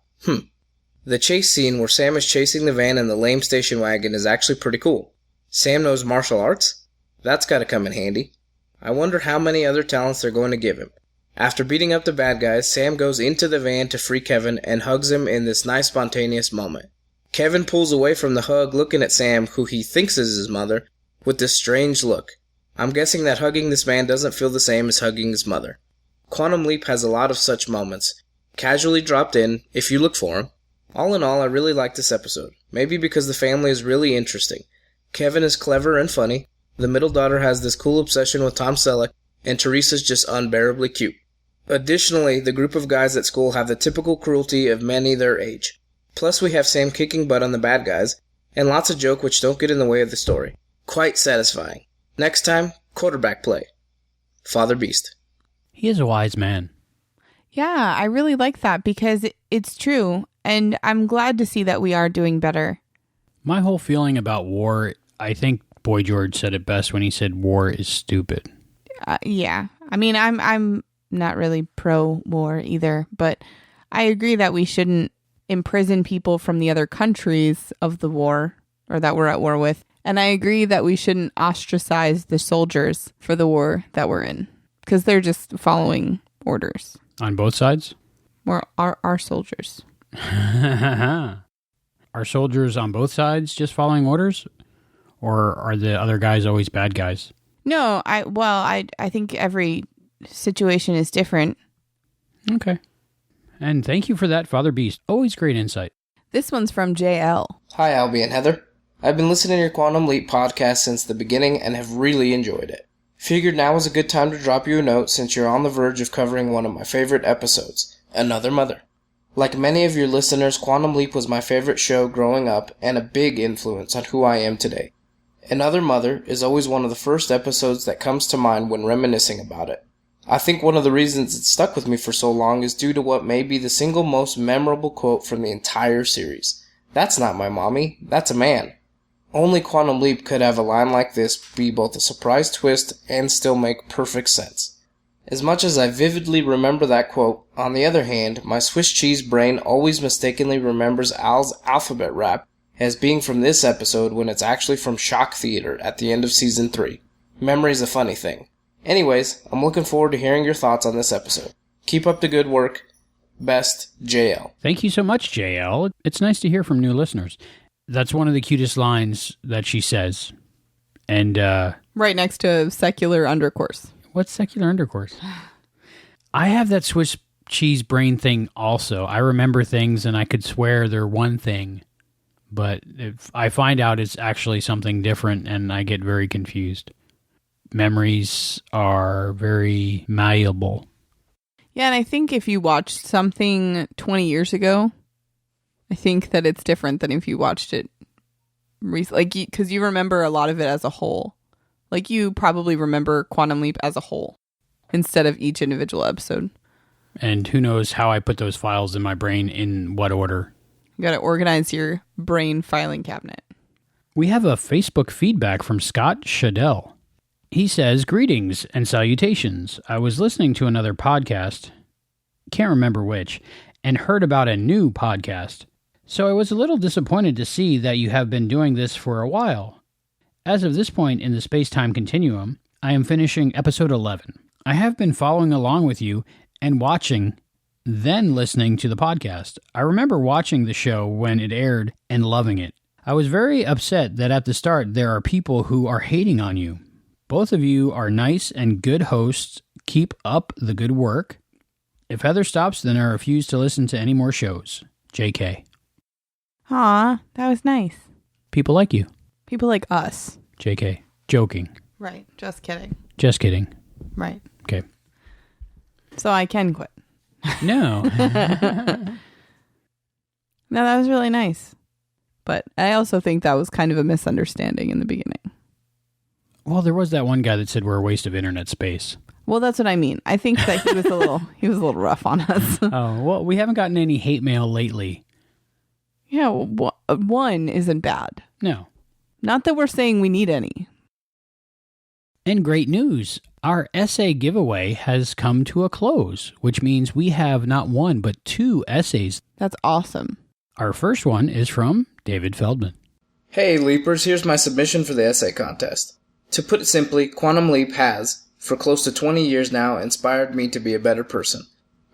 S17: The chase scene where Sam is chasing the van in the lame station wagon is actually pretty cool. Sam knows martial arts? That's gotta come in handy. I wonder how many other talents they're going to give him. After beating up the bad guys, Sam goes into the van to free Kevin and hugs him in this nice spontaneous moment. Kevin pulls away from the hug looking at Sam, who he thinks is his mother, with this strange look. I'm guessing that hugging this man doesn't feel the same as hugging his mother. Quantum Leap has a lot of such moments, casually dropped in, if you look for them. All in all, I really like this episode, maybe because the family is really interesting. Kevin is clever and funny, the middle daughter has this cool obsession with Tom Selleck, and Teresa's just unbearably cute. Additionally, the group of guys at school have the typical cruelty of many their age. Plus we have Sam kicking butt on the bad guys, and lots of joke which don't get in the way of the story. Quite satisfying. Next time, quarterback play. Father Beast.
S3: He is a wise man.
S8: Yeah, I really like that because it's true, and I'm glad to see that we are doing better.
S3: My whole feeling about war, I think Boy George said it best when he said war is stupid.
S8: Yeah. I mean, I'm not really pro-war either, but I agree that we shouldn't imprison people from the other countries of the war, or that we're at war with. And I agree that we shouldn't ostracize the soldiers for the war that we're in, because they're just following orders.
S3: On both sides?
S8: Or our soldiers.
S3: Are soldiers on both sides just following orders? Or are the other guys always bad guys?
S8: No, I think every situation is different.
S3: Okay. And thank you for that, Father Beast. Always great insight.
S8: This one's from JL.
S17: Hi, Albie and Heather. I've been listening to your Quantum Leap podcast since the beginning and have really enjoyed it. Figured now was a good time to drop you a note since you're on the verge of covering one of my favorite episodes, Another Mother. Like many of your listeners, Quantum Leap was my favorite show growing up and a big influence on who I am today. Another Mother is always one of the first episodes that comes to mind when reminiscing about it. I think one of the reasons it stuck with me for so long is due to what may be the single most memorable quote from the entire series. "That's not my mommy, that's a man." Only Quantum Leap could have a line like this be both a surprise twist and still make perfect sense. As much as I vividly remember that quote, on the other hand, my Swiss cheese brain always mistakenly remembers Al's alphabet rap as being from this episode when it's actually from Shock Theater at the end of Season 3. Memory's a funny thing. Anyways, I'm looking forward to hearing your thoughts on this episode. Keep up the good work. Best, JL.
S3: Thank you so much, JL. It's nice to hear from new listeners. That's one of the cutest lines that she says. And,
S9: right next to secular undercourse.
S3: What's secular intercourse? I have that Swiss cheese brain thing also. I remember things and I could swear they're one thing, but if I find out it's actually something different and I get very confused. Memories are very malleable.
S9: Yeah, and I think if you watched something 20 years ago, I think that it's different than if you watched it recently. Like, because you remember a lot of it as a whole. Like, you probably remember Quantum Leap as a whole instead of each individual episode.
S3: And who knows how I put those files in my brain in what order.
S9: You got to organize your brain filing cabinet.
S3: We have a Facebook feedback from Scott Shadell. He says, "Greetings and salutations. I was listening to another podcast, can't remember which, and heard about a new podcast. So I was a little disappointed to see that you have been doing this for a while. As of this point in the space-time continuum, I am finishing episode 11. I have been following along with you and watching, then listening to the podcast. I remember watching the show when it aired and loving it. I was very upset that at the start there are people who are hating on you. Both of you are nice and good hosts. Keep up the good work. If Heather stops, then I refuse to listen to any more shows. JK."
S8: Aw, that was nice.
S3: People like you.
S9: People like us.
S3: JK. Joking.
S9: Right. Just kidding.
S3: Just kidding.
S9: Right.
S3: Okay.
S9: So I can quit.
S3: No.
S9: No, that was really nice. But I also think that was kind of a misunderstanding in the beginning.
S3: Well, there was that one guy that said we're a waste of internet space.
S9: Well, that's what I mean. I think that he was a little rough on us.
S3: Oh, well, we haven't gotten any hate mail lately.
S9: Yeah, well, one isn't bad.
S3: No.
S9: Not that we're saying we need any.
S3: And great news. Our essay giveaway has come to a close, which means we have not one, but 2 essays.
S9: That's awesome.
S3: Our first one is from David Feldman.
S17: Hey, Leapers, here's my submission for the essay contest. To put it simply, Quantum Leap has, for close to 20 years now, inspired me to be a better person.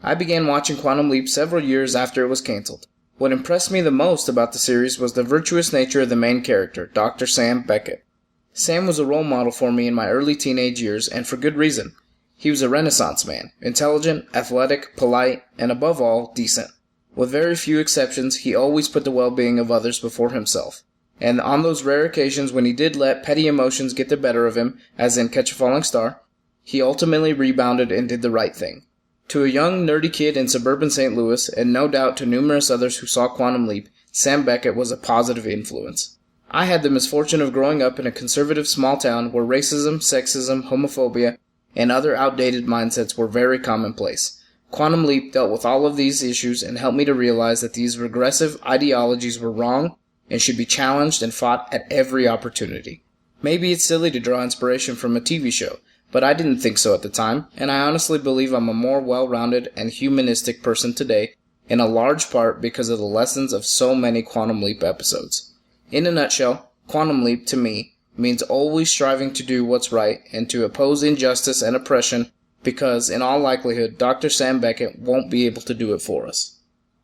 S17: I began watching Quantum Leap several years after it was canceled. What impressed me the most about the series was the virtuous nature of the main character, Dr. Sam Beckett. Sam was a role model for me in my early teenage years, and for good reason. He was a Renaissance man, intelligent, athletic, polite, and above all, decent. With very few exceptions, he always put the well-being of others before himself. And on those rare occasions when he did let petty emotions get the better of him, as in Catch a Falling Star, he ultimately rebounded and did the right thing. To a young, nerdy kid in suburban St. Louis, and no doubt to numerous others who saw Quantum Leap, Sam Beckett was a positive influence. I had the misfortune of growing up in a conservative small town where racism, sexism, homophobia, and other outdated mindsets were very commonplace. Quantum Leap dealt with all of these issues and helped me to realize that these regressive ideologies were wrong and should be challenged and fought at every opportunity. Maybe it's silly to draw inspiration from a TV show, but I didn't think so at the time, and I honestly believe I'm a more well-rounded and humanistic person today, in a large part because of the lessons of so many Quantum Leap episodes. In a nutshell, Quantum Leap, to me, means always striving to do what's right and to oppose injustice and oppression, because, in all likelihood, Dr. Sam Beckett won't be able to do it for us.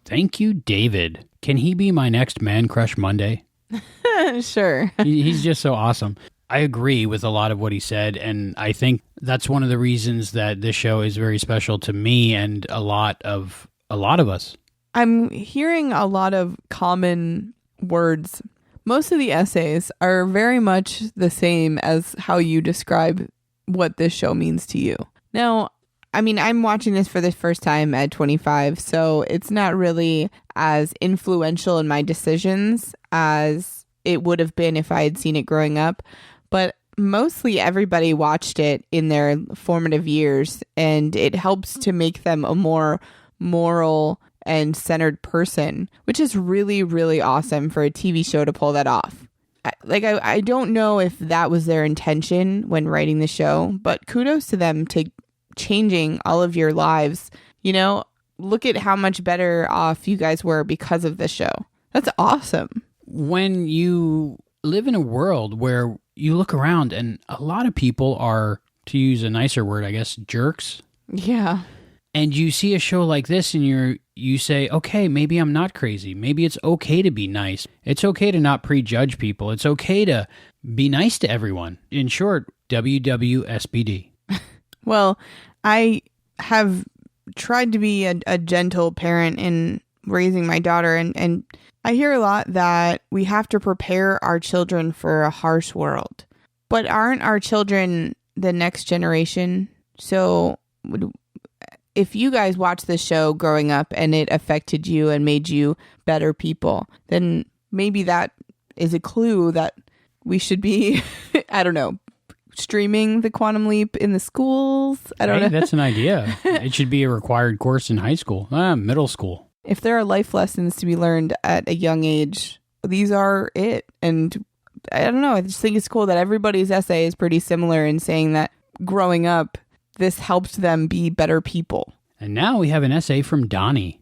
S3: Thank you, David. Can he be my next Man Crush Monday?
S9: Sure.
S3: He's just so awesome. I agree with a lot of what he said, and I think that's one of the reasons that this show is very special to me and a lot of us.
S9: I'm hearing a lot of common words. Most of the essays are very much the same as how you describe what this show means to you. Now, I mean, I'm watching this for the first time at 25, so it's not really as influential in my decisions as it would have been if I had seen it growing up. But mostly everybody watched it in their formative years, and it helps to make them a more moral and centered person, which is really, really awesome for a TV show to pull that off. I don't know if that was their intention when writing the show, but kudos to them to changing all of your lives. You know, look at how much better off you guys were because of this show. That's awesome.
S3: When you live in a world where you look around and a lot of people are, to use a nicer word, I guess, jerks.
S9: Yeah.
S3: And you see a show like this and you say, okay, maybe I'm not crazy. Maybe it's okay to be nice. It's okay to not prejudge people. It's okay to be nice to everyone. In short, WWSBD.
S9: Well, I have tried to be a gentle parent in raising my daughter, and I hear a lot that we have to prepare our children for a harsh world. But aren't our children the next generation? So if you guys watch this show growing up and it affected you and made you better people, then maybe that is a clue that we should be, I don't know, streaming the Quantum Leap in the schools. I don't know.
S3: That's an idea. It should be a required course in high school, middle school.
S9: If there are life lessons to be learned at a young age, these are it. And I don't know. I just think it's cool that everybody's essay is pretty similar in saying that growing up, this helped them be better people.
S3: And now we have an essay from Donnie.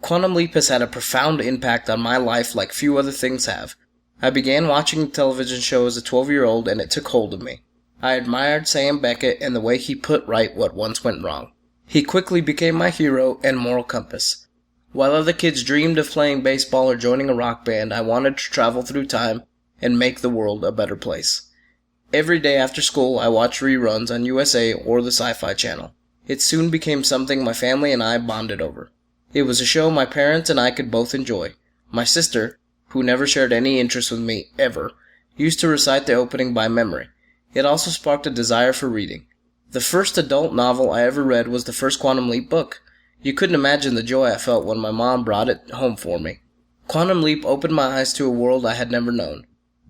S17: Quantum Leap has had a profound impact on my life like few other things have. I began watching the television show as a 12-year-old and it took hold of me. I admired Sam Beckett and the way he put right what once went wrong. He quickly became my hero and moral compass. While other kids dreamed of playing baseball or joining a rock band, I wanted to travel through time and make the world a better place. Every day after school, I watched reruns on USA or the Sci-Fi Channel. It soon became something my family and I bonded over. It was a show my parents and I could both enjoy. My sister, who never shared any interest with me, ever, used to recite the opening by memory. It also sparked a desire for reading. The first adult novel I ever read was the first Quantum Leap book. You couldn't imagine the joy I felt when my mom brought it home for me. Quantum Leap opened my eyes to a world I had never known.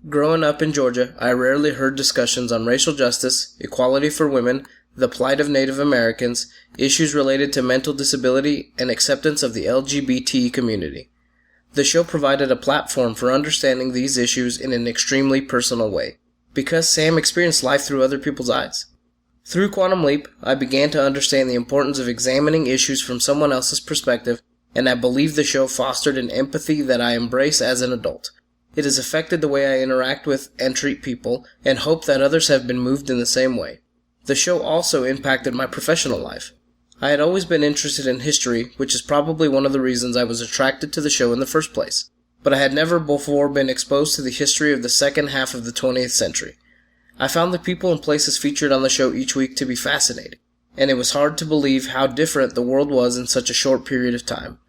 S17: Growing up in Georgia, I rarely heard discussions on racial justice, equality for women, the plight of Native Americans, issues related to mental disability, and acceptance of the LGBT community. The show provided a platform for understanding these issues in an extremely personal way, because Sam experienced life through other people's eyes. Through Quantum Leap, I began to understand the importance of examining issues from someone else's perspective, and I believe the show fostered an empathy that I embrace as an adult. It has affected the way I interact with and treat people, and hope that others have been moved in the same way. The show also impacted my professional life. I had always been interested in history, which is probably one of the reasons I was attracted to the show in the first place. But I had never before been exposed to the history of the second half of the 20th century. I found the people and places featured on the show each week to be fascinating, and it was hard to believe how different the world was in such a short period of time.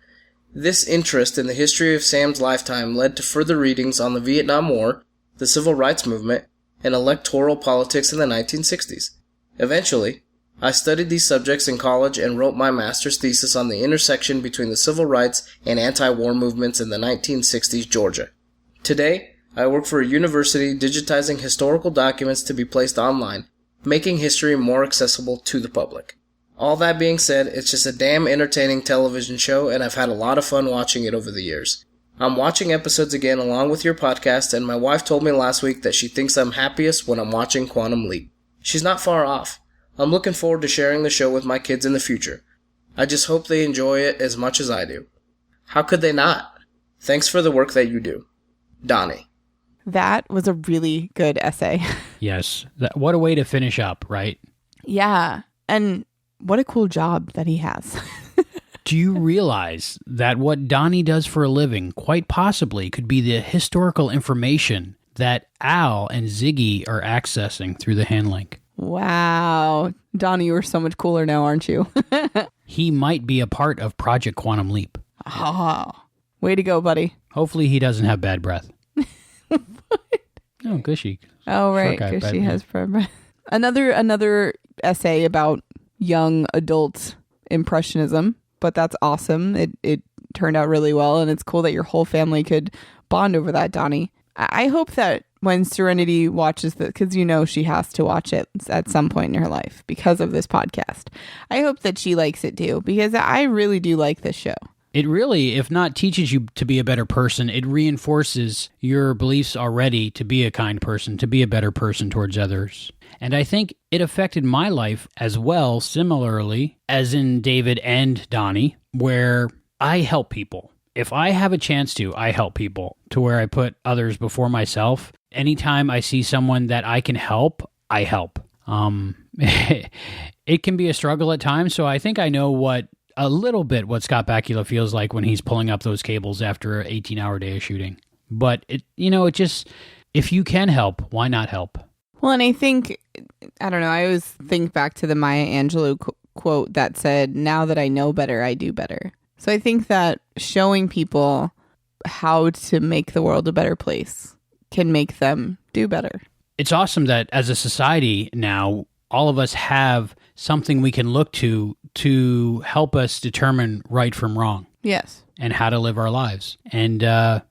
S17: This interest in the history of Sam's lifetime led to further readings on the Vietnam War, the Civil Rights Movement, and electoral politics in the 1960s. Eventually, I studied these subjects in college and wrote my master's thesis on the intersection between the civil rights and anti-war movements in the 1960s Georgia. Today, I work for a university digitizing historical documents to be placed online, making history more accessible to the public. All that being said, it's just a damn entertaining television show, and I've had a lot of fun watching it over the years. I'm watching episodes again along with your podcast, and my wife told me last week that she thinks I'm happiest when I'm watching Quantum Leap. She's not far off. I'm looking forward to sharing the show with my kids in the future. I just hope they enjoy it as much as I do. How could they not? Thanks for the work that you do. Donnie.
S9: That was a really good essay.
S3: Yes. What a way to finish up, right?
S9: Yeah. And what a cool job that he has.
S3: Do you realize that what Donnie does for a living quite possibly could be the historical information that Al and Ziggy are accessing through the hand link?
S9: Wow. Donnie, you are so much cooler now, aren't you?
S3: He might be a part of Project Quantum Leap.
S9: Oh, way to go, buddy.
S3: Hopefully he doesn't have bad breath. Oh, Gushy.
S9: Oh, right. Gushy has bad breath. Another essay about young adult impressionism. But that's awesome. It turned out really well, and it's cool that your whole family could bond over that, Donnie. I hope that when Serenity watches this, because you know she has to watch it at some point in her life because of this podcast, I hope that she likes it too, because I really do like this show.
S3: It really, if not teaches you to be a better person, it reinforces your beliefs already to be a kind person, to be a better person towards others. And I think it affected my life as well, similarly, as in David and Donnie, where I help people. If I have a chance to, I help people to where I put others before myself. Anytime I see someone that I can help, I help. It can be a struggle at times, so I think I know a little bit what Scott Bakula feels like when he's pulling up those cables after an 18-hour day of shooting. But, it just, if you can help, why not help?
S9: Well, and I think, I don't know, I always think back to the Maya Angelou quote that said, "Now that I know better, I do better." So I think that showing people how to make the world a better place can make them do better.
S3: It's awesome that as a society now, all of us have something we can look to help us determine right from wrong.
S9: Yes.
S3: And how to live our lives. And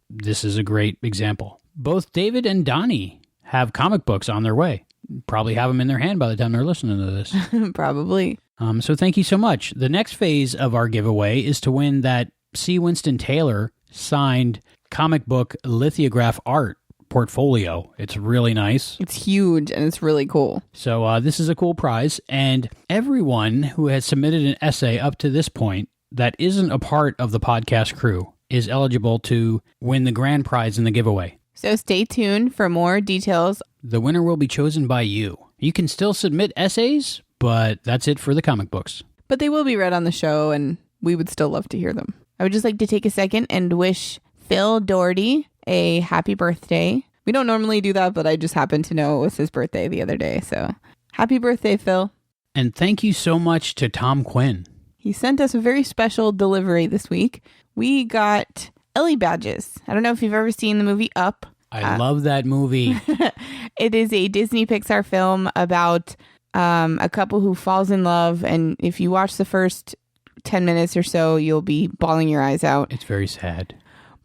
S3: this is a great example. Both David and Donnie have comic books on their way. Probably have them in their hand by the time they're listening to this.
S9: Probably.
S3: So thank you so much. The next phase of our giveaway is to win that C. Winston Taylor signed comic book lithograph art portfolio. It's really nice.
S9: It's huge and it's really cool.
S3: So this is a cool prize. And everyone who has submitted an essay up to this point that isn't a part of the podcast crew is eligible to win the grand prize in the giveaway.
S9: So stay tuned for more details.
S3: The winner will be chosen by you. You can still submit essays, but that's it for the comic books.
S9: But they will be read on the show, and we would still love to hear them. I would just like to take a second and wish Phil Doherty a happy birthday. We don't normally do that, but I just happened to know it was his birthday the other day. So happy birthday, Phil.
S3: And thank you so much to Tom Quinn.
S9: He sent us a very special delivery this week. We got Ellie badges. I don't know if you've ever seen the movie Up.
S3: I love that movie.
S9: It is a Disney Pixar film about a couple who falls in love. And if you watch the first 10 minutes or so, you'll be bawling your eyes out.
S3: It's very sad.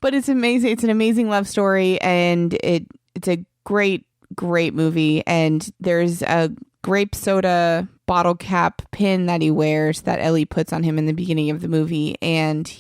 S9: But it's amazing. It's an amazing love story. And it's a great, great movie. And there's a grape soda bottle cap pin that he wears that Ellie puts on him in the beginning of the movie. And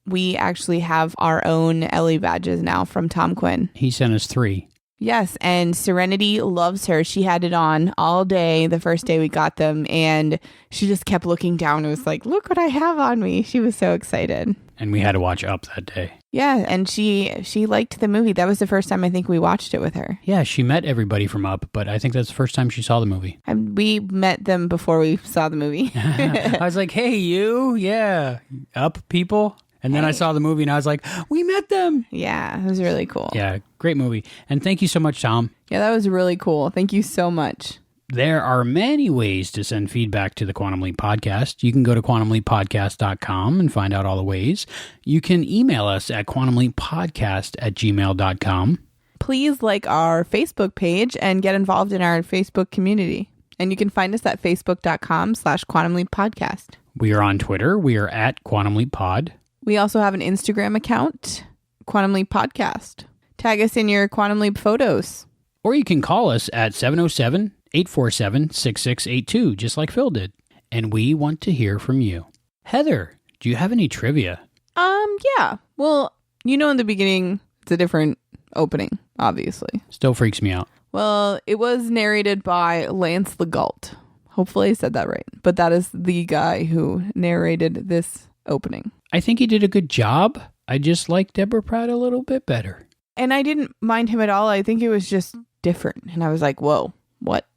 S9: we actually have our own Ellie badges now from Tom Quinn.
S3: He sent us 3.
S9: Yes, and Serenity loves her. She had it on all day the first day we got them, and she just kept looking down and was like, "Look what I have on me." She was so excited.
S3: And we had to watch Up that day.
S9: Yeah, and she liked the movie. That was the first time I think we watched it with her.
S3: Yeah, she met everybody from Up, but I think that's the first time she saw the movie.
S9: And we met them before we saw the movie.
S3: I was like, "Hey, you? Yeah, Up people?" And then I saw the movie and I was like, we met them.
S9: Yeah, it was really cool.
S3: Yeah, great movie. And thank you so much, Tom.
S9: Yeah, that was really cool. Thank you so much.
S3: There are many ways to send feedback to the Quantum Leap Podcast. You can go to quantumleappodcast.com and find out all the ways. You can email us at quantumleappodcast@gmail.com.
S9: Please like our Facebook page and get involved in our Facebook community. And you can find us at facebook.com/quantumleappodcast.
S3: We are on Twitter. We are at Quantum Leap Pod.
S9: We also have an Instagram account, Quantum Leap Podcast. Tag us in your Quantum Leap photos.
S3: Or you can call us at 707-847-6682, just like Phil did. And we want to hear from you. Heather, do you have any trivia?
S9: Yeah. Well, in the beginning, it's a different opening, obviously.
S3: Still freaks me out.
S9: Well, it was narrated by Lance Legault. Hopefully I said that right. But that is the guy who narrated this opening.
S3: I think he did a good job. I just like Deborah Pratt a little bit better.
S9: And I didn't mind him at all. I think it was just different. And I was like, whoa, what?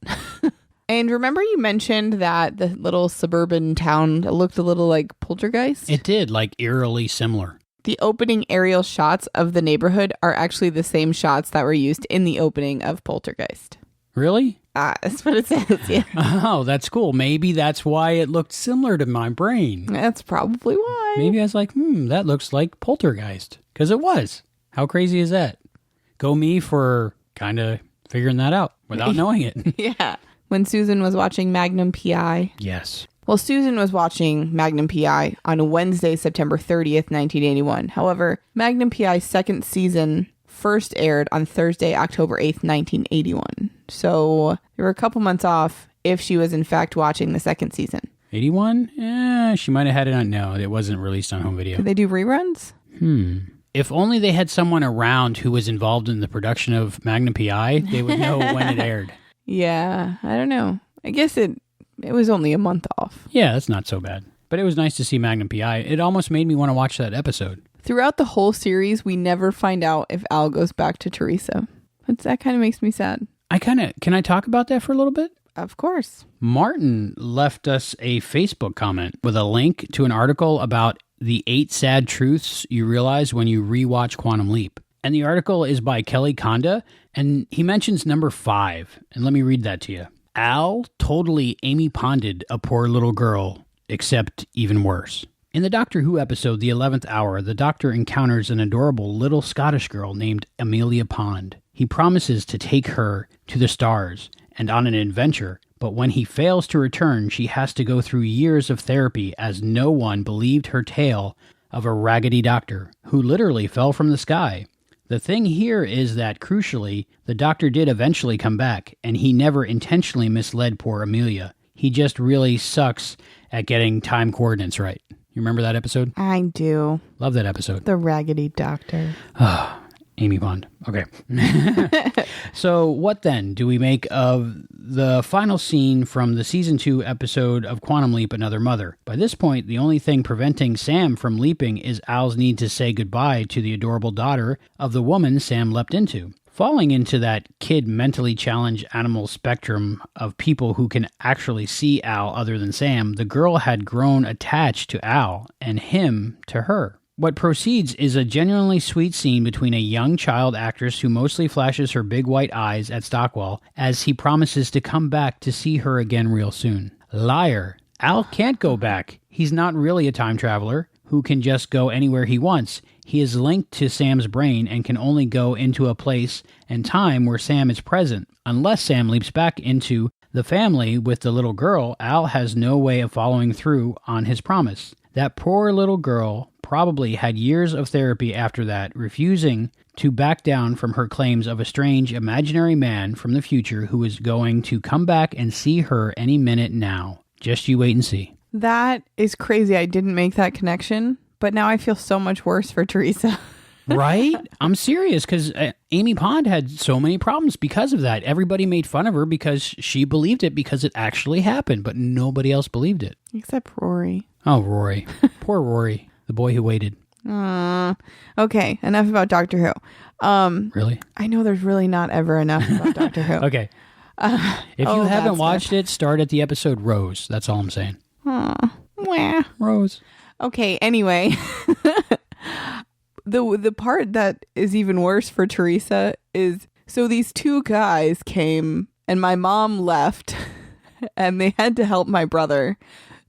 S9: And remember you mentioned that the little suburban town looked a little like Poltergeist?
S3: It did, like eerily similar.
S9: The opening aerial shots of the neighborhood are actually the same shots that were used in the opening of Poltergeist.
S3: Really?
S9: That's what it says, yeah.
S3: Oh, that's cool. Maybe that's why it looked similar to my brain.
S9: That's probably why.
S3: Maybe I was like, that looks like Poltergeist. Because it was. How crazy is that? Go me for kind of figuring that out without knowing it.
S9: Yeah. When Susan was watching Magnum P.I.
S3: Yes.
S9: Well, Susan was watching Magnum P.I. on Wednesday, September 30th, 1981. However, Magnum P.I.'s second season first aired on Thursday, October 8th, 1981. So they were a couple months off if she was in fact watching the second season.
S3: 81? Yeah, she might have had it on. No, it wasn't released on home video.
S9: Did they do reruns?
S3: If only they had someone around who was involved in the production of Magnum P.I., they would know when it aired.
S9: Yeah, I don't know. I guess it was only a month off.
S3: Yeah, that's not so bad. But it was nice to see Magnum P.I. It almost made me want to watch that episode.
S9: Throughout the whole series, we never find out if Al goes back to Teresa. That kind of makes me sad.
S3: Can I talk about that for a little bit?
S9: Of course.
S3: Martin left us a Facebook comment with a link to an article about the 8 sad truths you realize when you rewatch Quantum Leap. And the article is by Kelly Conda, and he mentions number 5. And let me read that to you. Al totally Amy Ponded a poor little girl, except even worse. In the Doctor Who episode, The 11th Hour, the Doctor encounters an adorable little Scottish girl named Amelia Pond. He promises to take her to the stars and on an adventure, but when he fails to return, she has to go through years of therapy as no one believed her tale of a raggedy doctor who literally fell from the sky. The thing here is that, crucially, the Doctor did eventually come back, and he never intentionally misled poor Amelia. He just really sucks at getting time coordinates right. You remember that episode?
S9: I do.
S3: Love that episode.
S9: The Raggedy Doctor.
S3: Amy Pond. Okay. So what then do we make of the final scene from the season 2 episode of Quantum Leap, Another Mother? By this point, the only thing preventing Sam from leaping is Al's need to say goodbye to the adorable daughter of the woman Sam leapt into. Falling into that kid mentally challenged animal spectrum of people who can actually see Al other than Sam, the girl had grown attached to Al and him to her. What proceeds is a genuinely sweet scene between a young child actress who mostly flashes her big white eyes at Stockwell as he promises to come back to see her again real soon. Liar. Al can't go back. He's not really a time traveler who can just go anywhere he wants. He is linked to Sam's brain and can only go into a place and time where Sam is present. Unless Sam leaps back into the family with the little girl, Al has no way of following through on his promise. That poor little girl probably had years of therapy after that, refusing to back down from her claims of a strange imaginary man from the future who is going to come back and see her any minute now. Just you wait and see.
S9: That is crazy. I didn't make that connection, but now I feel so much worse for Teresa.
S3: Right? I'm serious, because Amy Pond had so many problems because of that. Everybody made fun of her because she believed it because it actually happened, but nobody else believed it.
S9: Except Rory.
S3: Oh, Rory. Poor Rory, the boy who waited.
S9: Okay, enough about Doctor Who.
S3: Really?
S9: I know there's really not ever enough about Doctor Who.
S3: Okay. If you haven't watched it, start at the episode Rose. That's all I'm saying. Rose.
S9: Okay, anyway. The part that is even worse for Teresa is, so these 2 guys came and my mom left and they had to help my brother.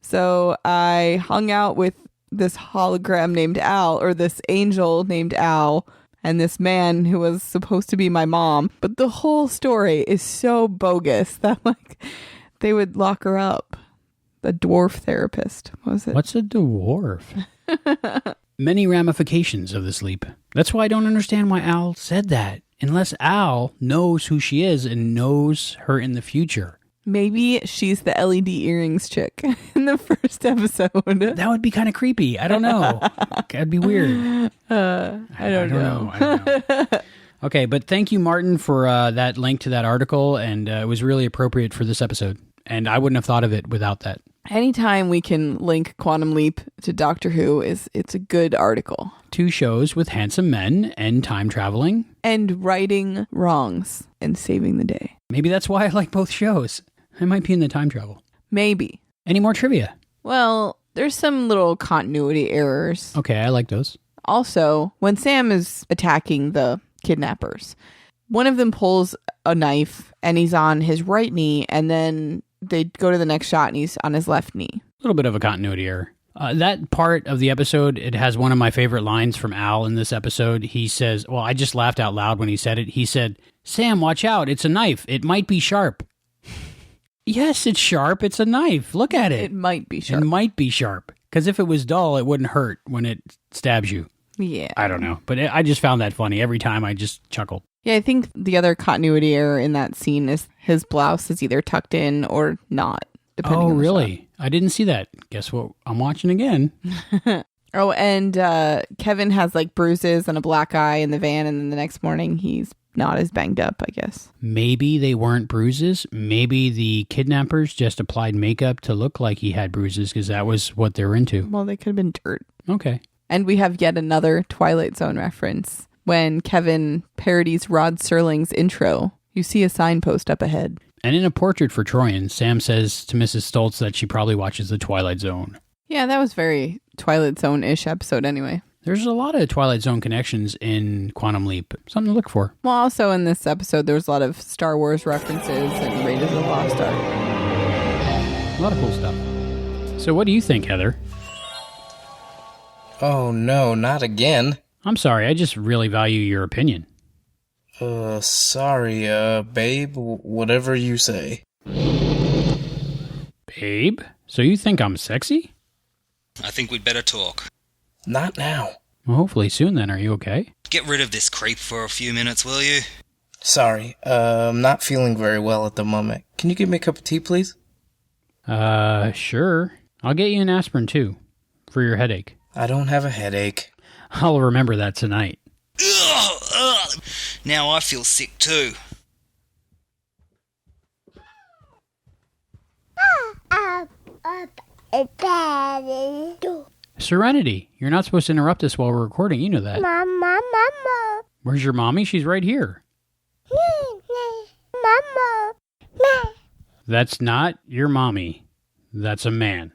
S9: So I hung out with this hologram named Al, or this angel named Al, and this man who was supposed to be my mom. But the whole story is so bogus that they would lock her up. The dwarf therapist, was it?
S3: What's a dwarf? Many ramifications of this leap. That's why I don't understand why Al said that. Unless Al knows who she is and knows her in the future.
S9: Maybe she's the LED earrings chick in the first episode.
S3: That would be kind of creepy. I don't know. That'd be weird.
S9: I don't know.
S3: Okay, but thank you, Martin, for that link to that article, and it was really appropriate for this episode. And I wouldn't have thought of it without that.
S9: Anytime we can link Quantum Leap to Doctor Who, it's a good article.
S3: 2 shows with handsome men and time traveling.
S9: And righting wrongs and saving the day.
S3: Maybe that's why I like both shows. It might be in the time travel.
S9: Maybe.
S3: Any more trivia?
S9: Well, there's some little continuity errors.
S3: Okay, I like those.
S9: Also, when Sam is attacking the kidnappers, one of them pulls a knife and he's on his right knee, and then they go to the next shot and he's on his left knee.
S3: A little bit of a continuity error. That part of the episode, it has one of my favorite lines from Al in this episode. He says, well, I just laughed out loud when he said it. He said, "Sam, watch out. It's a knife. It might be sharp." Yes, it's sharp. It's a knife. Look at it.
S9: It might be sharp.
S3: It might be sharp. Because if it was dull, it wouldn't hurt when it stabs you.
S9: Yeah.
S3: I don't know. But I just found that funny. Every time I just chuckled.
S9: Yeah, I think the other continuity error in that scene is his blouse is either tucked in or not.
S3: Oh, really? I didn't see that. Guess what? I'm watching again.
S9: Oh, and Kevin has like bruises and a black eye in the van, and then the next morning he's not as banged up, I guess.
S3: Maybe they weren't bruises. Maybe the kidnappers just applied makeup to look like he had bruises because that was what they're into.
S9: Well, they could have been dirt.
S3: Okay.
S9: And we have yet another Twilight Zone reference. When Kevin parodies Rod Serling's intro, you see a signpost up ahead.
S3: And in A Portrait for Troyan, Sam says to Mrs. Stoltz that she probably watches The Twilight Zone.
S9: Yeah, that was very Twilight Zone-ish episode anyway.
S3: There's a lot of Twilight Zone connections in Quantum Leap. Something to look for.
S9: Well, also in this episode, there was a lot of Star Wars references and Raiders of the Lost Ark.
S3: A lot of cool stuff. So what do you think, Heather?
S17: Oh, no, not again.
S3: I'm sorry, I just really value your opinion.
S17: Sorry, babe, whatever you say.
S3: Babe? So you think I'm sexy?
S18: I think we'd better talk.
S17: Not now.
S3: Well, hopefully soon then. Are you okay?
S18: Get rid of this creep for a few minutes, will you?
S17: Sorry, I'm not feeling very well at the moment. Can you give me a cup of tea, please?
S3: Sure. I'll get you an aspirin, too, for your headache.
S17: I don't have a headache.
S3: I'll remember that tonight.
S18: Ugh. Now I feel sick, too.
S3: Serenity, you're not supposed to interrupt us while we're recording. You know that.
S5: Mama.
S3: Where's your mommy? She's right here.
S5: Mama.
S3: That's not your mommy. That's a man.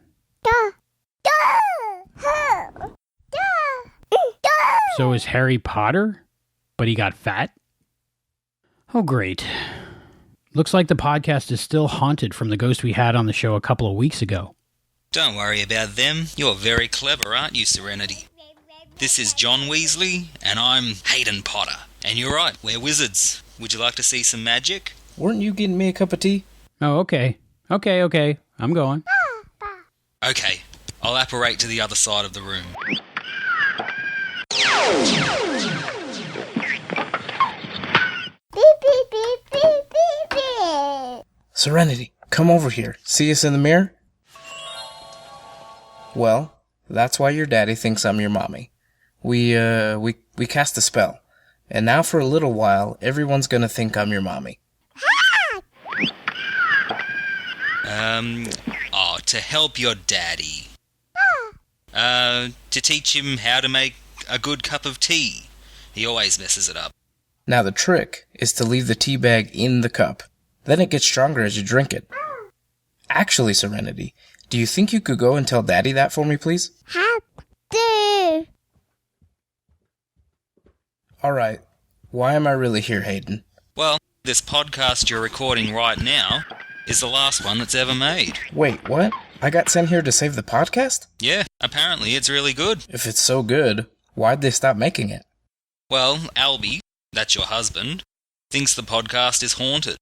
S3: So is Harry Potter? But he got fat? Oh, great. Looks like the podcast is still haunted from the ghost we had on the show a couple of weeks ago.
S18: Don't worry about them. You're very clever, aren't you, Serenity? This is John Weasley, and I'm Hayden Potter. And you're right, we're wizards. Would you like to see some magic?
S17: Weren't you getting me a cup of tea?
S3: Oh, okay. Okay. I'm going.
S18: Okay, I'll apparate to the other side of the room.
S5: Beep.
S17: Serenity, come over here. See us in the mirror? Well, that's why your daddy thinks I'm your mommy. We cast a spell. And now for a little while, everyone's gonna think I'm your mommy.
S18: To help your daddy. To teach him how to make a good cup of tea. He always messes it up.
S17: Now the trick is to leave the tea bag in the cup. Then it gets stronger as you drink it. Actually, Serenity, do you think you could go and tell Daddy that for me, please? Alright, why am I really here, Hayden?
S18: Well, this podcast you're recording right now is the last one that's ever made.
S17: Wait, what? I got sent here to save the podcast?
S18: Yeah, apparently it's really good.
S17: If it's so good, why'd they stop making it?
S18: Well, Albie, that's your husband, thinks the podcast is haunted,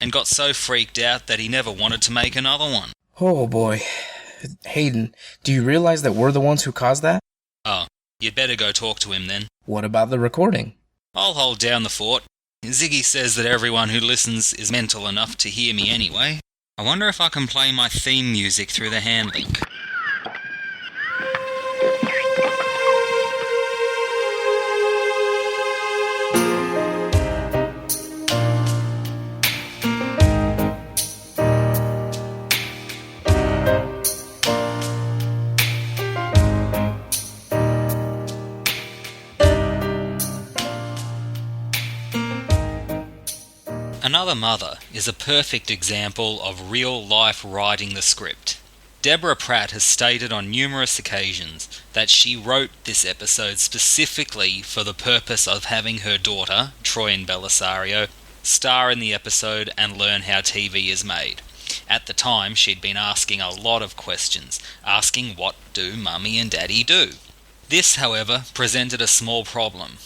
S18: and got so freaked out that he never wanted to make another one.
S17: Oh boy. Hayden, do you realize that we're the ones who caused that?
S18: Oh, you'd better go talk to him then.
S17: What about the recording?
S18: I'll hold down the fort. Ziggy says that everyone who listens is mental enough to hear me anyway. I wonder if I can play my theme music through the hand link. Another Mother is a perfect example of real-life writing the script. Deborah Pratt has stated on numerous occasions that she wrote this episode specifically for the purpose of having her daughter, Troian Bellisario, star in the episode and learn how TV is made. At the time, she'd been asking a lot of questions, asking what do Mummy and Daddy do? This, however, presented a small problem.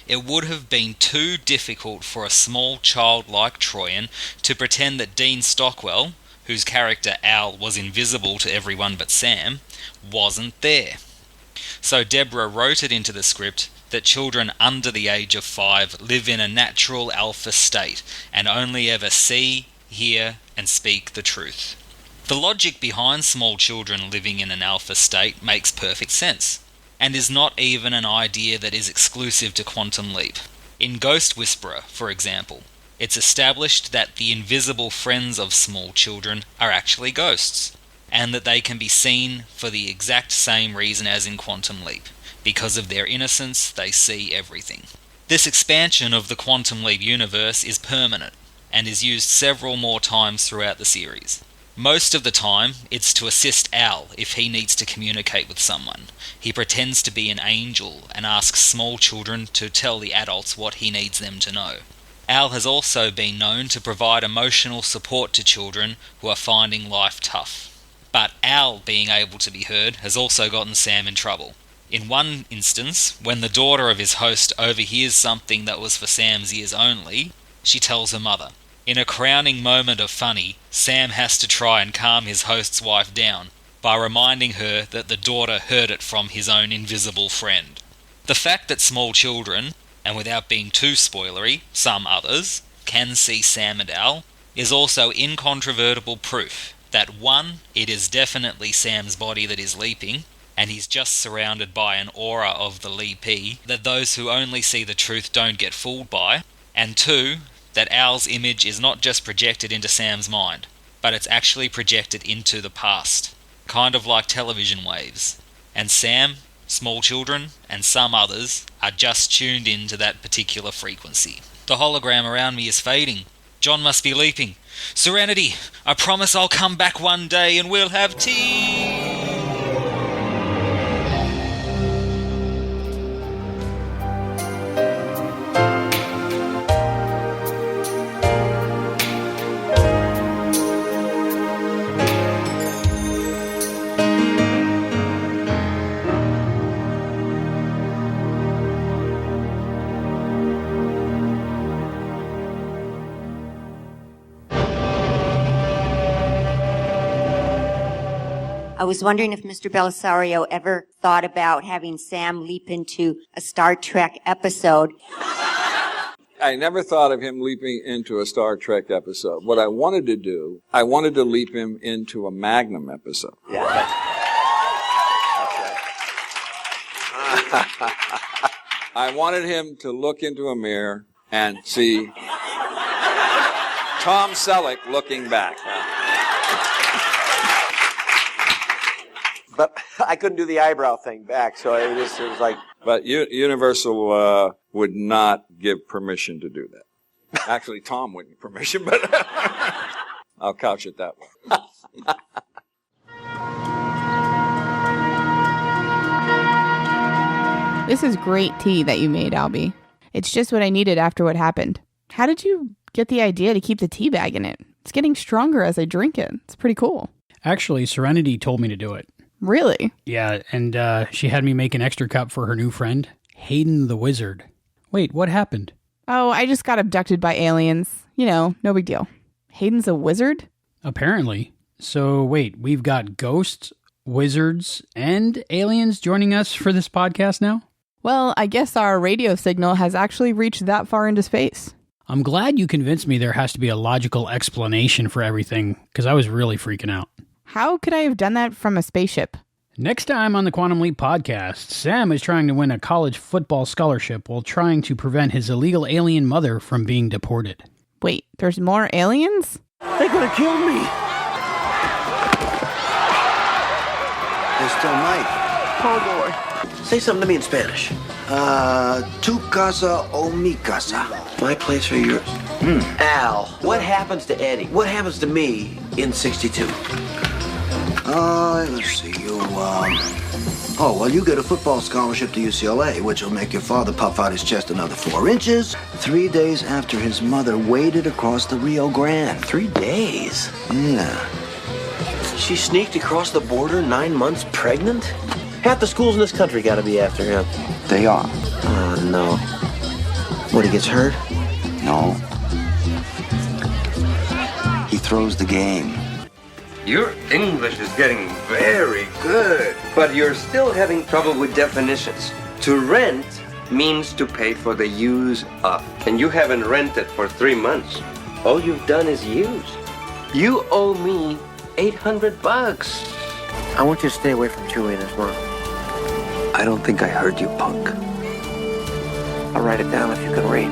S18: It would have been too difficult for a small child like Troian to pretend that Dean Stockwell, whose character Al was invisible to everyone but Sam, wasn't there. So Deborah wrote it into the script that children under the age of 5 live in a natural alpha state and only ever see, hear, and speak the truth. The logic behind small children living in an alpha state makes perfect sense, and is not even an idea that is exclusive to Quantum Leap. In Ghost Whisperer, for example, it's established that the invisible friends of small children are actually ghosts, and that they can be seen for the exact same reason as in Quantum Leap. Because of their innocence, they see everything. This expansion of the Quantum Leap universe is permanent, and is used several more times throughout the series. Most of the time, it's to assist Al if he needs to communicate with someone. He pretends to be an angel and asks small children to tell the adults what he needs them to know. Al has also been known to provide emotional support to children who are finding life tough. But Al being able to be heard has also gotten Sam in trouble. In one instance, when the daughter of his host overhears something that was for Sam's ears only, she tells her mother. In a crowning moment of funny, Sam has to try and calm his host's wife down by reminding her that the daughter heard it from his own invisible friend. The fact that small children, and without being too spoilery, some others, can see Sam and Al, is also incontrovertible proof that 1, it is definitely Sam's body that is leaping, and he's just surrounded by an aura of the leapee that those who only see the truth don't get fooled by, and 2, that Al's image is not just projected into Sam's mind, but it's actually projected into the past, kind of like television waves, and Sam, small children, and some others are just tuned into that particular frequency. The hologram around me is fading. John must be leaping. Serenity, I promise I'll come back one day and we'll have tea.
S19: I was wondering if Mr. Bellisario ever thought about having Sam leap into a Star Trek episode.
S20: I never thought of him leaping into a Star Trek episode. What I wanted to do, I wanted to leap him into a Magnum episode.
S4: Yeah.
S20: I wanted him to look into a mirror and see Tom Selleck looking back.
S4: But I couldn't do the eyebrow thing back, so it was like...
S20: But Universal would not give permission to do that. Actually, Tom wouldn't give permission, but I'll couch it that way.
S8: This is great tea that you made, Albie. It's just what I needed after what happened. How did you get the idea to keep the tea bag in it? It's getting stronger as I drink it. It's pretty cool.
S3: Actually, Serenity told me to do it.
S8: Really?
S3: Yeah, and she had me make an extra cup for her new friend, Hayden the Wizard. Wait, what happened?
S8: Oh, I just got abducted by aliens. You know, no big deal. Hayden's a wizard?
S3: Apparently. So wait, we've got ghosts, wizards, and aliens joining us for this podcast now?
S8: Well, I guess our radio signal has actually reached that far into space.
S3: I'm glad you convinced me there has to be a logical explanation for everything, because I was really freaking out.
S8: How could I have done that from a spaceship?
S3: Next time on the Quantum Leap podcast, Sam is trying to win a college football scholarship while trying to prevent his illegal alien mother from being deported.
S8: Wait, there's more aliens?
S7: They're gonna kill me! There's still Mike.
S9: Oh boy.
S4: Say something to me in Spanish.
S7: Tu casa o mi casa?
S4: My place or yours? Al, what happens to Eddie? What happens to me in 62?
S7: Let's see, you get a football scholarship to UCLA, which will make your father puff out his chest another 4 inches 3 days after his mother waded across the Rio Grande.
S4: 3 days?
S7: Yeah.
S4: She sneaked across the border 9 months pregnant? Half the schools in this country gotta be after him.
S7: They are.
S4: Oh, no. What, he gets hurt?
S7: No. He throws the game.
S21: Your English is getting very good, but you're still having trouble with definitions. To rent means to pay for the use up, and you haven't rented for 3 months. All you've done is use. You owe me $800.
S4: I want you to stay away from Julie and his mom.
S7: I don't think I heard you, punk.
S4: I'll write it down if you can read.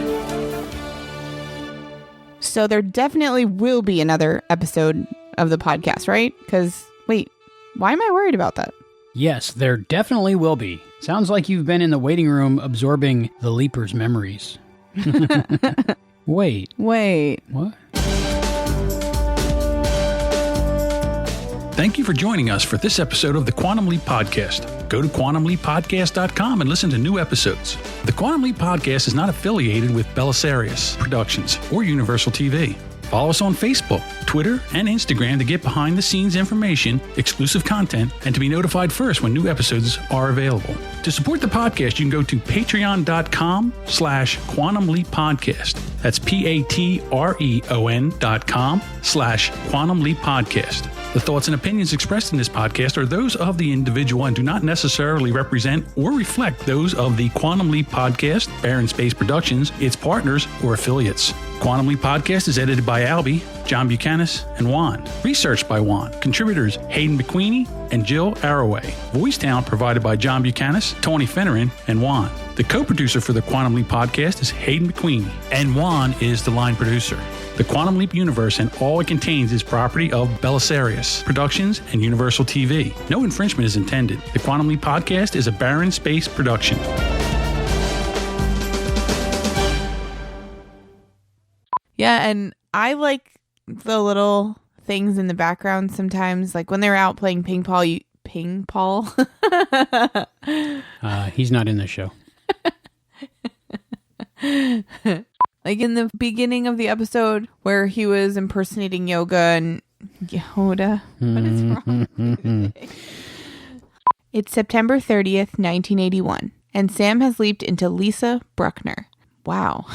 S8: So there definitely will be another episode of the podcast, right? Because, wait, why am I worried about that?
S3: Yes, there definitely will be. Sounds like you've been in the waiting room absorbing the Leaper's memories. Wait. What?
S22: Thank you for joining us for this episode of the Quantum Leap Podcast. Go to quantumleappodcast.com and listen to new episodes. The Quantum Leap Podcast is not affiliated with Belisarius Productions or Universal TV. Follow us on Facebook, Twitter, and Instagram to get behind-the-scenes information, exclusive content, and to be notified first when new episodes are available. To support the podcast, you can go to patreon.com/Quantum Leap Podcast. That's patreon.com/Quantum Leap Podcast. The thoughts and opinions expressed in this podcast are those of the individual and do not necessarily represent or reflect those of the Quantum Leap Podcast, Barron Space Productions, its partners, or affiliates. Quantum Leap Podcast is edited by Albie, John Buchanan, and Juan. Researched by Juan. Contributors Hayden McQueenie and Jill Arroway. Voice talent provided by John Buchanan, Tony Finneran, and Juan. The co-producer for the Quantum Leap Podcast is Hayden McQueenie, and Juan is the line producer. The Quantum Leap universe and all it contains is property of Belisarius Productions and Universal TV. No infringement is intended. The Quantum Leap Podcast is a Barron Space production.
S8: Yeah, and I like the little things in the background sometimes, like when they're out playing ping pong.
S3: He's not in the show.
S8: Like in the beginning of the episode where he was impersonating Yoga and Yoda. What is wrong with me? It's September 30th, 1981, and Sam has leaped into Lisa Bruckner. Wow.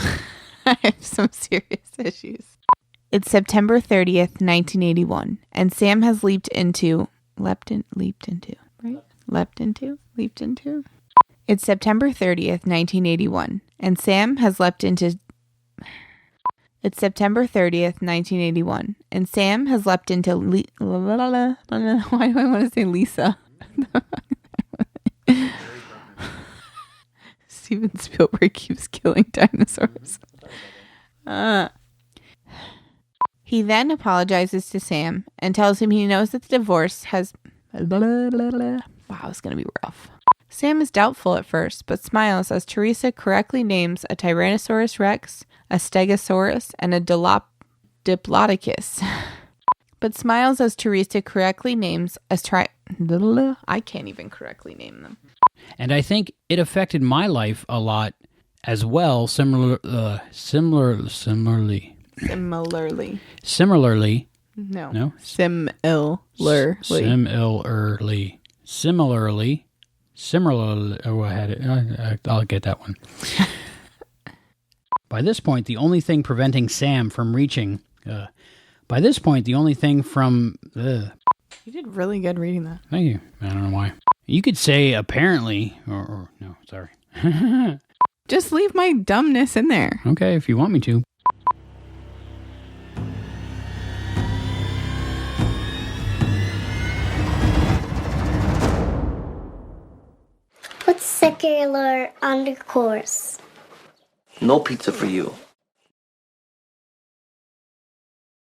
S8: I have some serious issues. It's September 30th, 1981, and Sam has leaped into. It's September 30th, 1981, and Sam has leapt into. It's September 30th, 1981, and Sam has leapt into. Why do I want to say Lisa? Steven Spielberg keeps killing dinosaurs. He then apologizes to Sam and tells him he knows that the divorce has. Wow, it's going to be rough. Sam is doubtful at first, but smiles as Teresa correctly names a Tyrannosaurus Rex, a Stegosaurus, and a Diplodocus. But smiles as Teresa correctly names a I can't even correctly name them.
S3: And I think it affected my life a lot as well, similarly.
S8: No.
S3: Similarly. Oh, I had it. I'll get that one. By this point, the only thing preventing Sam from reaching... You
S8: did really good reading that.
S3: Thank you. I don't know why. You could say apparently, or no, sorry.
S8: Just leave my dumbness in there.
S3: Okay, if you want me to.
S5: What's secular undercourse?
S4: No pizza for you.